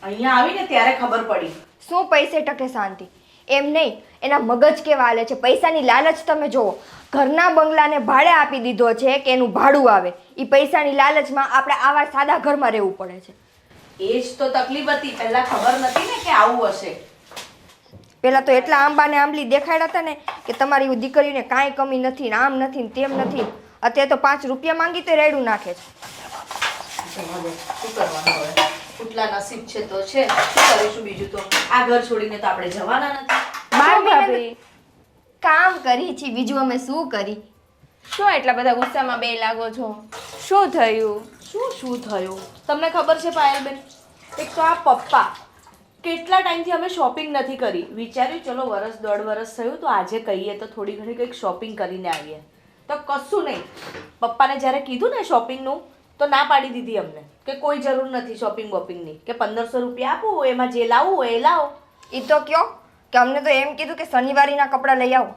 અહીંયા આવીને ત્યારે ખબર પડી.
શું પૈસે ટકે શાંતિ? એમ નહીં, એના મગજ કેવા હાલે છે. પૈસાની લાલચ તમે જુઓ. ઘરના બંગલાને ભાડે આપી દીધો છે કે એનું ભાડું આવે. એ પૈસાની લાલચમાં આપણે આવા સાદા ઘરમાં રહેવું પડે છે.
એ જ તો તકલીફ હતી. પહેલા ખબર નથી ને કે આવું હશે.
પહેલા તો એટલા આંબાને આંબલી દેખાડ્યા હતા ને કે તમારી દીકરીને કાંઈ કમી નથી ને આમ નથી ને તેમ નથી. અત્યારે તો 5 રૂપિયા માંગી તો રેડું નાખે છે.
શું કરવાનું હવે? ઉટલા નસીબ છે તો છે, શું કરીશું બીજું? તો આ ઘર છોડીને તો આપણે જવાના નથી.
ભાભી કામ કરી છે, બીજું અમે શું કરી?
શું એટલા બધા ગુસ્સામાં બે લાગો છો? શું થયું?
શું થયું તમને ખબર છે પાયલબેન? એક તો આ પપ્પા કેટલા ટાઈમથી અમે શોપિંગ નથી કરી. વિચાર્યું ચલો વરસ 1.5 વરસ થયું તો આજે કહીએ તો થોડી ઘણી કંઈક શોપિંગ કરીને આવીએ, તો કશું નહીં. પપ્પાને જ્યારે કીધું ને શોપિંગનું તો ના પાડી દીધી અમને કે કોઈ જરૂર નથી શોપિંગ વોપિંગની, કે 1500 રૂપિયા આપું એમાં જે લાવવું હોય એ લાવો.
એ તો કયો કે અમને તો એમ કીધું કે શનિવારીના કપડાં લઈ આવો.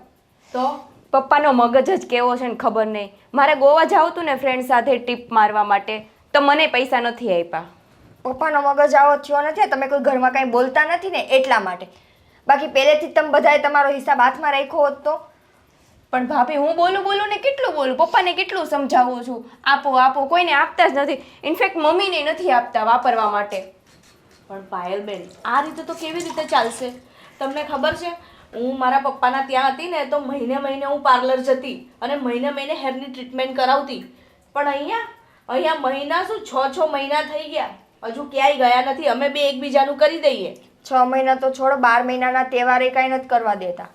તો
પપ્પાનો મગજ જ કેવો છે ને ખબર નહીં. મારે ગોવા જાવું હતું ને ફ્રેન્ડ સાથે ટ્રીપ મારવા માટે, તો મને પૈસા નથી આપ્યા.
પપ્પાનો મગજ આવો થયો નથી, તમે કોઈ ઘરમાં કાંઈ બોલતા નથી ને એટલા માટે. બાકી પહેલેથી જ તમે બધાએ તમારો હિસાબ હાથમાં રાખ્યો હોત તો.
પણ ભાભી, હું બોલું ને કેટલું બોલું, પપ્પાને કેટલું સમજાવું છું, આપો, કોઈને આપતા જ નથી. ઇનફેક્ટ મમ્મીને નથી આપતા વાપરવા માટે.
પણ પાયલબેન, આ રીતે તો કેવી રીતે ચાલશે? તમને ખબર છે, હું મારા પપ્પાના ત્યાં હતી ને તો મહિને હું પાર્લર જતી અને મહિને હેરની ટ્રીટમેન્ટ કરાવતી. પણ અહીંયા મહિના શું 6 મહિના થઈ ગયા, હજુ ક્યાંય ગયા નથી. અમે બે એકબીજાનું કરી દઈએ.
6 મહિના તો છોડો, 12 મહિનાના તહેવારે કાંઈ નથી કરવા દેતા.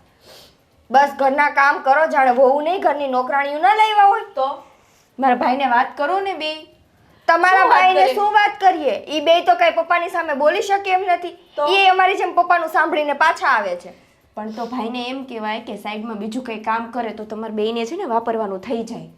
બસ ઘરના કામ કરો, જાણે વહુ નહીં ઘરની નોકરાણીઓ ના લાવ્યા હોય.
તો મારા ભાઈને વાત કરો ને બે.
તમારા ભાઈને શું વાત કરીએ? ઈ બે તો કઈ પપ્પાની સામે બોલી શકે એમ નથી. એ અમારી જેમ પપ્પાનું સાંભળીને પાછા આવે છે.
પણ તો ભાઈને એમ કહેવાય કે સાઈડમાં બીજું કંઈ કામ કરે તો તમારે બેયને છે ને વાપરવાનું થઈ જાય,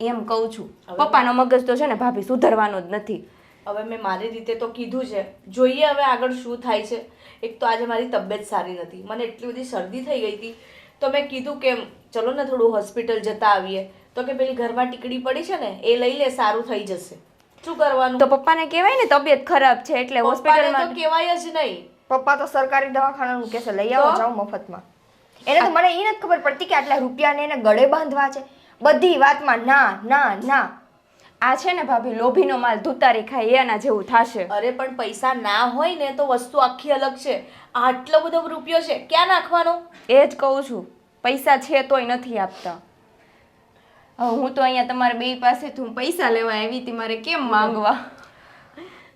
એમ કહું છું. પપ્પાનો મગજ તો છે ને ભાભી સુધરવાનો જ નથી.
હવે મેં મારી રીતે તો કીધું છે, જોઈએ હવે આગળ શું થાય છે. એક તો આજે મારી તબિયત સારી નથી, મને એટલી બધી શરદી થઈ ગઈ હતી તો મેં કીધું કે ચલો ને થોડું હોસ્પિટલ જતા આવીએ. તો કે પેલી ઘરમાં ટીકડી પડી છે ને એ લઈ લે, સારું થઈ જશે. શું કરવાનું?
તો પપ્પાને કહેવાય ને તબિયત ખરાબ છે એટલે
પપ્પાને
હોસ્પિટલમાં
તો કહેવાય જ નહીં.
પપ્પા તો સરકારી દવાખાનાનું કહેશે લઈ આવો જાઓ મફતમાં. એને તો મને એ નથી ખબર પડતી કે આટલા રૂપિયાને એને ગળે બાંધવા છે. બધી વાતમાં ના ના ના.
આ છે ને ભાભી લોભીનો માલ ધુતારી ખાય એના જેવું થશે.
અરે પણ પૈસા ના હોય ને તો વસ્તુ આખી અલગ છે. આટલો બધો રૂપિયો છે, ક્યાં નાખવાનો?
એ જ કહું છું, પૈસા છે તોય નથી આપતા. હવે હું તો અહીંયા તમારા બે પાસેથી હું પૈસા લેવા આવી હતી, મારે કેમ માંગવા?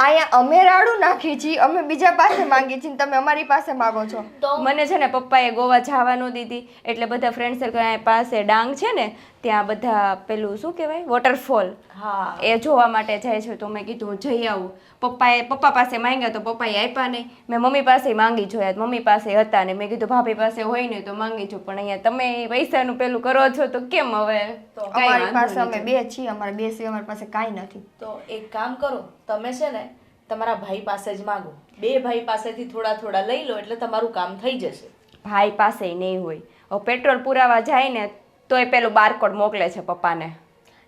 અહીંયા અમે રાડું નાખી છીએ, અમે બીજા પાસે માંગી છીએ, તમે અમારી પાસે માંગો છો.
મને છે ને પપ્પાએ ગોવા જવા ન દીધી એટલે બધા ફ્રેન્ડ સર્કલ પાસે ડાંગ છે ને ત્યાં બધા પેલું શું કહેવાય વોટરફોલ,
હા,
એ જોવા માટે જાય છે. તો મેં કીધું હું જઈ આવું. પપ્પા પાસે માંગ્યા તો પપ્પાએ આપ્યા નહીં. મેં મમ્મી પાસે માંગી જોયા, મમ્મી પાસે હતા ને મેં કીધું ભાભી પાસે હોય ને તો માંગી છું, પણ અહીંયા તમે પૈસાનું પેલું કરો છો તો કેમ હવે? કાંઈ
અમારી
વાંધો
પાસે
નહીં.
અમે બે છીએ, અમારા બે સિવાય અમારી પાસે કાંઈ નથી.
તો એક કામ કરો, તમે છે ને તમારા ભાઈ પાસે જ માંગો. બે ભાઈ પાસેથી થોડા થોડા લઈ લો એટલે તમારું કામ થઈ જશે.
ભાઈ પાસે નહીં હોય. હવે પેટ્રોલ પુરાવા જાય ને તોય પેલું બારકોડ મોકલે છે પપ્પાને.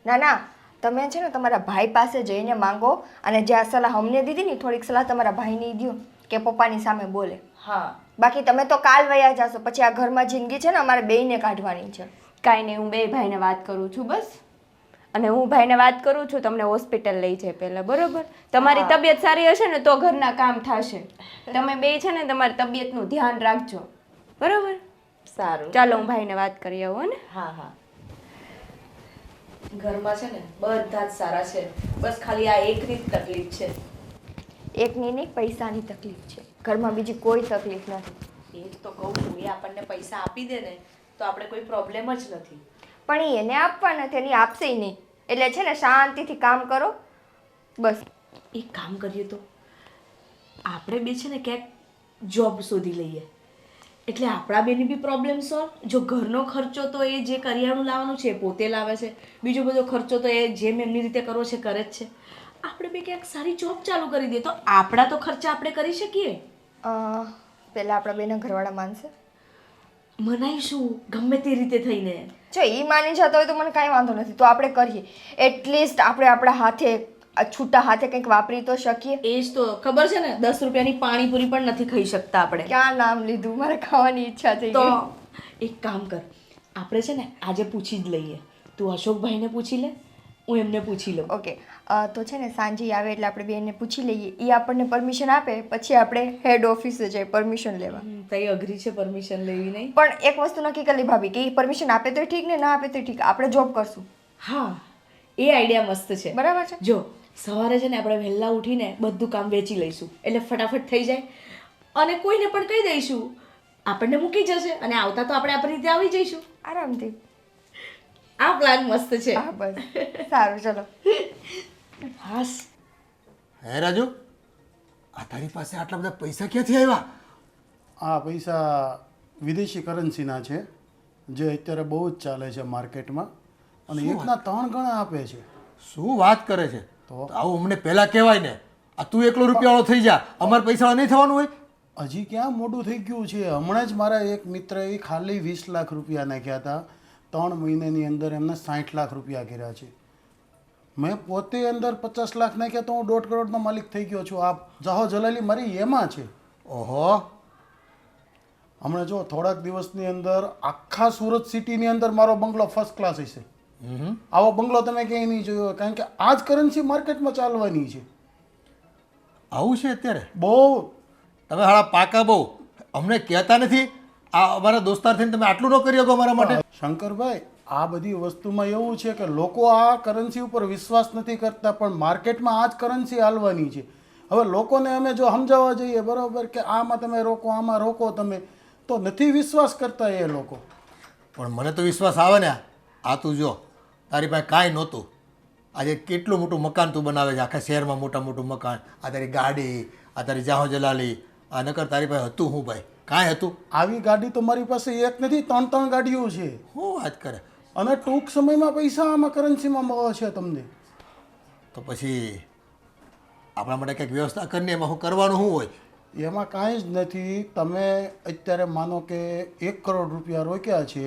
ના ના, તમે છે ને તમારા ભાઈ પાસે જઈને માંગો, અને જે આ સલાહ અમને દીધી ને થોડીક સલાહ તમારા ભાઈને દો કે પપ્પાની સામે બોલે.
હા,
બાકી તમે તો કાલ વયા જાશો, પછી આ ઘરમાં જિંદગી છે ને અમારે બેયને કાઢવાની છે.
કાંઈ નહીં, હું બે ભાઈને વાત કરું છું બસ. અને હું ભાઈને વાત કરું છું તમને હોસ્પિટલ લઈ જાય પહેલાં, બરોબર? તમારી તબિયત સારી હશે ને તો ઘરના કામ થશે. તમે બે છે ને તમારી તબિયતનું ધ્યાન રાખજો, બરોબર?
સારું.
ચાલો હું ભાઈને વાત કરી આવું ને.
હા હા, ઘરમાં છે ને બધા જ સારા છે, બસ ખાલી આ એકની જ તકલીફ છે.
એકની નહીં, પૈસાની તકલીફ છે. ઘરમાં બીજી કોઈ તકલીફ નથી.
એ જ તો કહું છું, એ આપણને પૈસા આપી દે ને તો આપણે કોઈ પ્રોબ્લેમ જ નથી.
પણ એ એને આપવા નથી, એની આપશે નહીં. એટલે છે ને શાંતિથી કામ કરો બસ.
એક કામ કરીએ તો આપણે બે છે ને ક્યાંક જોબ શોધી લઈએ એટલે આપણા બેની બી પ્રોબ્લેમ સોલ્વ. જો ઘરનો ખર્ચો તો એ જે કરિયાણું લાવવાનું છે એ પોતે લાવે છે, બીજો બધો ખર્ચો તો એ જેમ એમની રીતે કરવો છે કરે જ છે. આપણે બે ક્યાંક સારી જોબ ચાલુ કરી દઈએ તો આપણા તો ખર્ચા આપણે કરી શકીએ.
પહેલાં આપણા બેના ઘરવાળા માનશે?
મનાઈશું ગમે તે રીતે થઈને.
જો એ માની જતા હોય તો મને કાંઈ વાંધો નથી, તો આપણે કરીએ. એટલીસ્ટ આપણે આપણા હાથે છૂટા હાથે કંઈક વાપરી તો શકીએ.
એ જ તો ખબર છે ને, 10 રૂપિયાની પાણીપુરી પણ નથી ખાઈ શકતા આપણે.
ક્યાં નામ લીધું, મારે ખાવાની ઈચ્છા થઈ
તો
ગઈ.
એક કામ કર, આપણે છે ને આજે પૂછી જ લઈએ. તું અશોકભાઈને પૂછી લે, હું એમને પૂછી લઉં.
ઓકે, તો છે ને સાંજે આવે એટલે આપણે બેનને પૂછી લઈએ, એ આપણને પરમિશન આપે પછી આપણે હેડ ઓફિસે જઈએ પરમિશન લેવા.
તઈ અઘરી છે પરમિશન લેવી નહીં.
પણ એક વસ્તુ નક્કી કરી ભાભી કે એ પરમિશન આપે તો ઠીક ને ના આપે તો ઠીક, આપણે જોબ કરશું.
હા, એ આઈડિયા મસ્ત છે.
બરાબર છે.
જો સવારે છે ને આપણે વહેલા ઉઠીને બધું કામ વેચી લઈશું એટલે ફટાફટ થઈ જાય, અને કોઈને પણ કહી દઈશું, આપણને મૂકી જશે અને આવતા તો આપણે આપણી રીતે આવી જઈશું
આરામથી.
આ પ્લાન મસ્ત છે.
હા બસ, સારું ચલો.
હાસ.
હે રાજુ, આ તારી પાસે આટલા બધા પૈસા ક્યાંથી આવ્યા?
આ પૈસા વિદેશી કરન્સીના છે જે અત્યારે બહુ જ ચાલે છે માર્કેટમાં, અને એકના 3 ગણા આપે છે.
શું વાત કરે છે?
તો
આવું અમને પહેલા કહેવાય ને. આ તું એકલો રૂપિયાવાળો થઈ જા, અમારે પૈસા નહીં થવાનું હોય.
હજી ક્યાં મોડું થઈ ગયું છે. હમણાં જ મારા એક મિત્રએ ખાલી 20 લાખ રૂપિયા નાખ્યા હતા. 3 મહિનાની અંદર એમને 60 લાખ રૂપિયા કર્યા છે. મેં પોતે અંદર 50 લાખ નાખ્યા તો હું 1.5 કરોડનો માલિક થઈ ગયો છું. આ જાહો જલાલી મારી એમાં છે.
ઓહો,
હમણાં જો થોડાક દિવસની અંદર આખા સુરત સિટીની અંદર મારો બંગલો ફર્સ્ટ ક્લાસ હશે. આવો બંગલો તમે ક્યાંય નહીં જોયો, કારણ કે આ જ કરન્સી માર્કેટમાં ચાલવાની છે.
આવું છે અત્યારે?
બહુ.
તમે હાળા પાકા બહુ, અમને કહેતા નથી. આ અમારા દોસ્તાર થઈને તમે આટલું ન કરી શકો અમારા માટે?
શંકરભાઈ, આ બધી વસ્તુમાં એવું છે કે લોકો આ કરન્સી ઉપર વિશ્વાસ નથી કરતા, પણ માર્કેટમાં આ જ કરન્સી હાલવાની છે. હવે લોકોને અમે જો સમજાવવા જઈએ બરાબર કે આમાં તમે રોકો, આમાં રોકો તમે, તો નથી વિશ્વાસ કરતા એ લોકો.
પણ મને તો વિશ્વાસ આવે ને. આ તું જો, તારી પાસે કાંઈ નહોતું, આજે કેટલું મોટું મકાન તું બનાવે છે, આખા શહેરમાં મોટું મકાન. આ તારી ગાડી, આ તારી જાહો જલાલી, આ નકર તારી પાસે હતું શું ભાઈ? કાંઈ હતું?
આવી ગાડી તો મારી પાસે એક નથી, 3 ગાડીઓ છે.
શું વાત કરે?
અને ટૂંક સમયમાં પૈસા આમાં કરન્સીમાં મળે છે તમને.
તો પછી આપણા માટે કંઈક વ્યવસ્થા કરીને એમાં શું કરવાનું શું હોય?
એમાં કાંઈ જ નથી. તમે અત્યારે માનો કે 1 કરોડ રૂપિયા રોક્યા છે,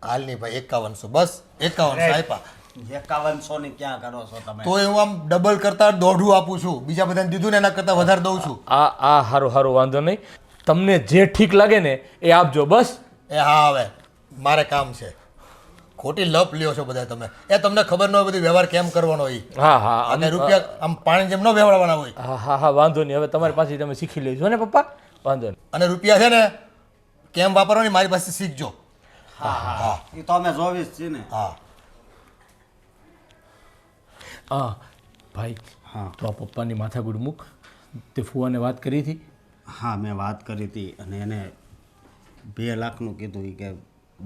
હાલની ભાઈ 5100 બસ 5100 આપ્યા
5100 ની ક્યાં કરો છો તમે?
તોય હું આમ ડબલ કરતા દોઢું આપું છું, બીજા બધાને દીધું ને એના કરતાં વધારે દઉં છું.
આ સારું સારું, વાંધો નહીં. તમને જે ઠીક લાગે ને એ આપજો બસ.
એ હા, હવે મારે કામ છે. ખોટી લપ લ્યો છો બધા તમે. એ તમને ખબર ન હોય બધું વ્યવહાર કેમ કરવાનો હોય.
હા હા
અને રૂપિયા આમ પાણી જેમ ન વ્યવહારવાના હોય.
હા હા હા, વાંધો નહીં. હવે તમારી પાસેથી તમે શીખી લેજો ને પપ્પા, વાંધો નહીં.
અને રૂપિયા છે ને કેમ વાપરવાની મારી પાસે શીખજો.
હા એ તો અમે જોવી જ છીએ ને.
હા
હા ભાઈ,
હા
તો આ પપ્પાની માથાકૂટ મૂક. તે ફુવાને વાત કરી હતી?
હા મેં વાત કરી હતી અને એને 2 લાખનું કીધું. એ કે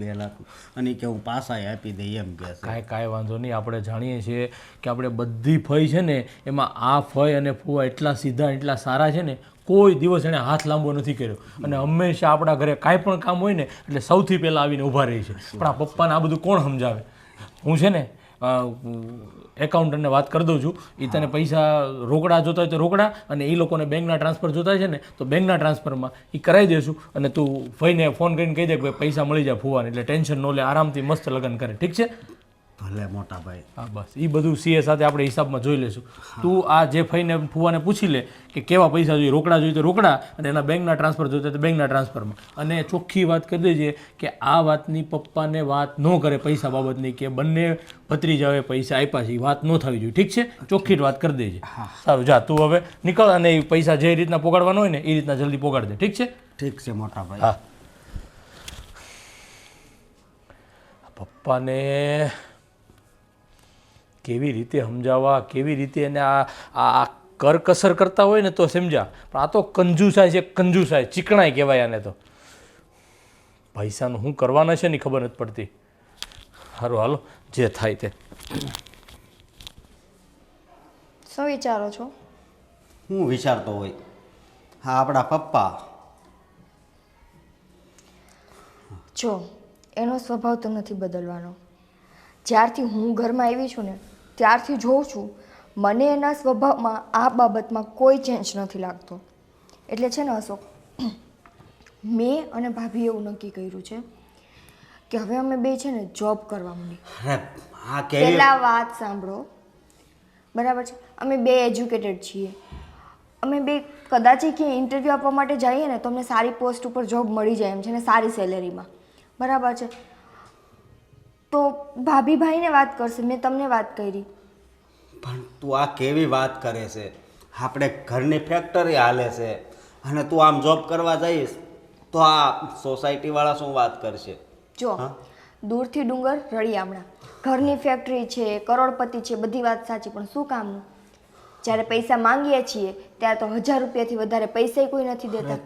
2 લાખ અને ઈ કે હું પાછા આપી દઈ એમ કે છે.
કાંઈ વાંધો નહીં. આપણે જાણીએ છીએ કે આપણે બધી ફઈ છે ને એમાં આ ફઈ અને ફુવા એટલા સીધા એટલા સારા છે ને, કોઈ દિવસ એણે હાથ લાંબો નથી કર્યો. અને હંમેશા આપણા ઘરે કાંઈ પણ કામ હોય ને એટલે સૌથી પહેલાં આવીને ઊભા રહી છે. પણ આ પપ્પાને આ બધું કોણ સમજાવે? હું છે ને એકાઉન્ટન્ટને વાત કરી દઉં છું. એ તને પૈસા રોકડા જોતા હોય તો રોકડા, અને એ લોકોને બેંકના ટ્રાન્સફર જોતા હોય છે ને તો બેંકના ટ્રાન્સફરમાં એ કરાવી દેશું. અને તું ભાઈને ફોન કરીને કહી દે કે ભાઈ પૈસા મળી જાય ફુવાને, એટલે ટેન્શન ન લે, આરામથી મસ્ત લગ્ન કરે. ઠીક છે?
ભલે મોટા ભાઈ.
હા બસ, એ બધું સીએ સાથે આપણે હિસાબમાં જોઈ લઈશું. તું આ જે ફઈને ફુવાને પૂછી લે કે કેવા પૈસા જોઈએ, રોકડા જોઈએ તો રોકડા, અને એના બેંકના ટ્રાન્સફર જોઈતા તો બેંકના ટ્રાન્સફરમાં. અને ચોખ્ખી વાત કરી દેજે કે આ વાતની પપ્પાને વાત ન કરે પૈસા બાબતની, કે બંને ભત્રીજાઓએ પૈસા આપ્યા છે, એ વાત ન થવી જોઈએ. ઠીક છે? ચોખ્ખી જ વાત કરી દેજે. સારું, જા તું હવે નીકળ, અને એ પૈસા જે રીતના પોગાડવાનો હોય ને એ રીતના જલ્દી પોગાડ દે. ઠીક છે?
ઠીક છે મોટા ભાઈ.
હા. પપ્પાને કેવી રીતે સમજાવવા, કેવી રીતે એને આ કરકસર કરતા હોય ને તો સમજા, પણ આ તો કંજુસાય છે, કંજુસાય, ચીકણાઈ કહેવાય આને તો. પૈસાનું શું કરવાના છે ને ખબર નથી પડતી. સારું હાલો, જે થાય તે.
શું વિચારો છો?
હું વિચારતો હોય, હા આપણા પપ્પા
જો એનો સ્વભાવ તો નથી બદલવાનો. જ્યારથી હું ઘરમાં આવી છું ને ત્યારથી જોઉં છું, મને એના સ્વભાવમાં આ બાબતમાં કોઈ ચેન્જ નથી લાગતો. એટલે છે ને અશોક, મેં અને ભાભીએ એવું નક્કી કર્યું છે કે હવે અમે બે છે ને જોબ કરવા માંડી.
અરે હા કેવી
પહેલાં વાત સાંભળો, બરાબર છે? અમે બે એજ્યુકેટેડ છીએ. અમે બે કદાચ ક્યાંય ઇન્ટરવ્યૂ આપવા માટે જઈએ ને તો અમને સારી પોસ્ટ ઉપર જોબ મળી જાય એમ છે ને, સારી સેલેરીમાં. બરાબર છે? તો ભાભી ભાઈને વાત કરશે, મેં તમને વાત કરી.
પણ તું આ કેવી વાત કરે છે? આપણે ઘરની ફેક્ટરી હાલે છે અને તું આમ જોબ કરવા જઈશ તો આ સોસાયટીવાળા શું વાત કરશે?
જો દૂરથી ડુંગર રળિયામણા, ઘરની ફેક્ટરી છે, કરોડપતિ છે, બધી વાત સાચી, પણ શું કામનું? જ્યારે પૈસા માંગીએ છીએ ત્યારે તો 1000 રૂપિયાથી વધારે પૈસા કોઈ નથી દેતા.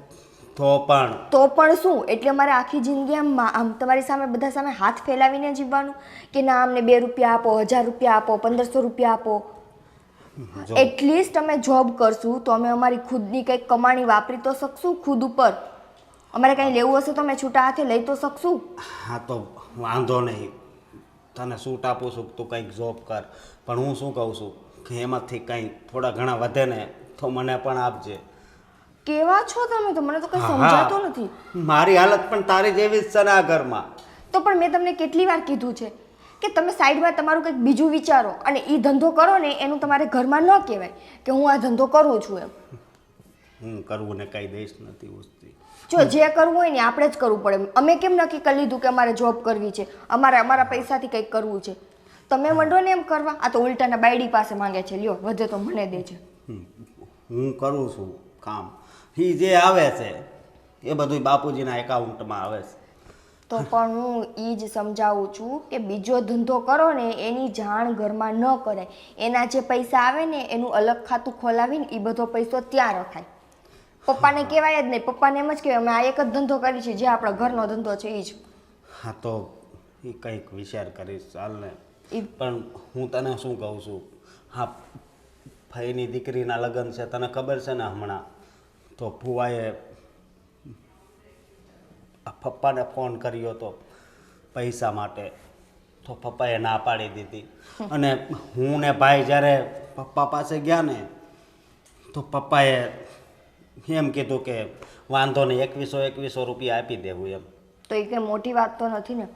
તો પણ
શું? એટલે મારે આખી જિંદગી આમ તમારી સામે બધા સામે હાથ ફેલાવીને જીવવાનું કે ના અમને 2 રૂપિયા આપો, 1000 રૂપિયા આપો, 1500 રૂપિયા આપો? એટલીસ્ટ અમે જોબ કરશું તો અમે અમારી ખુદની કંઈક કમાણી વાપરી તો શકશું ખુદ ઉપર. અમારે કંઈ લેવું હશે તો અમે છૂટા હાથે લઈ તો શકશું.
હા તો વાંધો નહીં, તને સૂટ આપું છું, તું કંઈક જોબ કર. પણ હું શું કહું છું કે એમાંથી કંઈ થોડા ઘણા વધે ને તો મને પણ આપજે.
કેવા છો તમે તો? મને તો કંઈ સમજાતું નથી.
મારી હાલત પણ તારી જેવી જ છે ને આ ઘરમાં.
તો પણ મેં તમને કેટલી વાર કીધું છે કે તમે સાઈડમાં તમારું કંઈક બીજું વિચારો અને એ ધંધો કરો ને એનું તમારે ઘરમાં ન કહેવાય કે હું આ ધંધો કરું છું એમ.
હું કરવું ને કાંઈ દઈશ નથી ઉસતી.
જો જે કરવું હોય ને આપણે જ કરવું પડે. અમે કેમ નક્કી કરી લીધું કે અમારે જોબ કરવી છે, અમારા પૈસાથી કંઈક કરવું છે? તમે મંડો ને એમ કરવા. આ તો ઉલટાના બાયડી પાસે માંગે છે, લ્યો વધે તો મને દેજે.
હું કરું છું કામ, એ જે આવે છે એ બધું બાપુજીના એકાઉન્ટમાં આવે છે.
તો પણ હું એ જ સમજાવું છું કે બીજો ધંધો કરો ને એની જાણ ઘરમાં ન કરાય. એના જે પૈસા આવે ને એનું અલગ ખાતું ખોલાવીને એ બધો પૈસો ત્યાં રખાય. પપ્પાને કહેવાય જ નહીં. પપ્પાને એમ જ કહેવાય અમે આ એક જ ધંધો કરી છે, જે આપણા ઘરનો ધંધો છે એ જ.
હા તો એ કંઈક વિચાર કરીશ, ચાલ ને. પણ હું તને શું કહું છું, હા ભાઈની દીકરીના લગ્ન છે, તને ખબર છે ને હમણાં તો ફુવાએ પપ્પાને ફોન કર્યો હતો પૈસા માટે, તો પપ્પાએ ના પાડી દીધી. અને હું ને ભાઈ જ્યારે પપ્પા પાસે ગયા ને તો પપ્પાએ એમ કીધું કે વાંધો નહીં 2100 રૂપિયા આપી દેવું એમ.
તો એ કંઈ મોટી વાત તો નથી ને.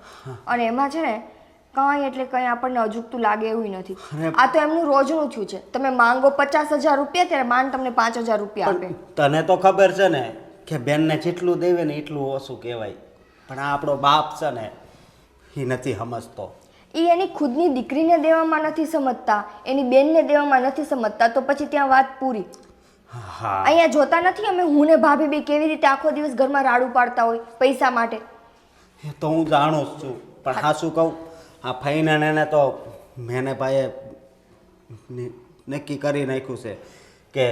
અને એમાં છે ને કાંઈ એટલે કંઈ આપણને અજુગતું લાગે એવું નથી. આ તો એમનું રોજનું થયું છે. તમે માંગો 50,000 રૂપિયા ત્યારે માન તમને 5,000 રૂપિયા આપે.
તને તો ખબર છે ને કે બેનને જેટલું દેવે ને એટલું ઓછું કહેવાય, પણ આ આપણો બાપ છે ને એ નથી સમજતો.
એ એની ખુદની દીકરીને દેવામાં નથી સમજતા, એની બેનને દેવામાં નથી સમજતા, તો પછી ત્યાં વાત પૂરી.
હા
અહીંયા જોતા નથી અમે હું ને ભાભી બે કેવી રીતે આખો દિવસ ઘરમાં રાડું પાડતા હોય પૈસા માટે.
એ તો હું જાણું જ છું, પણ હા શું કહું, આ ફાઈને એને તો મેને ભાઈએ નક્કી કરી નાખ્યું છે કે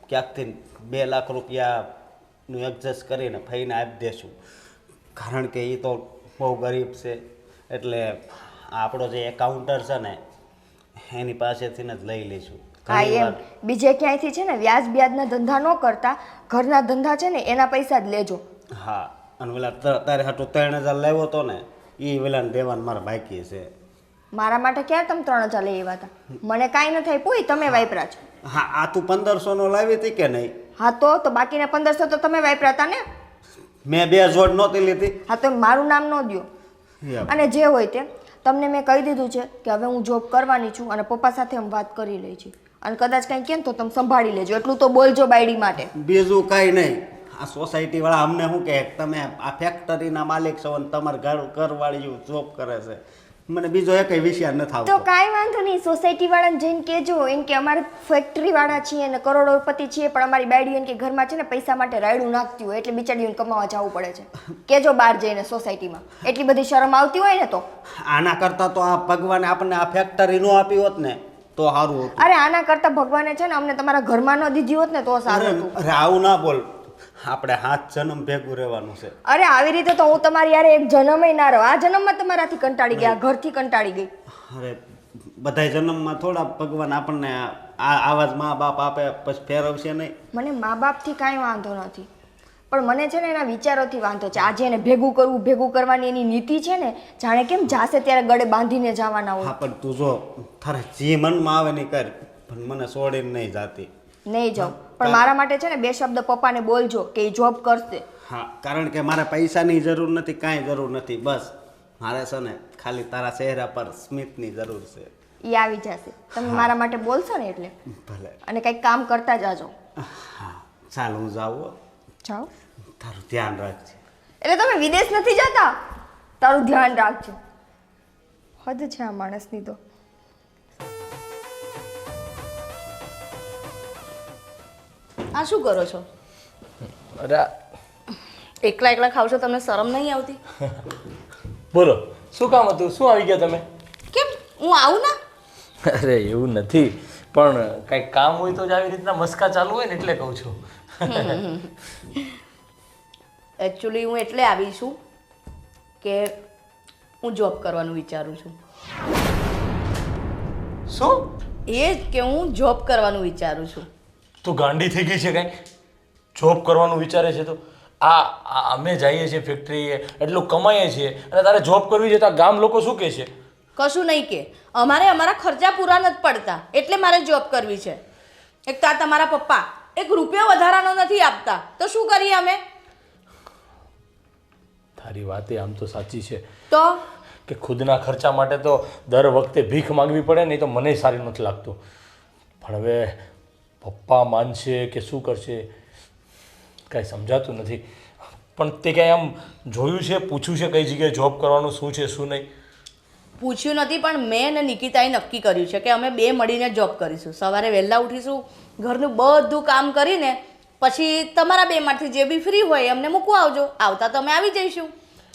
ક્યાંકથી 2 લાખ રૂપિયાનું એડજસ્ટ કરીને ફાઈને આપી દેશું, કારણ કે એ તો બહુ ગરીબ છે. એટલે આપણો જે એકાઉન્ટર છે ને એની પાસેથી જ લઈ લઈશું.
હા એમ બીજે ક્યાંયથી છે ને વ્યાજ બ્યાજના ધંધા ન કરતા ઘરના ધંધા છે ને એના પૈસા જ લેજો.
હા, અને પેલા તારે હાટું 3,000 લેવો તો ને એ વેલાને દેવાનું મારા બાકી છે.
મારા માટે ક્યાં તમે 3,000 લઈ આવ્યા હતા? મને કાંઈ ન થાય પોઈ, તમે વાપરા છો.
હા, આ તું 1,500નો લાવી હતી કે નહીં?
હા તો બાકીના 1,500 તો તમે વાપરા હતા ને.
મેં 2 જોડ નહોતી લીધી.
હા તો મારું નામ ન દ્યો. અને જે હોય તે તમને મેં કહી દીધું છે કે હવે હું જોબ કરવાની છું અને પપ્પા સાથે અમે વાત કરી લઈ છીએ. અને કદાચ કંઈ કેમ તો તમે સંભાળી લેજો, એટલું તો બોલજો બાયડી માટે.
બીજું કાંઈ નહીં. આ સોસાયટીવાળા અમને શું કહે, તમે આ ફેક્ટરીના માલિક છો અને તમારા ઘરવાળીઓ જોબ કરે છે. મને બીજો એકય વિષય નથી આવતો.
તો કાંઈ વાંધો નહીં, સોસાયટી વાળાને જઈને કહેજો એમ કે અમારે ફેક્ટરી વાળા છીએ અને કરોડોપતિ છીએ, પણ અમારી બાયડી એમ કે ઘરમાં છે ને પૈસા માટે રાયડું નાખતી હોય એટલે બિચારીઓને કમાવા જવું પડે છે. કહેજો બહાર જઈને સોસાયટીમાં, એટલી બધી શરમ આવતી હોય ને તો.
આના કરતાં તો આ ભગવાને આપણને આ ફેક્ટરી નો આપી હોત ને તો સારું હતું.
અરે આના કરતા ભગવાને છે ને અમને તમારા ઘરમાં ન દીધી હોત ને તો સારું હતું.
અરે આવું ના બોલ, આપણે 7 જન્મ ભેગું રહેવાનું છે.
અરે આવી રીતે તો હું તમારી યારે એક જન્મય ના રહો. આ જન્મમાં તમારાથી કંટાળી ગયા, ઘરથી કંટાળી ગઈ.
અરે બધા જન્મમાં થોડા ભગવાન આપણને આવા જ મા બાપ આપે પછી ફેરવશે નહીં.
મને મા બાપથી કાંઈ વાંધો નથી, પણ મને છે ને એના વિચારોથી વાંધો છે. આજે એને ભેગું કરવાની એની નીતિ છે ને, જાણે કેમ જાશે ત્યારે ગળે બાંધીને જવાના હોય.
હા, પણ તું જો તારે જે મનમાં આવે નહીં કર, પણ મને છોડીને નહીં જાતી.
નહીં જાઉં, પણ મારા માટે છે ને 2 શબ્દ પપ્પાને બોલજો કે એ જોબ કરશે.
હા, કારણ કે મારે પૈસાની જરૂર નથી, કાંઈ જરૂર નથી. બસ મારે છે ને ખાલી તારા ચહેરા પર સ્મિતની જરૂર છે.
એ આવી જશે, તમે મારા માટે બોલશો ને એટલે.
ભલે.
અને કંઈક કામ કરતા જાજો.
હા ચાલ, હું જાઉં.
જાઓ.
તારું ધ્યાન રાખજે.
એટલે તમે વિદેશ નથી જતા? તારું ધ્યાન રાખજો. હદ છે આ માણસની તો.
આ શું કરો છો?
અરે
એકલા એકલા ખાવ છો, તમને શરમ નહીં આવતી?
બોલો શું કામ હતું? શું આવી ગયા તમે?
કેમ હું આવું ના?
અરે એવું નથી, પણ કંઈક કામ હોય તો જ આવી રીતના મસ્કા ચાલુ હોય ને એટલે કહું છું.
એકચ્યુઅલી હું એટલે આવી છું કે હું જોબ કરવાનું વિચારું છું.
શું?
એ જ કે હું જોબ કરવાનું વિચારું છું.
તું ગાંડી થઈ ગઈ છે કાંઈ? જોબ કરવાનું વિચારે છે તો આ અમે જઈએ છીએ ફેક્ટરીએ, એટલું કમાઈએ છીએ અને તારે જોબ કરવી છે તો આ ગામ લોકો શું કહે છે?
કશું નહીં કે, અમારે અમારા ખર્ચા પૂરા નથી પડતા એટલે મારે જોબ કરવી છે. એક તો આ તમારા પપ્પા 1 રૂપિયો વધારાનો નથી આપતા, તો શું કરીએ અમે?
તારી વાતે આમ તો સાચી છે
તો
કે ખુદના ખર્ચા માટે તો દર વખતે ભીખ માંગવી પડે ને, તો મને સારી નથી લાગતું. પણ હવે પપ્પા માનશે કે શું કરશે કાંઈ સમજાતું નથી. પણ તે કાંઈ આમ જોયું છે, પૂછ્યું છે કઈ જગ્યાએ જોબ કરવાનું શું છે શું નહીં?
પૂછ્યું નથી, પણ મેં અને નિકિતાએ નક્કી કર્યું છે કે અમે 2 મળીને જોબ કરીશું. સવારે વહેલા ઉઠીશું, ઘરનું બધું કામ કરીને પછી તમારા 2માંથી જે બી ફ્રી હોય અમને મૂકવા આવજો. આવતા તો અમે આવી જઈશું.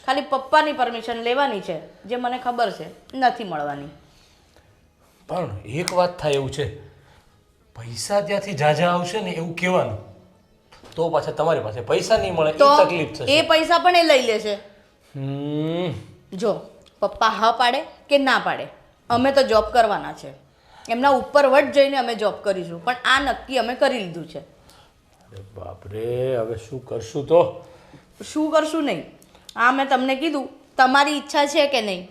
ખાલી પપ્પાની પરમિશન લેવાની છે, જે મને ખબર છે નથી મળવાની.
પણ એક વાત થાય એવું છે, પૈસા ત્યાંથી જાજા આવશે ને એવું કહેવાનું, તો પાછા તમારી પાસે પૈસા નહીં મળે
તો
એ તકલીફ થશે.
એ પૈસા પણ એ લઈ લેશે. જો પપ્પા હા પાડે કે ના પાડે, અમે તો જોબ કરવાના છે. એમના ઉપર વટ જઈને અમે જોબ કરીશું, પણ આ નક્કી અમે કરી લીધું છે.
અરે બાપરે, હવે શું કરશું? તો
શું કરશું નહીં, આ મેં તમને કીધું. તમારી ઈચ્છા છે કે નહીં?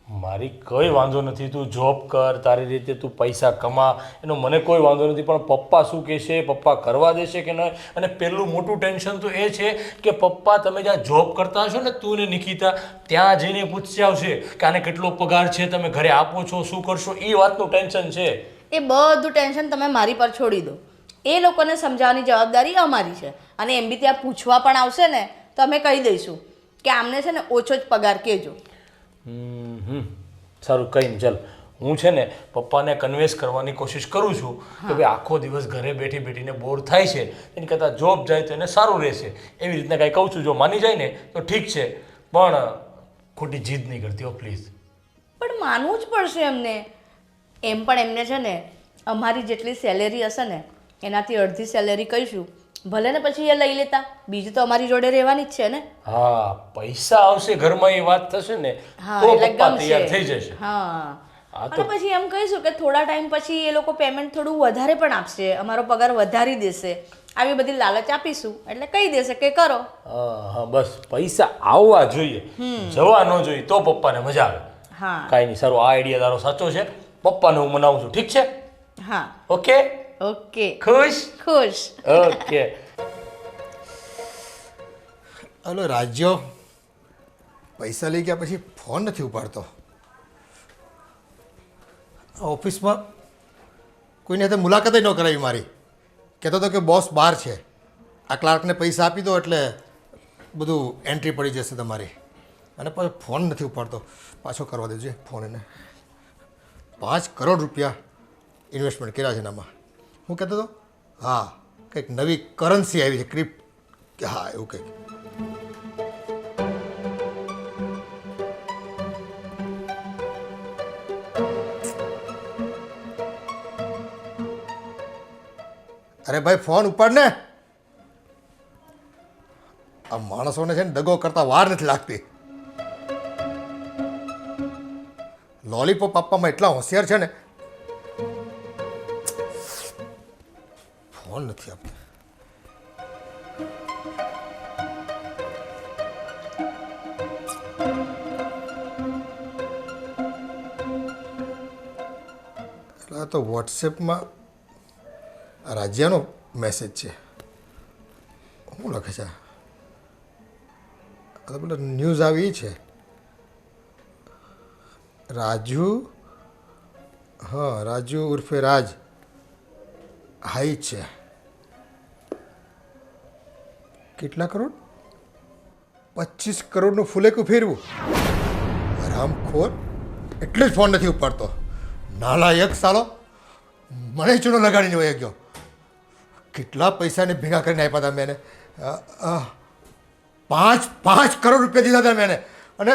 મારી કોઈ વાંધો નથી, તું જોબ કર, તારી રીતે તું પૈસા કમા, એનો મને કોઈ વાંધો નથી. પણ પપ્પા શું કહેશે, પપ્પા કરવા દેશે કે નહીં? અને પહેલું મોટું ટેન્શન તો એ છે કે પપ્પા તમે જ્યાં જોબ કરતા હશો ને, તું ને નિકિતા, ત્યાં જઈને પૂછશે આવશે કે આને કેટલો પગાર છે, તમે ઘરે આપો છો, શું કરશો, એ વાતનું ટેન્શન છે.
એ બધું ટેન્શન તમે મારી પર છોડી દો. એ લોકોને સમજાવવાની જવાબદારી અમારી છે. અને એમ બી ત્યાં પૂછવા પણ આવશે ને તો અમે કહી દઈશું કે આમને છે ને ઓછો જ પગાર કહેજો.
સારું, કંઈ નહીં, ચાલ. હું છે ને પપ્પાને કન્વેન્સ કરવાની કોશિશ કરું છું કે ભાઈ આખો દિવસ ઘરે બેઠી બેઠીને બોર થાય છે, એની કરતાં જોબ જાય તો એને સારું રહેશે. એવી રીતના કાંઈ કહું છું. જો માની જાય ને તો ઠીક છે, પણ ખોટી જીદ નહીં કરતી હો પ્લીઝ.
પણ માનવું જ પડશે એમને. એમ પણ એમને છે ને અમારી જેટલી સેલેરી હશે ને એનાથી અડધી સેલેરી કહીશું, ભલે ને પછી એ લઈ લેતા, બીજું તો અમારી જોડે રહેવાની જ છે ને.
હા, પૈસા આવશે ઘરમાં, એ વાત થશે ને
હા,
તો
એટલે
પપ્પા
ગમશે.
તૈયાર થઈ જશે.
હા,
હા,
અને પછી એમ કહીશું કે થોડા ટાઈમ પછી એ લોકો પેમેન્ટ થોડું વધારે પણ આપશે, અમારો પગાર વધારી દેશે, આવી બધી લાલચ આપીશું એટલે કહી દેશે કે કરો.
હા, બસ પૈસા આવવા જોઈએ, જવા ન જોઈએ, તો પપ્પાને મજા આવે.
હા
કાંઈ નહીં, સારું, આ આઈડિયા તારો સાચો છે. પપ્પાને હું મનાવું છું, ઠીક છે?
હા,
ઓકે,
ઓકે,
ખુશ?
ખુશ.
ઓકે.
હલો રાજ્યો, પૈસા લઈ ગયા પછી ફોન નથી ઉપાડતો. ઓફિસમાં કોઈને હાથે મુલાકાત ન કરાવી મારી. કહેતો હતો કે બોસ બહાર છે, આ ક્લાર્કને પૈસા આપી દો એટલે બધું એન્ટ્રી પડી જશે તમારી. અને પછી ફોન નથી ઉપાડતો. પાછો કરવા દેજો ફોન એને. 5 કરોડ રૂપિયા ઇન્વેસ્ટમેન્ટ કર્યા છે એનામાં. હું કહેતો હતો હા કંઈક નવી કરન્સી આવી છે, કે હા એવું કંઈક. અરે ભાઈ ફોન ઉપાડ ને. આ માણસોને છે ને દગો કરતા વાર નથી લાગતી. લોલીપોપ આપવામાં એટલા હોશિયાર છે ને, ફોન નથી આપતા. એટલે આ તો વોટ્સએપમાં રાજ્યનો મેસેજ છે. શું લખે છે? આ તો પેલા ન્યૂઝ આવી છે. રાજુ, હા રાજુ ઉર્ફે રાજ હાઈ છે. કેટલા કરોડ? 25 કરોડનું ફૂલેકું ફેરવું. હરામખોર, એટલે જ ફોન નથી ઉપાડતો. નાલાયક સાલો, મને ચૂનો લગાડીને વહી ગયો. કેટલા પૈસાને ભેગા કરીને આપ્યા હતા મેં એને? 5 કરોડ રૂપિયા દીધા હતા મેં એને, અને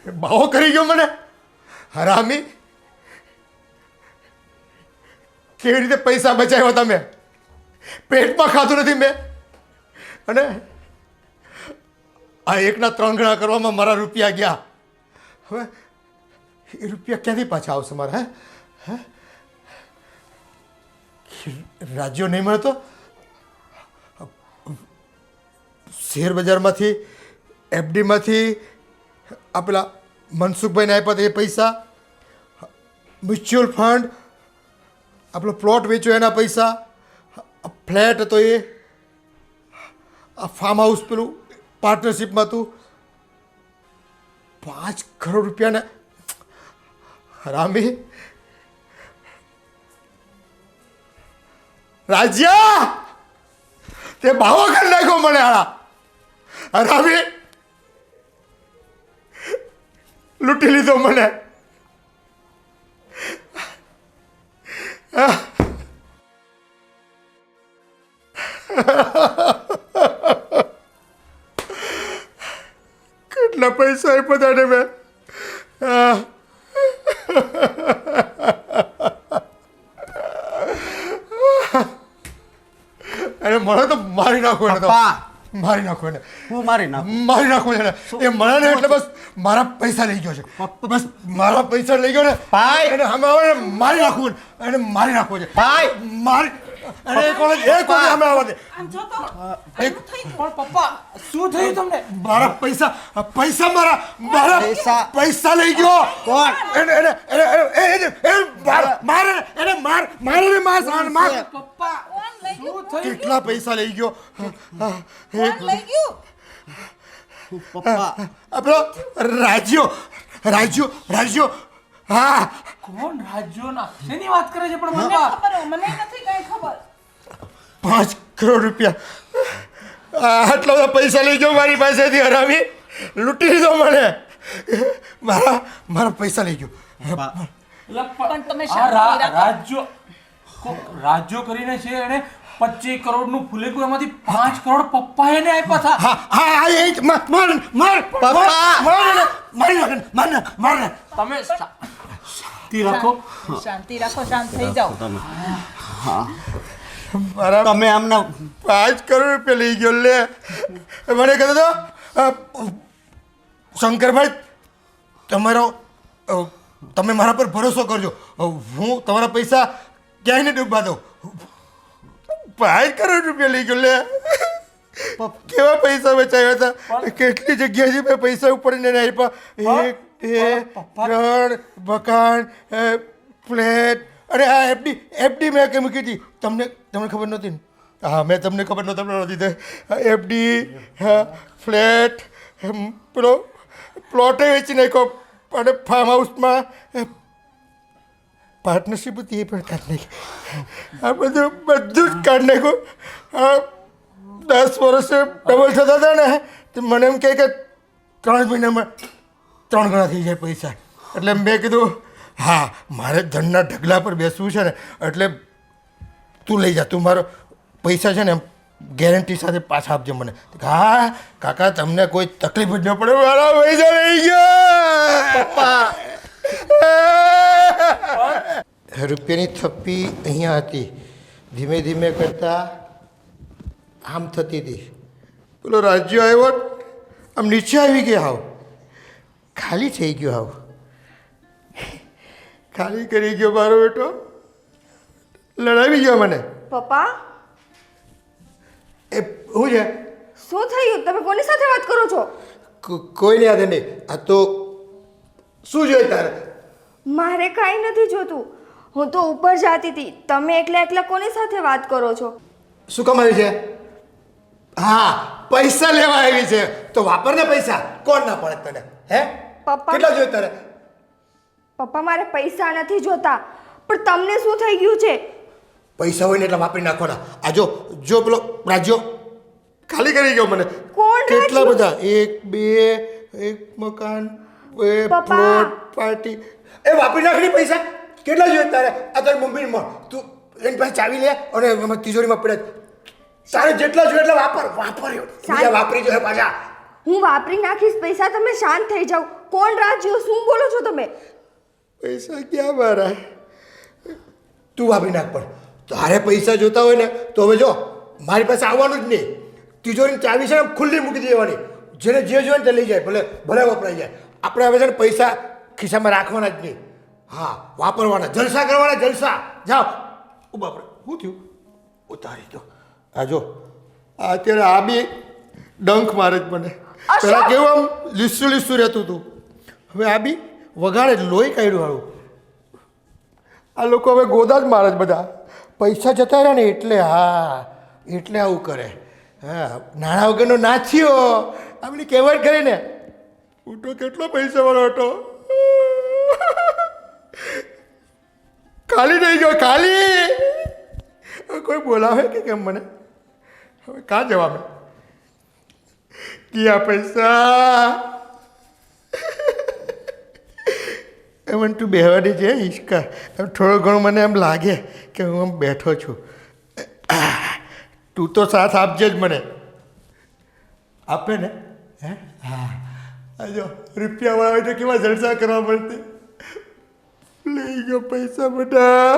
બાવો કરી ગયો મને. હરામી, કેવી રીતે પૈસા બચાવ્યા તમે? પેટમાં ખાધું નથી મેં. અને આ 1ના 3 ગણા કરવામાં મારા રૂપિયા ગયા. હવે એ રૂપિયા ક્યાંથી પાછા આવશે મારા? હે, રાજ્યો નહીં મળે તો શેર બજારમાંથી, એફડીમાંથી, આ પેલા મનસુખભાઈને આપ્યા હતા એ પૈસા, મ્યુચ્યુઅલ ફંડ, આપણો પ્લોટ વેચ્યો એના પૈસા, ફ્લેટ હતો એ, આ ફાર્મ હાઉસ પેલું પાર્ટનરશિપમાં હતું. 5 કરોડ રૂપિયાને હરામી. રાજ્ય, તે બાવો કરી નાખ્યો મને. હરામી, લૂંટી લીધો મને. કેટલા પૈસા એ બધાને મેં. અરે મને તો મારી નાખો એને. તો મારી નાખો એને.
હું મારી નાખું?
મારી નાખો એને. એ મને ને એટલે બસ મારા પૈસા લઈ ગયો છે. બસ મારા પૈસા લઈ ગયો ને
ભાઈ!
એને સામે આવે ને મારી નાખવું. એને મારી નાખવો છે
ભાઈ!
મારી અરે કોણ એ કોણ સામે આવવા દે
પણ પપ્પા શું થયું તમને?
મારા પૈસા મારા પૈસા લઈ ગયો
કોણ?
માર
પપ્પા શું થયું?
કેટલા પૈસા લઈ ગયો
લઈ ગયું
પપ્પા
આપણો રાજ્યો હા
કોણ રાજ્યોના શેની વાત કરે છે પણ પપ્પા?
ખબર મને નથી કઈ ખબર
5 કરોડ રૂપિયા આટલા બધા પૈસા લઈ ગયો મારી પાસેથી હરાવી લૂંટી લીધો મને મારા પૈસા લઈ ગયો
પણ તમે
આ
શાંતિ રાખો.
રાજ્યો કરીને છે એને 25 કરોડનું ફૂલેકું એમાંથી 5 કરોડ પપ્પાએ એને આપ્યા હતા.
માર
તમે શાંતિ રાખો.
શાંતિ રાખો, શાંત થઈ જાઓ.
તમે આમના
5 કરોડ રૂપિયા લઈ ગયો લે મને કહેતો હતો શંકરભાઈ તમે મારા પર ભરોસો કરજો હું તમારા પૈસા ક્યાંય નહીં ડૂબવા દઉં 5 કરોડ રૂપિયા લઈ ગયો લે કેવા પૈસા બચાવ્યા હતા કેટલી જગ્યાએથી મેં પૈસા ઉપાડીને આપ્યા 1 2 3 મકાન ફ્લેટ અરે આ એફડી મેં કે મૂકી હતી તમને ખબર નહોતી ને હા મેં તમને ખબર નહોતી એફડી ફ્લેટ પેલો પ્લોટે વેચી નાખ્યો અને ફાર્મ હાઉસમાં પાર્ટનરશીપ હતી એ પણ કાઢી નાખી આ બધું જ કાઢી નાખ્યું 10 વર્ષે ડબલ થતા હતા ને તો મને એમ કહે કે 3 મહિનામાં 3 ગણા થઈ જાય પૈસા એટલે મેં કીધું હા મારે ધનના ઢગલા પર બેસવું છે ને એટલે તું લઈ જા તું મારો પૈસા છે ને એમ ગેરંટી સાથે પાછા આપજે મને હા કાકા તમને કોઈ તકલીફ જ ન પડે મારા પૈસા લઈ ગયા રૂપિયાની થપ્પી અહીંયા હતી ધીમે ધીમે કરતા આમ થતી હતી પેલો રાજ્ય આવ્યો આમ નીચે આવી ગયા હાવ ખાલી થઈ ગયો હાવ ખાલી કરી ગયો મારો બેટો લડાવી ગયો મને
પપ્પા
એ શું છે
શું થયું? તમે કોની સાથે વાત કરો છો?
કોઈને યાદ નહીં આ તો શું જોઈએ તારે
મારે કાંઈ નથી જોતું. હું તો ઉપર જાતી હતી. તમે એકલા કોની સાથે વાત કરો છો?
શું કામ આવી છે હા પૈસા લેવા આવી છે તો વાપર ને પૈસા કોણ ના પડે તને હે
પપ્પા.
કેટલા જોઈએ તારે
પપ્પા મારે પૈસા નથી જોતા, પણ તમને શું થઈ ગયું છે?
પૈસા હોય ને એટલે વાપરી નાખવાના આ જો પેલો રાજ્યો ખાલી કરી ગયો મને
કોણ
કેટલા
રાજ્યો?
બધા 1 2 એક મકાન
પપ્પા.
પ્લોટ પાર્ટી એ વાપરી નાખની પૈસા કેટલા જોઈએ તારે આ તારી મમ્મીને મળ તું એની પાસે ચાવી લે અને એમાં તિજોરીમાં પડ્યા તારે જેટલા જોઈએ એટલા વાપર બીજા વાપરી જોઈએ પાછા
હું વાપરી નાખીશ પૈસા. તમે શાંત થઈ જાઓ. કોણ રાજ્યો? શું બોલો છો તમે?
પૈસા ક્યાં મારા તું વાપરી નાખ પણ તારે પૈસા જોતા હોય ને તો હવે જો મારી પાસે આવવાનું જ નહીં તિજોરીની ચાવી છે ને ખુલ્લી મૂકી દેવાની જેને જે જોઈએ ને તે લઈ જાય ભલે વપરાઈ જાય આપણે હવે છે ને પૈસા ખિસ્સામાં રાખવાના જ નહીં હા વાપરવાના જલસા કરવાના જલસા જાઓ બાપરે શું થયું ઉતારી દો આ જો આ અત્યારે આ બી ડંખ મારે જ મને પેલા કેવું આમ લીસું રહેતું હતું હવે આ બી વગાડે લોહી કાઢ્યું હારું આ લોકો હવે ગોદા જ મારે જ બધા પૈસા જતા રહ્યા ને એટલે હા એટલે આવું કરે હા નાણાં વગરનો નાચ્યો આપણી કહેવત કરે ને હું તો કેટલો પૈસાવાળો હતો ખાલી થઈ ગયો ખાલી કોઈ બોલાવે કે કેમ મને હવે કાં જવા મેં ગયા પૈસા એમ તું બેહવાની છે હિંચકા એમ થોડું ઘણું મને એમ લાગે કે હું આમ બેઠો છું તું તો સાથ આપજે જ મને આપે ને હે હા આ જો રૂપિયાવાળા હોય તો કેવા જલસા કરવા મળતી લઈ ગયો પૈસા બધા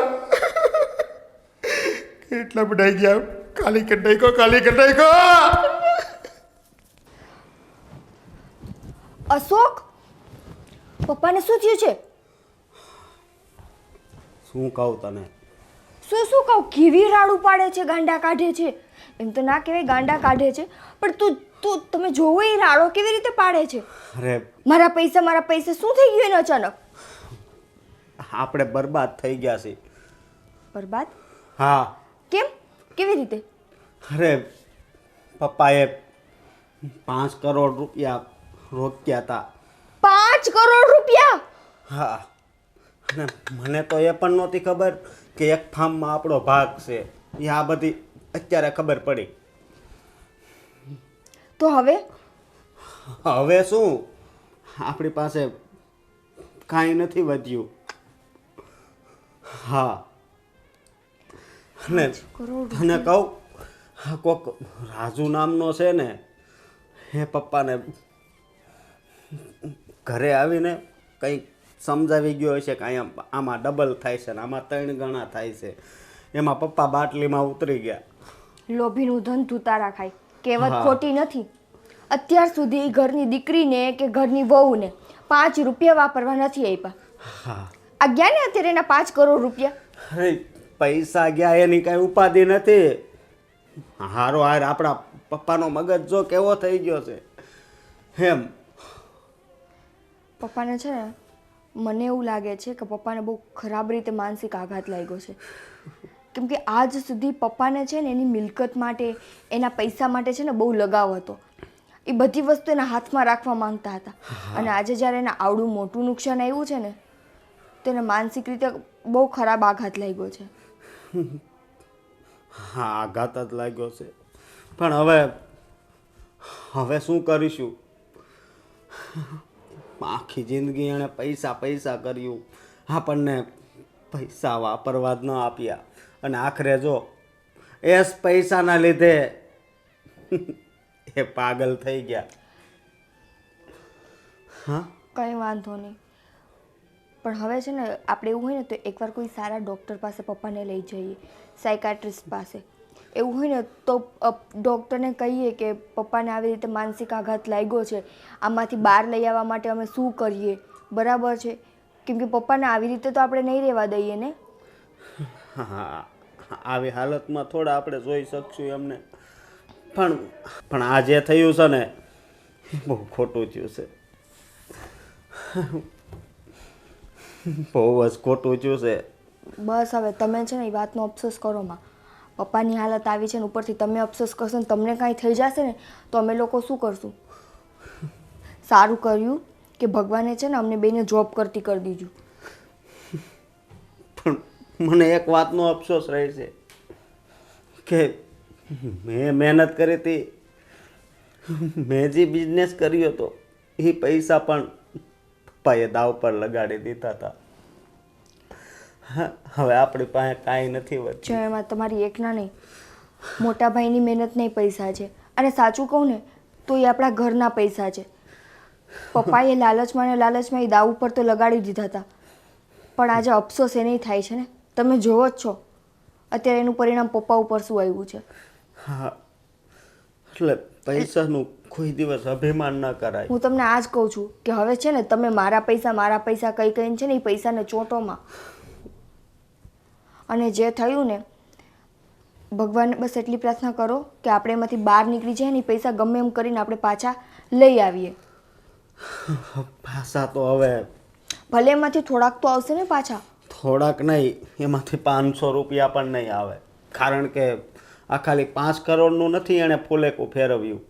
કેટલા બધા ગયા ખાલી કઢાઈ ગયો
અશોક, પપ્પાને શું થયું છે?
શું કહું તને
શું શું કહું, કેવી રાડું પાડે છે, ગાંડા કાઢે છે. એમ તો ના કહેવાય ગાંડા કાઢે છે, પણ તમે જોવો એ રાડો કેવી રીતે પાડે છે.
અરે
મારા પૈસા શું થઈ ગયું એને અચાનક?
આપણે બરબાદ થઈ ગયા છીએ.
બરબાદ?
હા.
કેમ? કેવી રીતે?
અરે પપ્પાએ 5 કરોડ રૂપિયા રોક્યા હતા.
5 કરોડ રૂપિયા?
હા. અને મને તો એ પણ નહોતી ખબર કે એક ફાર્મમાં આપણો ભાગ છે. એ આ બધી અત્યારે ખબર પડી.
તો હવે
શું? આપણી પાસે કાંઈ નથી વધ્યું. હા. અને તને કહું, કોક રાજુ નામનો છે ને, એ પપ્પાને ઘરે આવીને કંઈક સમજાવી ગયો હશે કે અહીંયા આમાં ડબલ થાય છે ને આમાં 3 ગણા થાય છે. એમાં પપ્પા બાટલીમાં ઉતરી ગયા.
લોભીનું ધન ધૂતારા ખાય, કહેવત ખોટી નથી. અત્યાર સુધી ઘરની દીકરીને કે ઘરની વહુને 5 રૂપિયા વાપરવા નથી આપ્યા.
હા.
આ ગયા ને અત્યારે એના 5 કરોડ રૂપિયા.
અરે પૈસા ગયા એની કાંઈ ઉપાધિ નથી. હારો હાર આપણા પપ્પાનો મગજ જો કેવો થઈ ગયો છે એમ.
પપ્પાને છે ને, મને એવું લાગે છે કે પપ્પાને બહુ ખરાબ રીતે માનસિક આઘાત લાગ્યો છે. કેમ કે આજ સુધી પપ્પાને છે ને એની મિલકત માટે, એના પૈસા માટે છે ને બહુ લગાવ હતો. એ બધી વસ્તુ એના હાથમાં રાખવા માંગતા હતા. અને આજે જ્યારે એને આવડું મોટું નુકસાન આવ્યું છે ને, તો એને માનસિક રીતે બહુ ખરાબ આઘાત લાગ્યો છે.
હા, આઘાત જ લાગ્યો છે. પણ હવે શું કરીશું? આખી જિંદગી એણે પૈસા કર્યું, આપણને પૈસા વાપરવા જ ન આપ્યા. અને આખરે જો એ જ પૈસાના લીધે એ પાગલ થઈ ગયા. હા,
કંઈ વાંધો નહીં. પણ હવે છે ને, આપણે એવું હોય ને તો એકવાર કોઈ સારા ડૉક્ટર પાસે પપ્પાને લઈ જઈએ, સાયકાટ્રિસ્ટ પાસે. એવું હોય ને તો ડૉક્ટરને કહીએ કે પપ્પાને આવી રીતે માનસિક આઘાત લાગ્યો છે, આમાંથી બહાર લઈ આવવા માટે અમે શું કરીએ. બરાબર છે? કેમ કે પપ્પાને આવી રીતે તો આપણે નહીં રહેવા દઈએ ને.
હા, આવી હાલતમાં થોડા આપણે જોઈ શકશું એમને. પણ આ જે થયું છે ને, બહુ ખોટું થયું છે. બહુ જ ખોટું થયું છે.
બસ હવે તમે છે ને એ વાતનો અફસોસ કરો માં. પપ્પાની હાલત આવી છે ને, ઉપરથી તમે અફસોસ કરશો ને તમને કાંઈ થઈ જશે ને, તો અમે લોકો શું કરશું? સારું કર્યું કે ભગવાને છે ને અમને બેને જોબ કરતી કરી દીધું.
પણ મને એક વાતનો અફસોસ રહે છે કે મેં મહેનત કરી હતી, મેં જે બિઝનેસ કર્યો હતો એ પૈસા પણ પપ્પાએ દાવ પર લગાડી દીધા હતા. હવે આપણી પાસે કાંઈ નથી વધ્યું.
જો એમાં તમારી એકના નહીં, મોટા ભાઈની મહેનત નહીં પૈસા છે. અને સાચું કહું ને તો એ આપણા ઘરના પૈસા છે. પપ્પાએ લાલચમાં એ દાવ ઉપર તો લગાડી દીધા હતા. પણ આજે અફસોસ એ નહીં થાય છે ને, તમે જોવો જ છો અત્યારે એનું પરિણામ પપ્પા ઉપર શું આવ્યું છે.
હા, એટલે પૈસાનું કોઈ દિવસ અભિમાન ન કરાય.
હું તમને આ જ કહું છું કે હવે છે ને તમે મારા પૈસા કઈ કહીને છે ને એ પૈસાને ચોંટોમાં. અને જે થયું ને, ભગવાનને બસ એટલી પ્રાર્થના કરો કે આપણે એમાંથી બહાર નીકળી જાય ને, પૈસા ગમે એમ કરીને આપણે પાછા લઈ આવીએ.
પાછા તો હવે
ભલે એમાંથી થોડાક તો આવશે ને પાછા.
થોડાક નહીં, એમાંથી 500 રૂપિયા પણ નહીં આવે. કારણ કે આ ખાલી 5 કરોડનું નથી એણે ફૂલેકું ફેરવ્યું,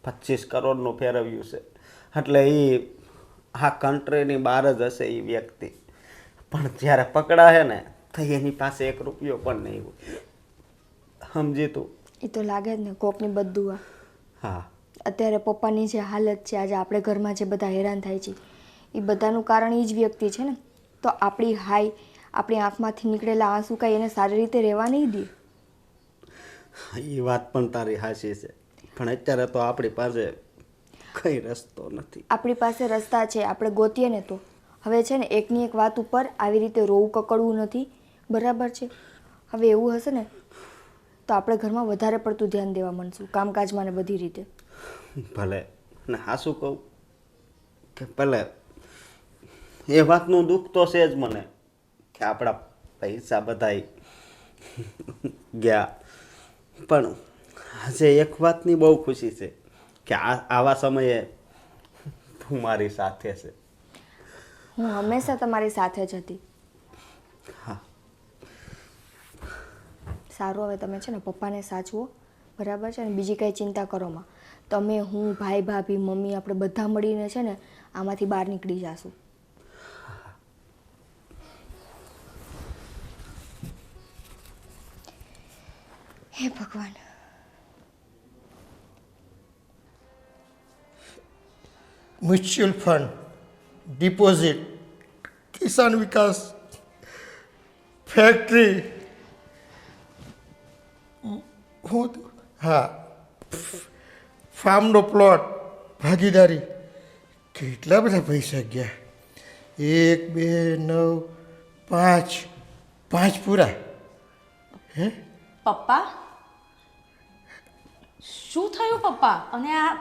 25 કરોડનું ફેરવ્યું છે. એટલે એ આ કન્ટ્રીની બહાર જ હશે એ વ્યક્તિ. પણ જ્યારે પકડાશે ને તો એની પાસે 1 રૂપિયો પણ નહીં હોય. સમજી તું?
એ તો લાગે જ ને, કોકની બદદુઆ.
હા.
અત્યારે પપ્પાની જે હાલત છે, આજે આપણે ઘરમાં જે બધા હેરાન થાય છે, એ બધાનું કારણ એ જ વ્યક્તિ છે ને. તો આપણી આપણી આંખમાંથી નીકળેલા આંસુ કાંઈ એને સારી રીતે રહેવા નહીં દે.
એ વાત પણ તારી હાચી છે. પણ અત્યારે તો આપણી પાસે કઈ રસ્તો નથી.
આપણી પાસે રસ્તા છે, આપણે ગોતીએ ને તો. હવે છે ને એકની એક વાત ઉપર આવી રીતે રોવું કકડવું નથી. બરાબર છે? હવે એવું હશે ને તો આપણે ઘરમાં વધારે પડતું ધ્યાન દેવા માંડશું, કામકાજમાં ને બધી રીતે.
ભલે. ને હા શું કહું કે ભલે એ વાતનું દુઃખ તો છે જ મને કે આપણા પૈસા બધાય ગયા. પણ આજે એક વાતની બહુ ખુશી છે કે આવા સમયે તું મારી સાથે છે.
હું હંમેશા તમારી સાથે જ હતી.
હા.
સારું, હવે તમે છે ને પપ્પાને સાચવો, બરાબર છે ને? બીજી કંઈ ચિંતા કરોમાં. તમે, હું, ભાઈ, ભાભી, મમ્મી, આપણે બધા મળીને છે ને આમાંથી બહાર નીકળી જાશું. હે ભગવાન.
મ્યુચ્યુઅલ ફંડ, ડિપોઝિટ, કિસાન વિકાસ, ફેક્ટરી, હા, ફાર્મનો પ્લોટ, ભાગીદારી, કેટલા બધા પૈસા ગયા. 1 2 9 5, 5 પૂરા. હે
પપ્પા શું થયું પપ્પા? અને આ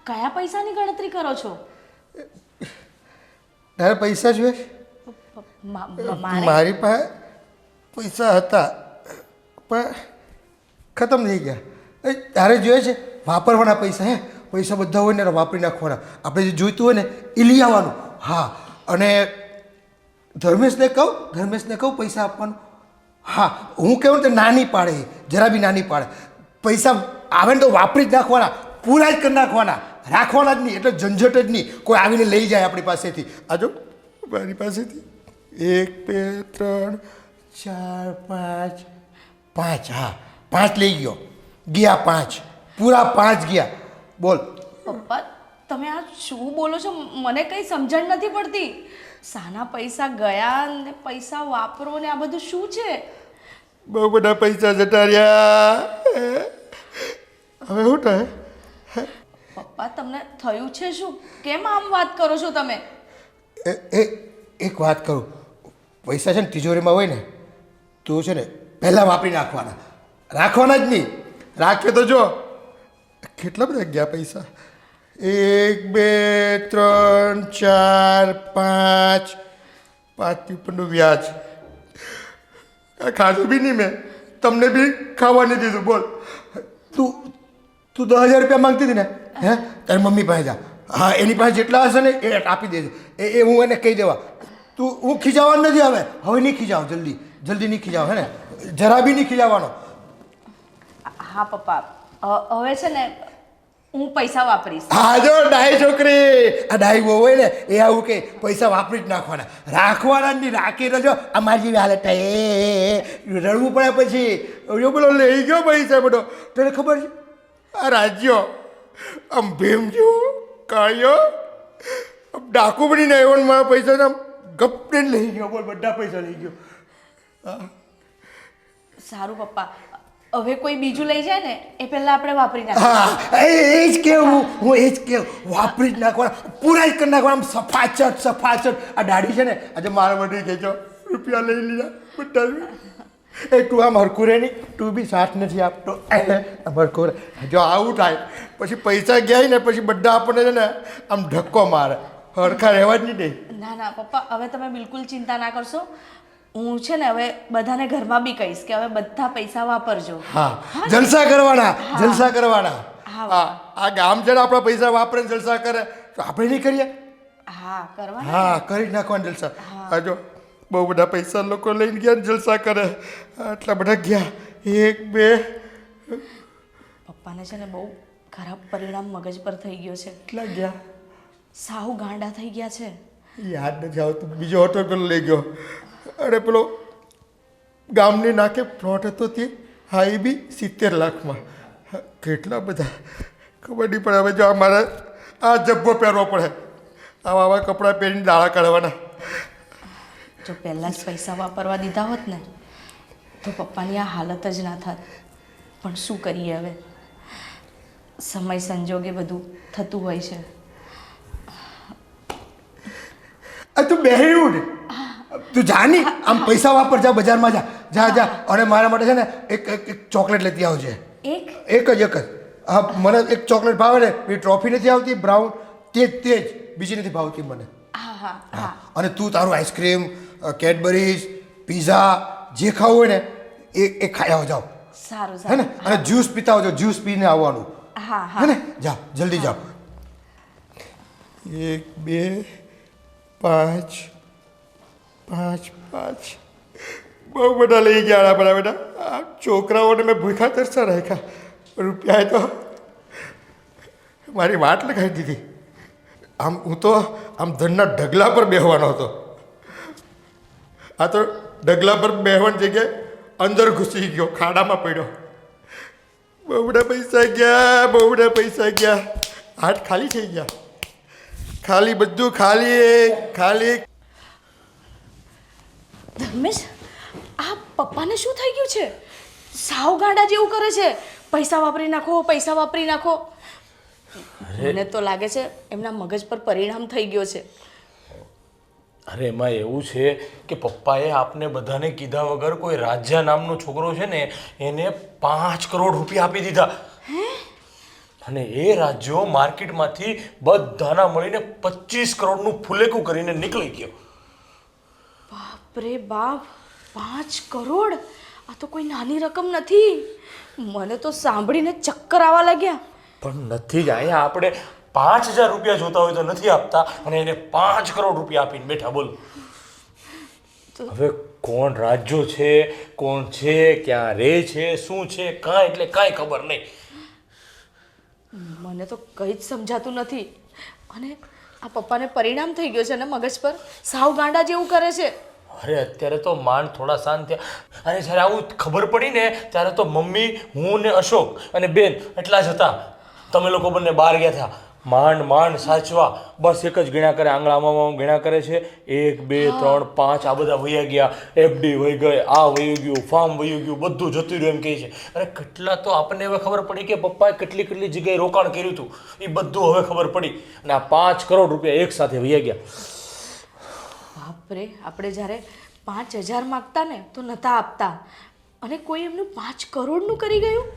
કયા પૈસાની ગણતરી કરો છો?
તારે પૈસા જોઈએ? મારી પાસે પૈસા હતા પણ ખતમ થઈ ગયા. તારે જોઈએ છે વાપરવાના પૈસા? હે, પૈસા બધા હોય ને વાપરી નાખવાના. આપણે જે જોઈતું હોય ને એ લઈ આવવાનું. હા, અને ધર્મેશને કહું પૈસા આપવાનું. હા, હું કહું ને તો નાની પાડે, જરા બી નાની પાડે. પૈસા આવે ને તો વાપરી જ નાખવાના, પૂરા જ કરી નાખવાના, રાખવાના જ નહીં. એટલે ઝંઝટ જ નહીં. કોઈ આવીને લઈ જાય આપણી પાસેથી. આ જો મારી પાસેથી 1 2 3 4 5, હા 5 લઈ ગયો. ગયા 5, પૂરા 5 ગયા. બોલ
પપ્પા તમે આ શું બોલો છો? મને કંઈ સમજણ નથી પડતી. સાના પૈસા ગયા ને પૈસા વાપરો ને આ બધું શું છે?
બહુ બધા પૈસા જતા રહ્યા. હવે શું થાય?
પપ્પા તમને થયું છે શું? કેમ આમ વાત કરો છો તમે?
એક વાત કરું, પૈસા છે ને તિજોરીમાં હોય ને તો છે ને પહેલાં વાપરી નાખવાના, રાખવાના જ નહીં. રાખે તો જો કેટલા બધા ગયા પૈસા. 1 2 3 4 5, 5 ઉપરનું વ્યાજ. ખાધું બી નહીં મેં, તમને બી ખાવા નહીં દીધું. બોલ તું 10,000 રૂપિયા માંગતી હતી ને? હે, તારી મમ્મી પાસે જા. હા, એની પાસે જેટલા હશે ને એ આપી દેજો. એ હું એને કહી દેવા. હું ખીજાવાનું નથી. હવે નહીં ખીજાવ, જલ્દી નહીં ખીજાવ. હે ને, જરા બી નહીં ખીજાવાનો.
હા પપ્પા, હવે છે ને હું પૈસા વાપરીશ.
હા જો ડાય છોકરી, આ ડાય બહુ હોય ને એ આવું કે પૈસા વાપરી જ નાખવાના, રાખવાના જ નહીં. રાખી રહેજો. અમારી જેવી હાલત થાય, રડવું પડે પછી. જો પેલો લઈ ગયો પૈસા બધો. તને ખબર છે આ રાજ્યો આમ ભીમ જેવો કાળ્યો આમ ડાકુ બનીને આવ્યો ને મારા પૈસા આમ ગપને લઈ ગયો. બોલ, બધા પૈસા લઈ ગયો.
સારું પપ્પા, હવે કોઈ બીજું લઈ જાય ને એ પહેલા આપણે વાપરી નાખીએ.
હા, એ જ કેવું, હું એ જ કેવું. વાપરી જ નાખવાના, પૂરા જ કરી નાખવાના. આમ સફાચટ. આ દાઢી છે ને આજે મારા માટે કહેજો રૂપિયા લઈ લીધા બધા. એ તું આમ હરખું રહે નહીં, તું બી સાથ નથી આપતો. હરખું રહે. જો આવું થાય પછી પૈસા ગયા ને પછી બધા આપણને છે ને આમ ધક્કો મારે. હરખા રહેવા જ નહીં દે.
ના પપ્પા, હવે તમે બિલકુલ ચિંતા ના કરશો. હું છે ને હવે બધાને ઘરમાં બી કહીશ કે હવે બધા પૈસા વાપરજો.
હા, જલસા કરવાના. હા, આ ગામ છે ને આપણા પૈસા વાપરે જલસા કરે તો આપણે નહીં કરીએ?
હા, કરવા.
હા, કરી જ નાખવાના જલસા. હા જો બહુ બધા પૈસા લોકો લઈને ગયા ને જલસા કરે. આટલા બધા ગયા. 1 2.
પપ્પાને છે ને બહુ ખરાબ પરિણામ મગજ પર થઈ ગયો છે.
કેટલા ગયા?
સાવ ગાંડા થઈ ગયા છે.
યાદ નથી આવતું. બીજો હતો પેલો લઈ ગયો. અરે પેલો ગામની નાકે પ્લોટ હતો તે, હા એ બી 70 લાખમાં. કેટલા બધા ખબર નહીં પડે. હવે જો અમારે આ જબ્બો પહેરવો પડે, આવા કપડાં પહેરીને દાડા કાઢવાના.
જો પહેલાં જ પૈસા વાપરવા દીધા હોત ને તો પપ્પાની આ હાલત જ ના થાત. પણ શું કરીએ હવે, સમય સંજોગે બધું થતું હોય છે.
આ તું બેહ્યું ને, તું જા નહીં, આમ પૈસા વાપર. જા બજારમાં જા. અને મારા માટે છે ને એક ચોકલેટ લેતી આવજે. એક જ. હા, મને એક ચોકલેટ ભાવે ને, એ ટ્રોફી નથી આવતી બ્રાઉન, તે જ. બીજી નથી ભાવતી મને.
હા.
અને તું તારું આઈસ્ક્રીમ, કેડબરીઝ, પીઝા જે ખાવું હોય ને એ ખાઈ આવો જાઓ
સારું
હે ને
સારું
અને જ્યુસ પીતા આવજો જ્યુસ પીને આવવાનું
હા
હે
હા
ને જાઓ જલ્દી જાઓ 1 2 5 5 5 બહુ બધા લઈ ગયા આપણા બેટા આ છોકરાઓને મેં ભૂખા તરસા રાખ્યા રૂપિયા તો મારી વાટ લગાવી દીધી આમ હું તો આમ ધનના ઢગલા પર બેહવાનો હતો આ તો ઢગલા પર બેહવાની જગ્યાએ અંદર ઘૂસી ગયો ખાડામાં પડ્યો બહુ બધા પૈસા ગયા હાથ ખાલી થઈ ગયા ખાલી બધું ખાલી
ધર્મેશ આ પપ્પાને શું થઈ ગયું છે સાવ ગાંડા જેવું કરે છે પૈસા વાપરી નાખો મને તો લાગે છે એમના મગજ પર પરિણામ થઈ ગયો છે
અરે એમાં એવું છે કે પપ્પાએ આપને બધાને કીધા વગર કોઈ રાજ્યા નામનો છોકરો છે ને એને 5 કરોડ રૂપિયા આપી દીધા અને એ રાજ્યો માર્કેટમાંથી બધાના મળીને 25 કરોડનું ફુલેકું કરીને નીકળી ગયો.
બાપરે બાપ 5 કરોડ આ તો કોઈ નાની રકમ નથી મને તો સાંભળીને ચક્કર આવવા લાગ્યા
પણ નથી જ અહીંયા આપણે 5000 રૂપિયા જોતા હોય તો નથી આપતા અને એને 5 કરોડ રૂપિયા આપીને બેઠા બોલો. હવે કોણ રાજ્યો છે, કોણ છે, ક્યાં રહે છે, શું છે, કાંઈ એટલે કાંઈ ખબર નહીં.
મને તો કંઈ જ સમજાતું નથી અને આ પપ્પાને પરિણામ થઈ ગયો છે ને મગજ પર સાવ ગાંડા જેવું કરે છે.
અરે અત્યારે તો માંડ થોડા શાંત થયા અને જ્યારે આવું ખબર પડી ને ત્યારે તો મમ્મી, હું ને અશોક અને બેન એટલા જ હતા. તમે લોકો બંને બહાર ગયા હતા માંડ સાચવા બસ એક જ ગણ્યા કરે આંગળામાં ગણ્યા કરે છે 1 2 3 5 આ બધા વયા ગયા એફડી વહી ગઈ આ વયું ગયું ફાર્મ વયું ગયું બધું જતું રહ્યું એમ કહે છે. અરે કેટલા તો આપણને હવે ખબર પડી કે પપ્પાએ કેટલી જગ્યાએ રોકાણ કર્યું હતું એ બધું હવે ખબર પડી અને આ 5 કરોડ રૂપિયા એક સાથે વયા ગયા.
બાપરે આપણે જ્યારે 5000 માગતા ને તો નહોતા આપતા અને કોઈ એમનું 5 કરોડનું કરી ગયું.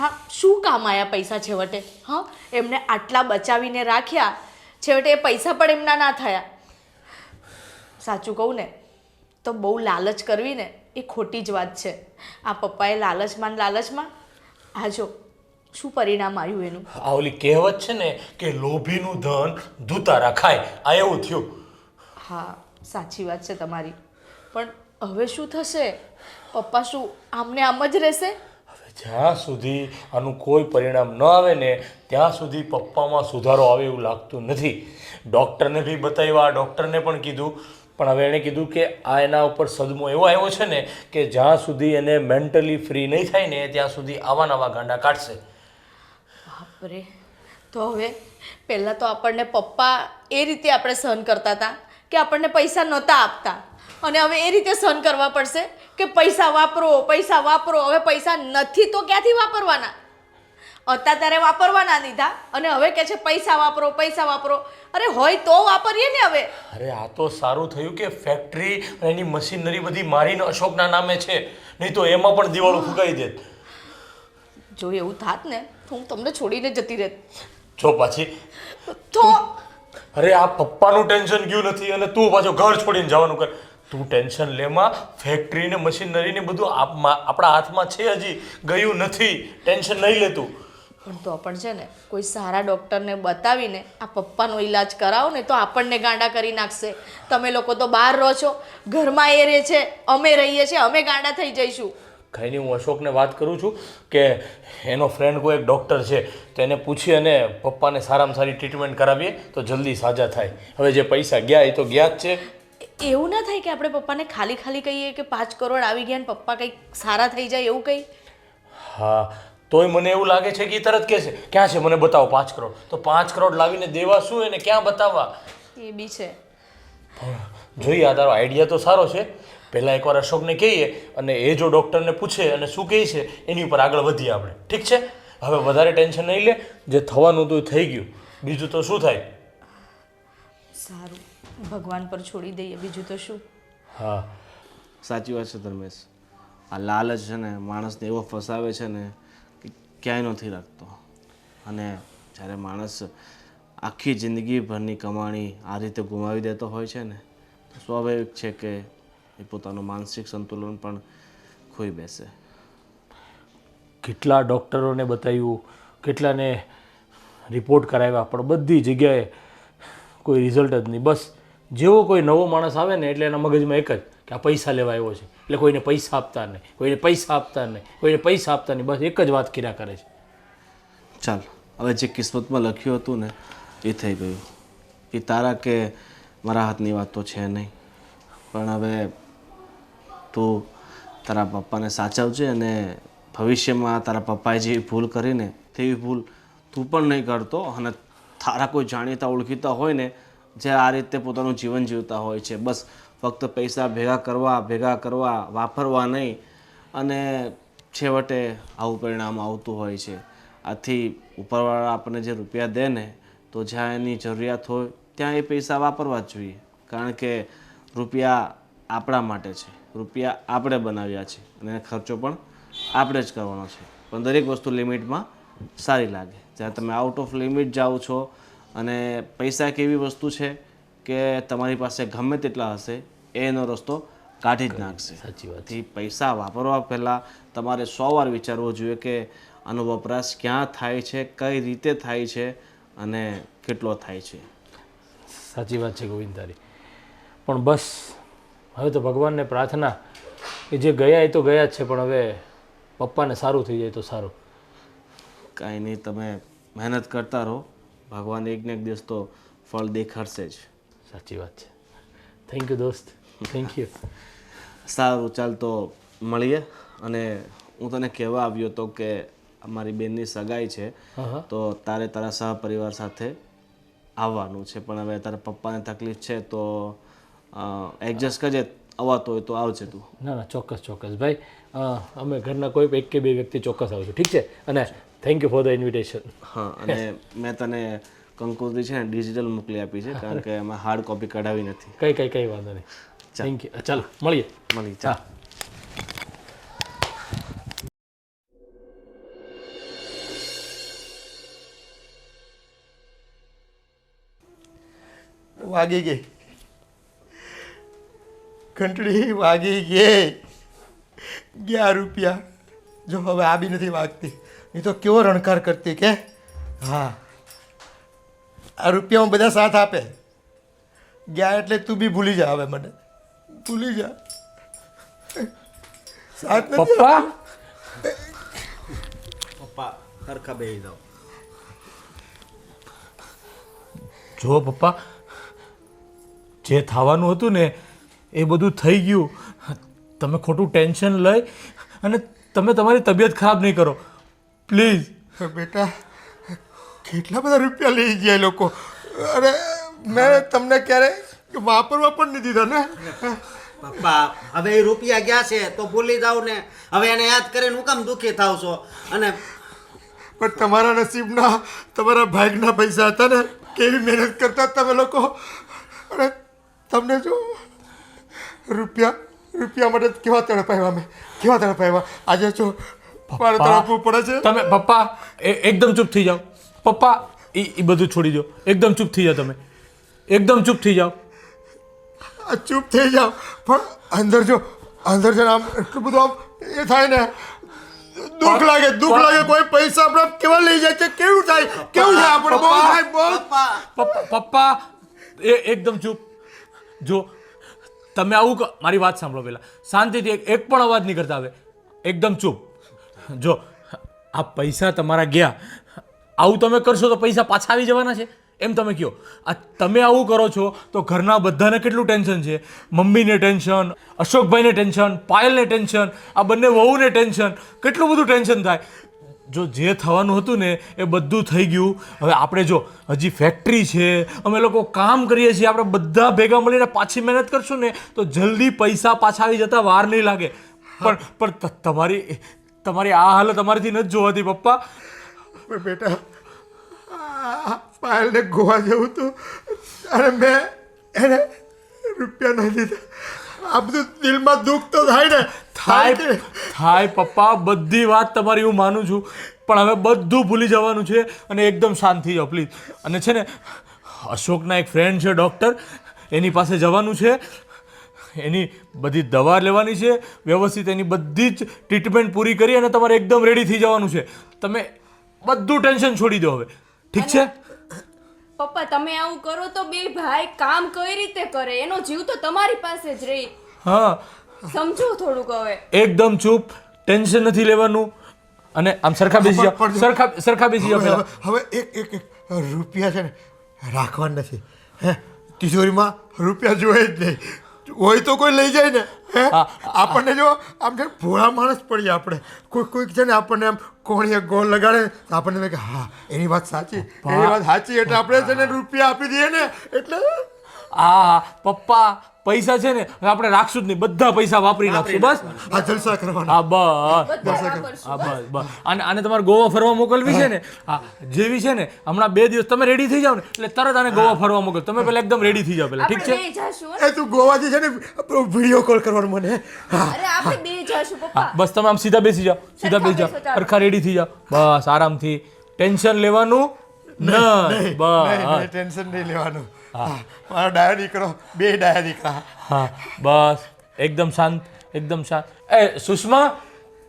આ શું કામ આયા પૈસા છેવટે? હા, એમને આટલા બચાવીને રાખ્યા, છેવટે એ પૈસા પણ એમના ના થયા. સાચું કહું ને તો બહુ લાલચ કરવી ને એ ખોટી જ વાત છે. આ પપ્પાએ લાલચમાં આ જો શું પરિણામ આવ્યું એનું.
આ ઓલી કહેવત છે ને કે લોભીનું ધન ધૂતારા ખાય, આ એવું થયું.
હા, સાચી વાત છે તમારી. પણ હવે શું થશે? પપ્પા શું આમને આમ જ રહેશે?
જ્યાં સુધી આનું કોઈ પરિણામ ન આવે ને ત્યાં સુધી પપ્પામાં સુધારો આવે એવું લાગતું નથી. ડૉક્ટરને બી બતાવ્યા, ડૉક્ટરને પણ કીધું, પણ હવે એણે કીધું કે આ એના ઉપર સદમો એવો આવ્યો છે ને કે જ્યાં સુધી એને મેન્ટલી ફ્રી નહીં થાય ને ત્યાં સુધી આવા નવા ગાંડા કાઢશે.
બાપરે, તો હવે પહેલાં તો આપણને પપ્પા એ રીતે આપણે સહન કરતા હતા કે આપણને પૈસા નહોતા આપતા અને હવે એ રીતે સહન કરવા પડશે કે પૈસા વાપરો. હવે પૈસા નથી તો ક્યાંથી વાપરવાના? હતા ત્યારે વાપરવાના દીધા અને હવે કહે છે પૈસા વાપરો. અરે હોય તો વાપરીએ ને હવે.
અરે આ તો સારું થયું કે ફેક્ટરી અને એની મશીનરી બધી મારીને અશોકના નામે છે, નહીં તો એમાં પણ દિવાળું ફૂંકાઈ દેત.
જો એવું થાત ને તો હું તમને છોડીને જતી રહેત.
જો પાછી
તો
અરે આ પપ્પાનું ટેન્શન ગયું નથી અને તું પાછો ઘર છોડીને જવાનું કર. તું ટેન્શન લેમાં ફેક્ટરી ને મશીનરી ને બધું આપણા હાથમાં છે, હજી ગયું નથી. ટેન્શન નહીં લેતું.
પણ તો પણ છે ને કોઈ સારા ડૉક્ટરને બતાવીને આ પપ્પાનો ઈલાજ કરાવો ને તો આપણને ગાંડા કરી નાખશે. તમે લોકો તો બહાર રહો છો, ઘરમાં એ રહે છે, અમે રહીએ છીએ, અમે ગાંડા થઈ જઈશું.
કંઈ નહીં, હું અશોકને વાત કરું છું કે એનો ફ્રેન્ડ કોઈ એક ડૉક્ટર છે તો એને પૂછી અને પપ્પાને સારામાં સારી ટ્રીટમેન્ટ કરાવીએ તો જલ્દી સાજા થાય. હવે જે પૈસા ગયા એ તો ગયા જ છે.
એવું ના થાય કે આપણે પપ્પાને ખાલી કહીએ કે 5 કરોડ આવી ગયા ને પપ્પા કંઈક સારા થઈ જાય એવું કંઈ?
હા, તોય મને એવું લાગે છે કે એ તરત કહેશે ક્યાં છે મને બતાવો 5 કરોડ. તો 5 કરોડ લાવીને દેવા શું એને ક્યાં બતાવવા?
એ બી છે.
જોઈએ, આ તારો આઈડિયા તો સારો છે. પહેલાં એકવાર અશોકને કહીએ અને એ જો ડૉક્ટરને પૂછે અને શું કહે છે એની ઉપર આગળ વધીએ આપણે. ઠીક છે? હવે વધારે ટેન્શન નહીં લે, જે થવાનું હતું એ થઈ ગયું, બીજું તો શું થાય.
સારું, ભગવાન પર છોડી દઈએ, બીજું તો શું.
હા,
સાચી વાત છે ધર્મેશ. આ લાલચ છે ને માણસને એવો ફસાવે છે ને કે ક્યાંય નથી રાખતો. અને જ્યારે માણસ આખી જિંદગીભરની કમાણી આ રીતે ગુમાવી દેતો હોય છે ને તો સ્વાભાવિક છે કે એ પોતાનું માનસિક સંતુલન પણ ખોઈ બેસે.
કેટલા ડૉક્ટરોને બતાવ્યું, કેટલાને રિપોર્ટ કરાવ્યા, પણ બધી જગ્યાએ કોઈ રિઝલ્ટ જ નહીં. બસ જેવો કોઈ નવો માણસ આવે ને એટલે એના મગજમાં એક જ કે આ પૈસા લેવા આવ્યો છે, એટલે કોઈને પૈસા આપતા નહીં, કોઈને પૈસા આપતા નહીં, કોઈને પૈસા આપતા નહીં, બસ એક જ વાત કર્યા કરે છે.
ચાલ, હવે જે કિસ્મતમાં લખ્યું હતું ને એ થઈ ગયું. એ તારા કે મારા હાથની વાત તો છે નહીં, પણ હવે તું તારા પપ્પાને સાચવજે અને ભવિષ્યમાં તારા પપ્પાએ જે ભૂલ કરીને તેવી ભૂલ તું પણ નહીં કરતો. અને તારા કોઈ જાણીતા ઓળખીતા હોય ને જે આ રીતે પોતાનું જીવન જીવતા હોય છે, બસ ફક્ત પૈસા ભેગા કરવા વાપરવા નહીં, અને છેવટે આવું પરિણામ આવતું હોય છે. આથી ઉપરવાળા આપણને જે રૂપિયા દે ને તો જ્યાં એની જરૂરિયાત હોય ત્યાં એ પૈસા વાપરવા જ જોઈએ, કારણ કે રૂપિયા આપણા માટે છે, રૂપિયા આપણે બનાવ્યા છે અને ખર્ચો પણ આપણે જ કરવાનો છે. પણ દરેક વસ્તુ લિમિટમાં સારી લાગે. જ્યારે તમે આઉટ ઓફ લિમિટ જાઓ છો, અને પૈસા એક એવી વસ્તુ છે કે તમારી પાસે ગમે તેટલા હશે એનો રસ્તો કાઢી જ નાખશે.
સાચી વાત.
થી પૈસા વાપરવા પહેલાં તમારે 100 વાર વિચારવું જોઈએ કે આનો વપરાશ ક્યાં થાય છે, કઈ રીતે થાય છે અને કેટલો થાય છે.
સાચી વાત છે ગોવિંદ તારી. પણ બસ હવે તો ભગવાનને પ્રાર્થના કે જે ગયા એ તો ગયા જ છે, પણ હવે પપ્પાને સારું થઈ જાય તો સારું.
કાંઈ નહીં, તમે મહેનત કરતા રહો, ભગવાન એક ને એક દિવસ તો ફળ દેખાડશે જ.
સાચી વાત છે. થેન્ક યુ દોસ્ત, થેન્ક યુ.
સારું, ચાલ તો મળીએ. અને હું તને કહેવા આવ્યો હતો કે અમારી બેનની સગાઈ છે, તો તારે તારા સહપરિવાર સાથે આવવાનું છે, પણ હવે તારા પપ્પાને તકલીફ છે તો એડજસ્ટ કરજે. અવાતો હોય તો આવજે તું.
ના ના, ચોક્કસ ચોક્કસ ભાઈ. અમે ઘરના કોઈ એક કે બે વ્યક્તિ ચોક્કસ આવશું, ઠીક છે? અને thank you for the invitation.
હા, અને મેં તને કંકોત્રી છે ને ડિજિટલ મોકલી આપી છે, કારણ કે એમાં હાર્ડ કોપી કઢાવી નથી.
કઈ વાંધો નહીં. Thank you. ચાલો મળીએ.
ચાલ.
વાગી ગઈ ઘંટડી, વાગી ગઈ. 11 રૂપિયા. જો હવે આ બી નથી વાગતી, એ તો કેવો રણકાર કરતી કે હા આ રૂપિયામાં બધા સાથ આપે. ગયા એટલે તું બી ભૂલી જા, હવે મને ભૂલી જા. સાથ નથી
પપ્પા
પપ્પા સરખા બેસી જાઓ.
જો પપ્પા, જે થવાનું હતું ને એ બધું થઈ ગયું. તમે ખોટું ટેન્શન લઈ અને તમે તમારી તબિયત ખરાબ નહીં કરો પ્લીઝ.
બેટા, કેટલા બધા રૂપિયા લઈ ગયા એ લોકો. અરે મેં તમને ક્યારે વાપરવા પણ નહીં દીધા ને.
પપ્પા હવે એ રૂપિયા ગયા છે તો ભૂલી જાવ ને. હવે એને યાદ કરીને હું કામ દુઃખી થાવ છો? અને
પણ તમારા નસીબના, તમારા ભાગના પૈસા હતા ને. કેવી મહેનત કરતા તમે લોકો. અને તમને જો રૂપિયા માટે કેવા તડપાવ્યા અમે, કેવા તડપાવ્યા. આજે જો મારે તડપવું પડે છે.
તમે પપ્પા એકદમ ચૂપ થઈ જાઓ. પપ્પા એ બધું છોડી દો, એકદમ ચૂપ થઈ જાઓ. તમે એકદમ ચૂપ થઈ જાઓ.
ચૂપ થઈ જાઓ, પણ અંદર જો આમ એટલું બધું આમ એ થાય ને, દુઃખ લાગે. કોઈ પૈસા આપણે કેવા લઈ જાય છે, કેવું થાય આપણે બહુ થાય બહુ.
પપ્પા એકદમ ચૂપ. જો તમે આવું મારી વાત સાંભળો પહેલાં, શાંતિથી એક પણ અવાજ નહીં કરતા. હવે એકદમ ચૂપ. જો આ પૈસા તમારા ગયા, આવું તમે કરશો તો પૈસા પાછા આવી જવાના છે એમ તમે કહો. આ તમે આવું કરો છો તો ઘરના બધાને કેટલું ટેન્શન છે. મમ્મીને ટેન્શન, અશોકભાઈને ટેન્શન, પાયલને ટેન્શન, આ બંને વહુને ટેન્શન, કેટલું બધું ટેન્શન થાય. જો જે થવાનું હતું ને એ બધું થઈ ગયું. હવે આપણે જો હજી ફેક્ટરી છે, અમે લોકો કામ કરીએ છીએ, આપણે બધા ભેગા મળીને પાછી મહેનત કરશું ને તો જલ્દી પૈસા પાછા આવી જતા વાર નહીં લાગે. પણ તમારી આ હાલત અમારીથી નથી જોવાતી પપ્પા.
પણ બેટા, પાયલને ગોવા જવું હતું અને મેં એને રૂપિયા નહીં દીધા. આ બધું દિલમાં દુઃખ તો થાય ને.
થાય પપ્પા, બધી વાત તમારી હું માનું છું, પણ હવે બધું ભૂલી જવાનું છે અને એકદમ શાંત થઈ જાઓ પ્લીઝ. અને છે ને, અશોકના એક ફ્રેન્ડ છે ડૉક્ટર, એની પાસે જવાનું છે. એની બધી દવા લેવાની છે, વ્યવસ્થિત એની બધી જ ટ્રીટમેન્ટ પૂરી કરી અને તમારે એકદમ રેડી થઈ જવાનું છે. તમે બધું ટેન્શન છોડી દો હવે, ઠીક છે?
પપ્પા તમે આવું કરો તો બે ભાઈ કામ કઈ રીતે કરે? એનો જીવ તો તમારી પાસે જ રહે.
હા,
સમજો થોડુંક હવે.
એકદમ ચૂપ, ટેન્શન નથી લેવાનું. અને આમ સરખા બેસી જાઓ, સરખા બેસી જાઓ પહેલા.
હવે એક રૂપિયા છે ને રાખવાના નથી. હે, તિજોરીમાં રૂપિયા જોઈએ જ નહીં. હોય તો કોઈ લઈ જાય ને. હે, આપણને જો આમ છે ભોળા માણસ પડીએ આપણે. કોઈક છે ને આપણને આમ કોણીએ ગોળ લગાડે તો આપણને લાગે હા એની વાત સાચી, એની વાત સાચી, એટલે આપણે છે ને રૂપિયા આપી દઈએ ને એટલે.
હા પપ્પા, પૈસા છે ને હવે આપણે રાખશું જ નહીં, બધા પૈસા વાપરી નાખશું બસ.
આ જલસા કરવાના.
હા બસ, હા બસ. અને તમારે ગોવા ફરવા મોકલવી છે ને, હા જેવી છે ને હમણાં 2 દિવસ તમે રેડી થઈ જાઓ ને એટલે તરત આને ગોવા ફરવા મોકલ. તમે પહેલા એકદમ રેડી થઈ જાઓ પહેલા, ઠીક છે?
બે જાશું.
એ તું ગોવાથી છે ને વિડીયો કોલ કરવાનો મને.
અરે આપણે બે જાશું પપ્પા.
બસ તમે આમ સીધા બેસી જાઓ, સીધા બેસી જાઓ, સરખા રેડી થઈ જાઓ બસ આરામથી. ટેન્શન લેવાનું નહીં, બસ.
ટેન્શન નહીં લેવાનું. મારો ડાયો દીકરો, 2 ડાયા દીકરા.
હા બસ, એકદમ શાંત, એકદમ શાંત. એ સુષ્મા,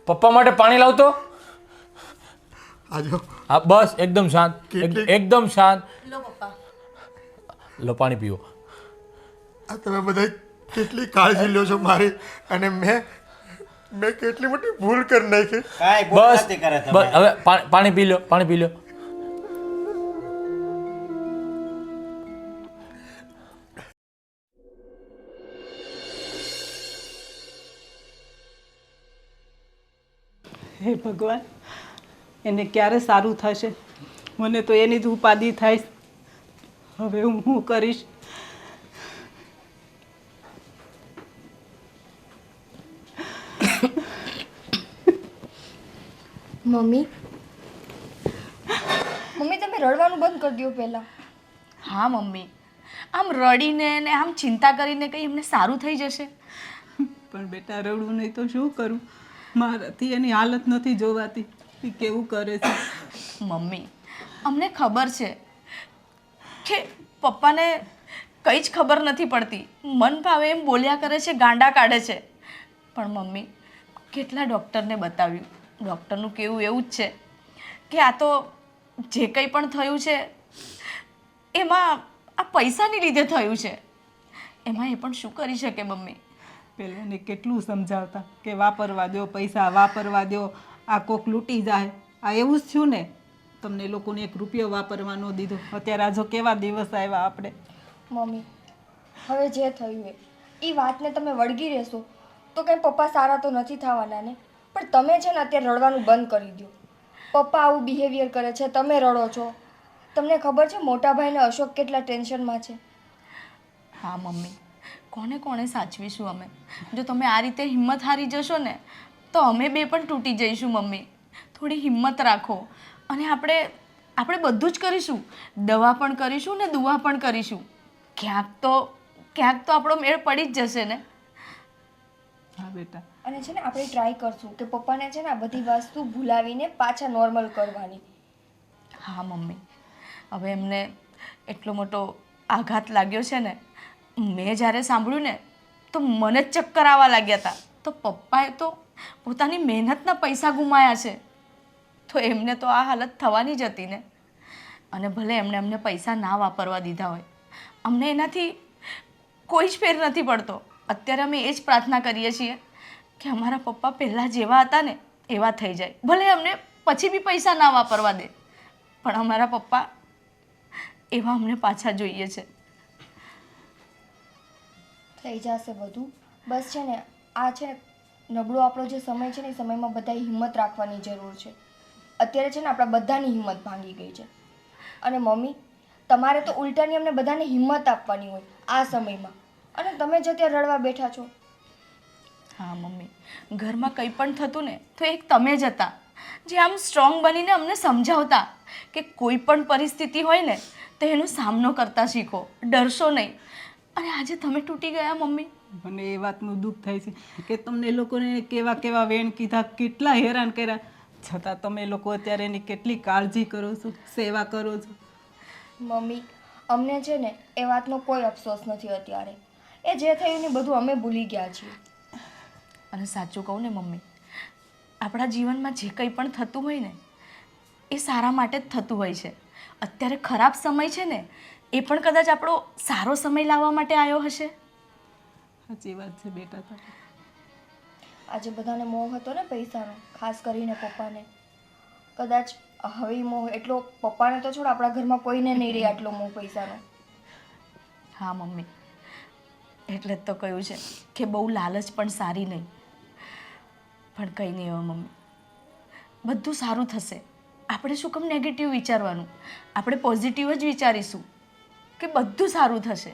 પપ્પા માટે પાણી લાવતો.
આજો
હા બસ, એકદમ શાંત, એકદમ શાંત.
લો પપ્પા.
લો પાણી પીવો.
આ તમે બધા કેટલી કાળજી લ્યો છો મારી, અને મેં કેટલી મોટી ભૂલ કરી નાખી.
કાંઈ ભૂલ
બસ
નથી કરે તમે.
બસ હવે પાણી પી લો, પાણી પી લો.
હે ભગવાન, એને ક્યારે સારું થશે? મને તો એની જ ઉપાધિ થાય. હવે હું શું કરીશ?
મમ્મી તમે રડવાનું બંધ કરી દો પહેલાં.
હા મમ્મી, આમ રડીને ને આમ ચિંતા કરીને કંઈ એમને સારું થઈ જશે?
પણ બેટા રડવું નહીં તો શું કરું? મારાથી એની હાલત નથી જોવાતી. એ કેવું કરે છે.
મમ્મી, અમને ખબર છે કે પપ્પાને કંઈ જ ખબર નથી પડતી. મન ભાવે એમ બોલ્યા કરે છે, ગાંડા કાઢે છે. પણ મમ્મી, કેટલા ડૉક્ટરને બતાવ્યું, ડૉક્ટરનું કહેવું એવું જ છે કે આ તો જે કંઈ પણ થયું છે એમાં આ પૈસાની લીધે થયું છે. એમાં એ પણ શું કરી શકે મમ્મી?
પહેલાં એને કેટલું સમજાવતા કે વાપરવા દો, પૈસા વાપરવા દો, આ કોક લૂંટી જાય. આ એવું જ થયું ને, તમને લોકોને 1 રૂપિયો વાપરવા ન દીધો. અત્યારે આજો કેવા દિવસ આવ્યા આપણે.
મમ્મી હવે જે થયું એ વાતને તમે વળગી રહેશો તો કંઈ પપ્પા સારા તો નથી થવાના ને. પણ તમે છે ને અત્યારે રડવાનું બંધ કરી દો. પપ્પા આવું બિહેવિયર કરે છે, તમે રડો છો. તમને ખબર છે મોટા ભાઈને અશોક કેટલા ટેન્શનમાં છે?
હા મમ્મી, કોને કોને સાચવીશું અમે? જો તમે આ રીતે હિંમત હારી જશો ને તો અમે બે પણ તૂટી જઈશું. મમ્મી, થોડી હિંમત રાખો, અને આપણે બધું જ કરીશું. દવા પણ કરીશું ને દુઆ પણ કરીશું. ક્યાંક તો આપણો મેળ પડી જ જશે ને.
હા બેટા.
અને છે ને આપણે ટ્રાય કરશું કે પપ્પાને છે ને આ બધી વસ્તુ ભૂલાવીને પાછા નોર્મલ કરવાની.
હા મમ્મી, હવે એમને એટલો મોટો આઘાત લાગ્યો છે ને, મેં જ્યારે સાંભળ્યું ને તો મને જ ચક્કર આવવા લાગ્યા હતા. તો પપ્પાએ તો પોતાની મહેનતના પૈસા ગુમાયા છે, તો એમને તો આ હાલત થવાની જ હતી ને. અને ભલે એમણે અમને પૈસા ના વાપરવા દીધા હોય, અમને એનાથી કોઈ જ ફેર નથી પડતો. અત્યારે અમે એ જ પ્રાર્થના કરીએ છીએ કે અમારા પપ્પા પહેલાં જેવા હતા ને એવા થઈ જાય. ભલે અમને પછી બી પૈસા ના વાપરવા દે, પણ અમારા પપ્પા એવા અમને પાછા જોઈએ છે.
થઈ જશે બધું. બસ છે ને આ છે ને નબળો આપણો જે સમય છે ને એ સમયમાં બધાએ હિંમત રાખવાની જરૂર છે. અત્યારે છે ને આપણા બધાની હિંમત ભાંગી ગઈ છે. અને મમ્મી, તમારે તો ઉલટાની અમને બધાને હિંમત આપવાની હોય આ સમયમાં, અને તમે જ અત્યારે રડવા બેઠા છો.
હા મમ્મી, ઘરમાં કંઈ પણ થતું ને તો એક તમે જ હતા જે આમ સ્ટ્રોંગ બનીને અમને સમજાવતા કે કોઈ પણ પરિસ્થિતિ હોય ને તો એનો સામનો કરતા શીખો, ડરશો નહીં. અને આજે તમે તૂટી ગયા મમ્મી.
મને એ વાતનું દુઃખ થાય છે કે તમને લોકોને કેવા કેવા વેણ કીધા, કેટલા હેરાન કર્યા, છતાં તમે લોકો અત્યારે એની કેટલી કાળજી કરો છો, સેવા કરો છો.
મમ્મી, અમને છે ને એ વાતનો કોઈ અફસોસ નથી અત્યારે, એ જે થયું ને બધું અમે ભૂલી ગયા છીએ.
અને સાચું કહું ને મમ્મી, આપણા જીવનમાં જે કંઈ પણ થતું હોય ને એ સારા માટે જ થતું હોય છે. અત્યારે ખરાબ સમય છે ને એ પણ કદાચ આપણો સારો સમય લાવવા માટે આવ્યો હશે.
સાચી વાત છે બેટા તારી.
આજે બધાને મોહ હતો ને પૈસાનો, ખાસ કરીને પપ્પાને. કદાચ હવે ઈ મોહ એટલો પપ્પાને તો છોડ, આપણા ઘરમાં કોઈને નહીં રહે આટલો મોહ પૈસાનો.
હા મમ્મી, એટલે જ તો કહ્યું છે કે બહુ લાલચ પણ સારી નહીં. પણ કંઈ નહીં હવે મમ્મી, બધું સારું થશે. આપણે શું કેમ નેગેટિવ વિચારવાનું? આપણે પોઝિટિવ જ વિચારીશું કે બધું સારું થશે.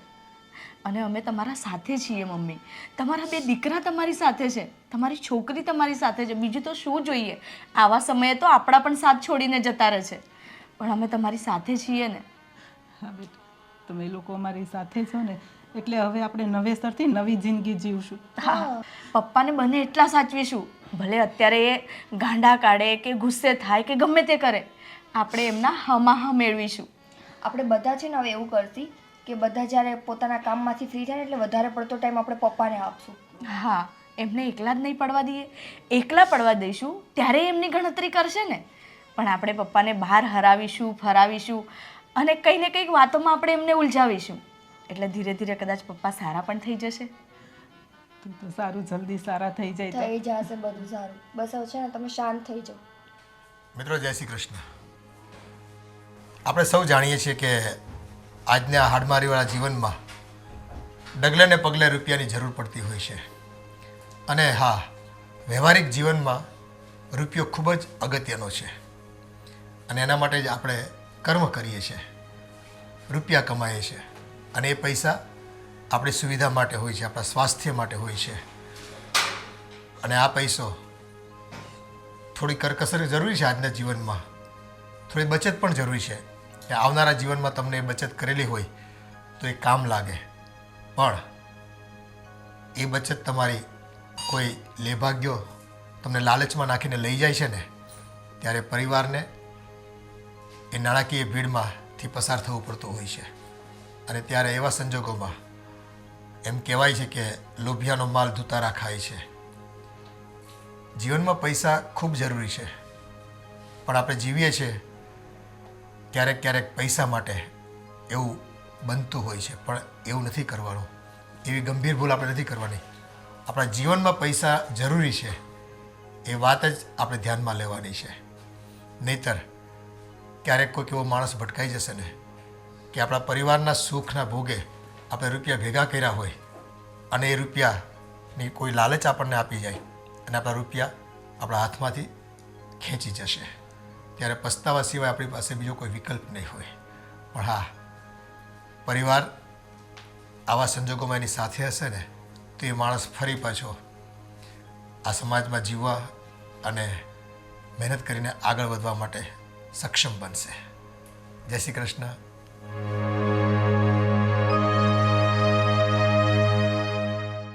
અને અમે તમારા સાથે છીએ મમ્મી. તમારા 2 દીકરા તમારી સાથે છે, તમારી છોકરી તમારી સાથે છે. બીજું તો શું જોઈએ? આવા સમયે તો આપણા પણ સાથ છોડીને જતા રહે છે, પણ અમે તમારી સાથે છીએ ને.
હા બેટા, તમે લોકો અમારી સાથે છો ને એટલે હવે આપણે નવેસરથી નવી જિંદગી જીવશું.
હા, પપ્પાને બને એટલા સાચવીશું. ભલે અત્યારે એ ગાંડા કાઢે કે ગુસ્સે થાય કે ગમે તે કરે, આપણે એમના હમાહા મેળવીશું.
આપણે બધા છે ને હવે એવું કરતી કે બધા જ્યારે પોતાના કામમાંથી ફ્રી થાય ને એટલે વધારે પડતો ટાઈમ આપણે પપ્પાને આપશું.
હા, એમને એકલા જ નહીં પડવા દઈએ. એકલા પડવા દઈશું ત્યારે એમની ગણતરી કરશે ને. પણ આપણે પપ્પાને બહાર હરાવીશું, ફરાવીશું અને કંઈ ને કંઈક વાતોમાં આપણે એમને ઉલઝાવીશું. એટલે ધીરે ધીરે કદાચ પપ્પા સારા પણ થઈ જશે.
તું તો સારું જલ્દી સારા થઈ જાય તો.
થઈ જશે બધું સારું. બસ હવે છે ને તમે શાંત થઈ જાઓ.
મિત્રો જય શ્રી કૃષ્ણ. આપણે સૌ જાણીએ છીએ કે આજના હાડમારીવાળા જીવનમાં ડગલે ને પગલે રૂપિયાની જરૂર પડતી હોય છે. અને હા, વ્યવહારિક જીવનમાં રૂપિયો ખૂબ જ અગત્યનો છે. અને એના માટે જ આપણે કર્મ કરીએ છીએ, રૂપિયા કમાઈએ છીએ. અને એ પૈસા આપણી સુવિધા માટે હોય છે, આપણા સ્વાસ્થ્ય માટે હોય છે. અને આ પૈસો થોડી કરકસર જરૂરી છે આજના જીવનમાં, થોડી બચત પણ જરૂરી છે કે આવનારા જીવનમાં તમને એ બચત કરેલી હોય તો એ કામ લાગે. પણ એ બચત તમારી કોઈ લેભાગ્યો તમને લાલચમાં નાખીને લઈ જાય છે ને, ત્યારે પરિવારને એ નાણાકીય ભીડમાંથી પસાર થવું પડતું હોય છે. અને ત્યારે એવા સંજોગોમાં એમ કહેવાય છે કે લોભિયાનો માલ ધુતારા ખાય છે. જીવનમાં પૈસા ખૂબ જરૂરી છે, પણ આપણે જીવીએ છીએ ક્યારેક ક્યારેક પૈસા માટે એવું બનતું હોય છે. પણ એવું નથી કરવાનું, એવી ગંભીર ભૂલ આપણે નથી કરવાની. આપણા જીવનમાં પૈસા જરૂરી છે એ વાત જ આપણે ધ્યાનમાં લેવાની છે. નહીંતર ક્યારેક કોઈક એવો માણસ ભટકાઈ જશે ને કે આપણા પરિવારના સુખના ભોગે આપણે રૂપિયા ભેગા કર્યા હોય અને એ રૂપિયાની કોઈ લાલચ આપણને આપી જાય અને આપણા રૂપિયા આપણા હાથમાંથી ખેંચી જશે, ત્યારે પસ્તાવા સિવાય આપણી પાસે બીજો કોઈ વિકલ્પ નહીં હોય. પણ હા, પરિવાર આવા સંજોગોમાં એની સાથે હશે ને તો એ માણસ ફરી પાછો આ સમાજમાં જીવવા અને મહેનત કરીને આગળ વધવા માટે સક્ષમ બનશે. જય શ્રી કૃષ્ણ.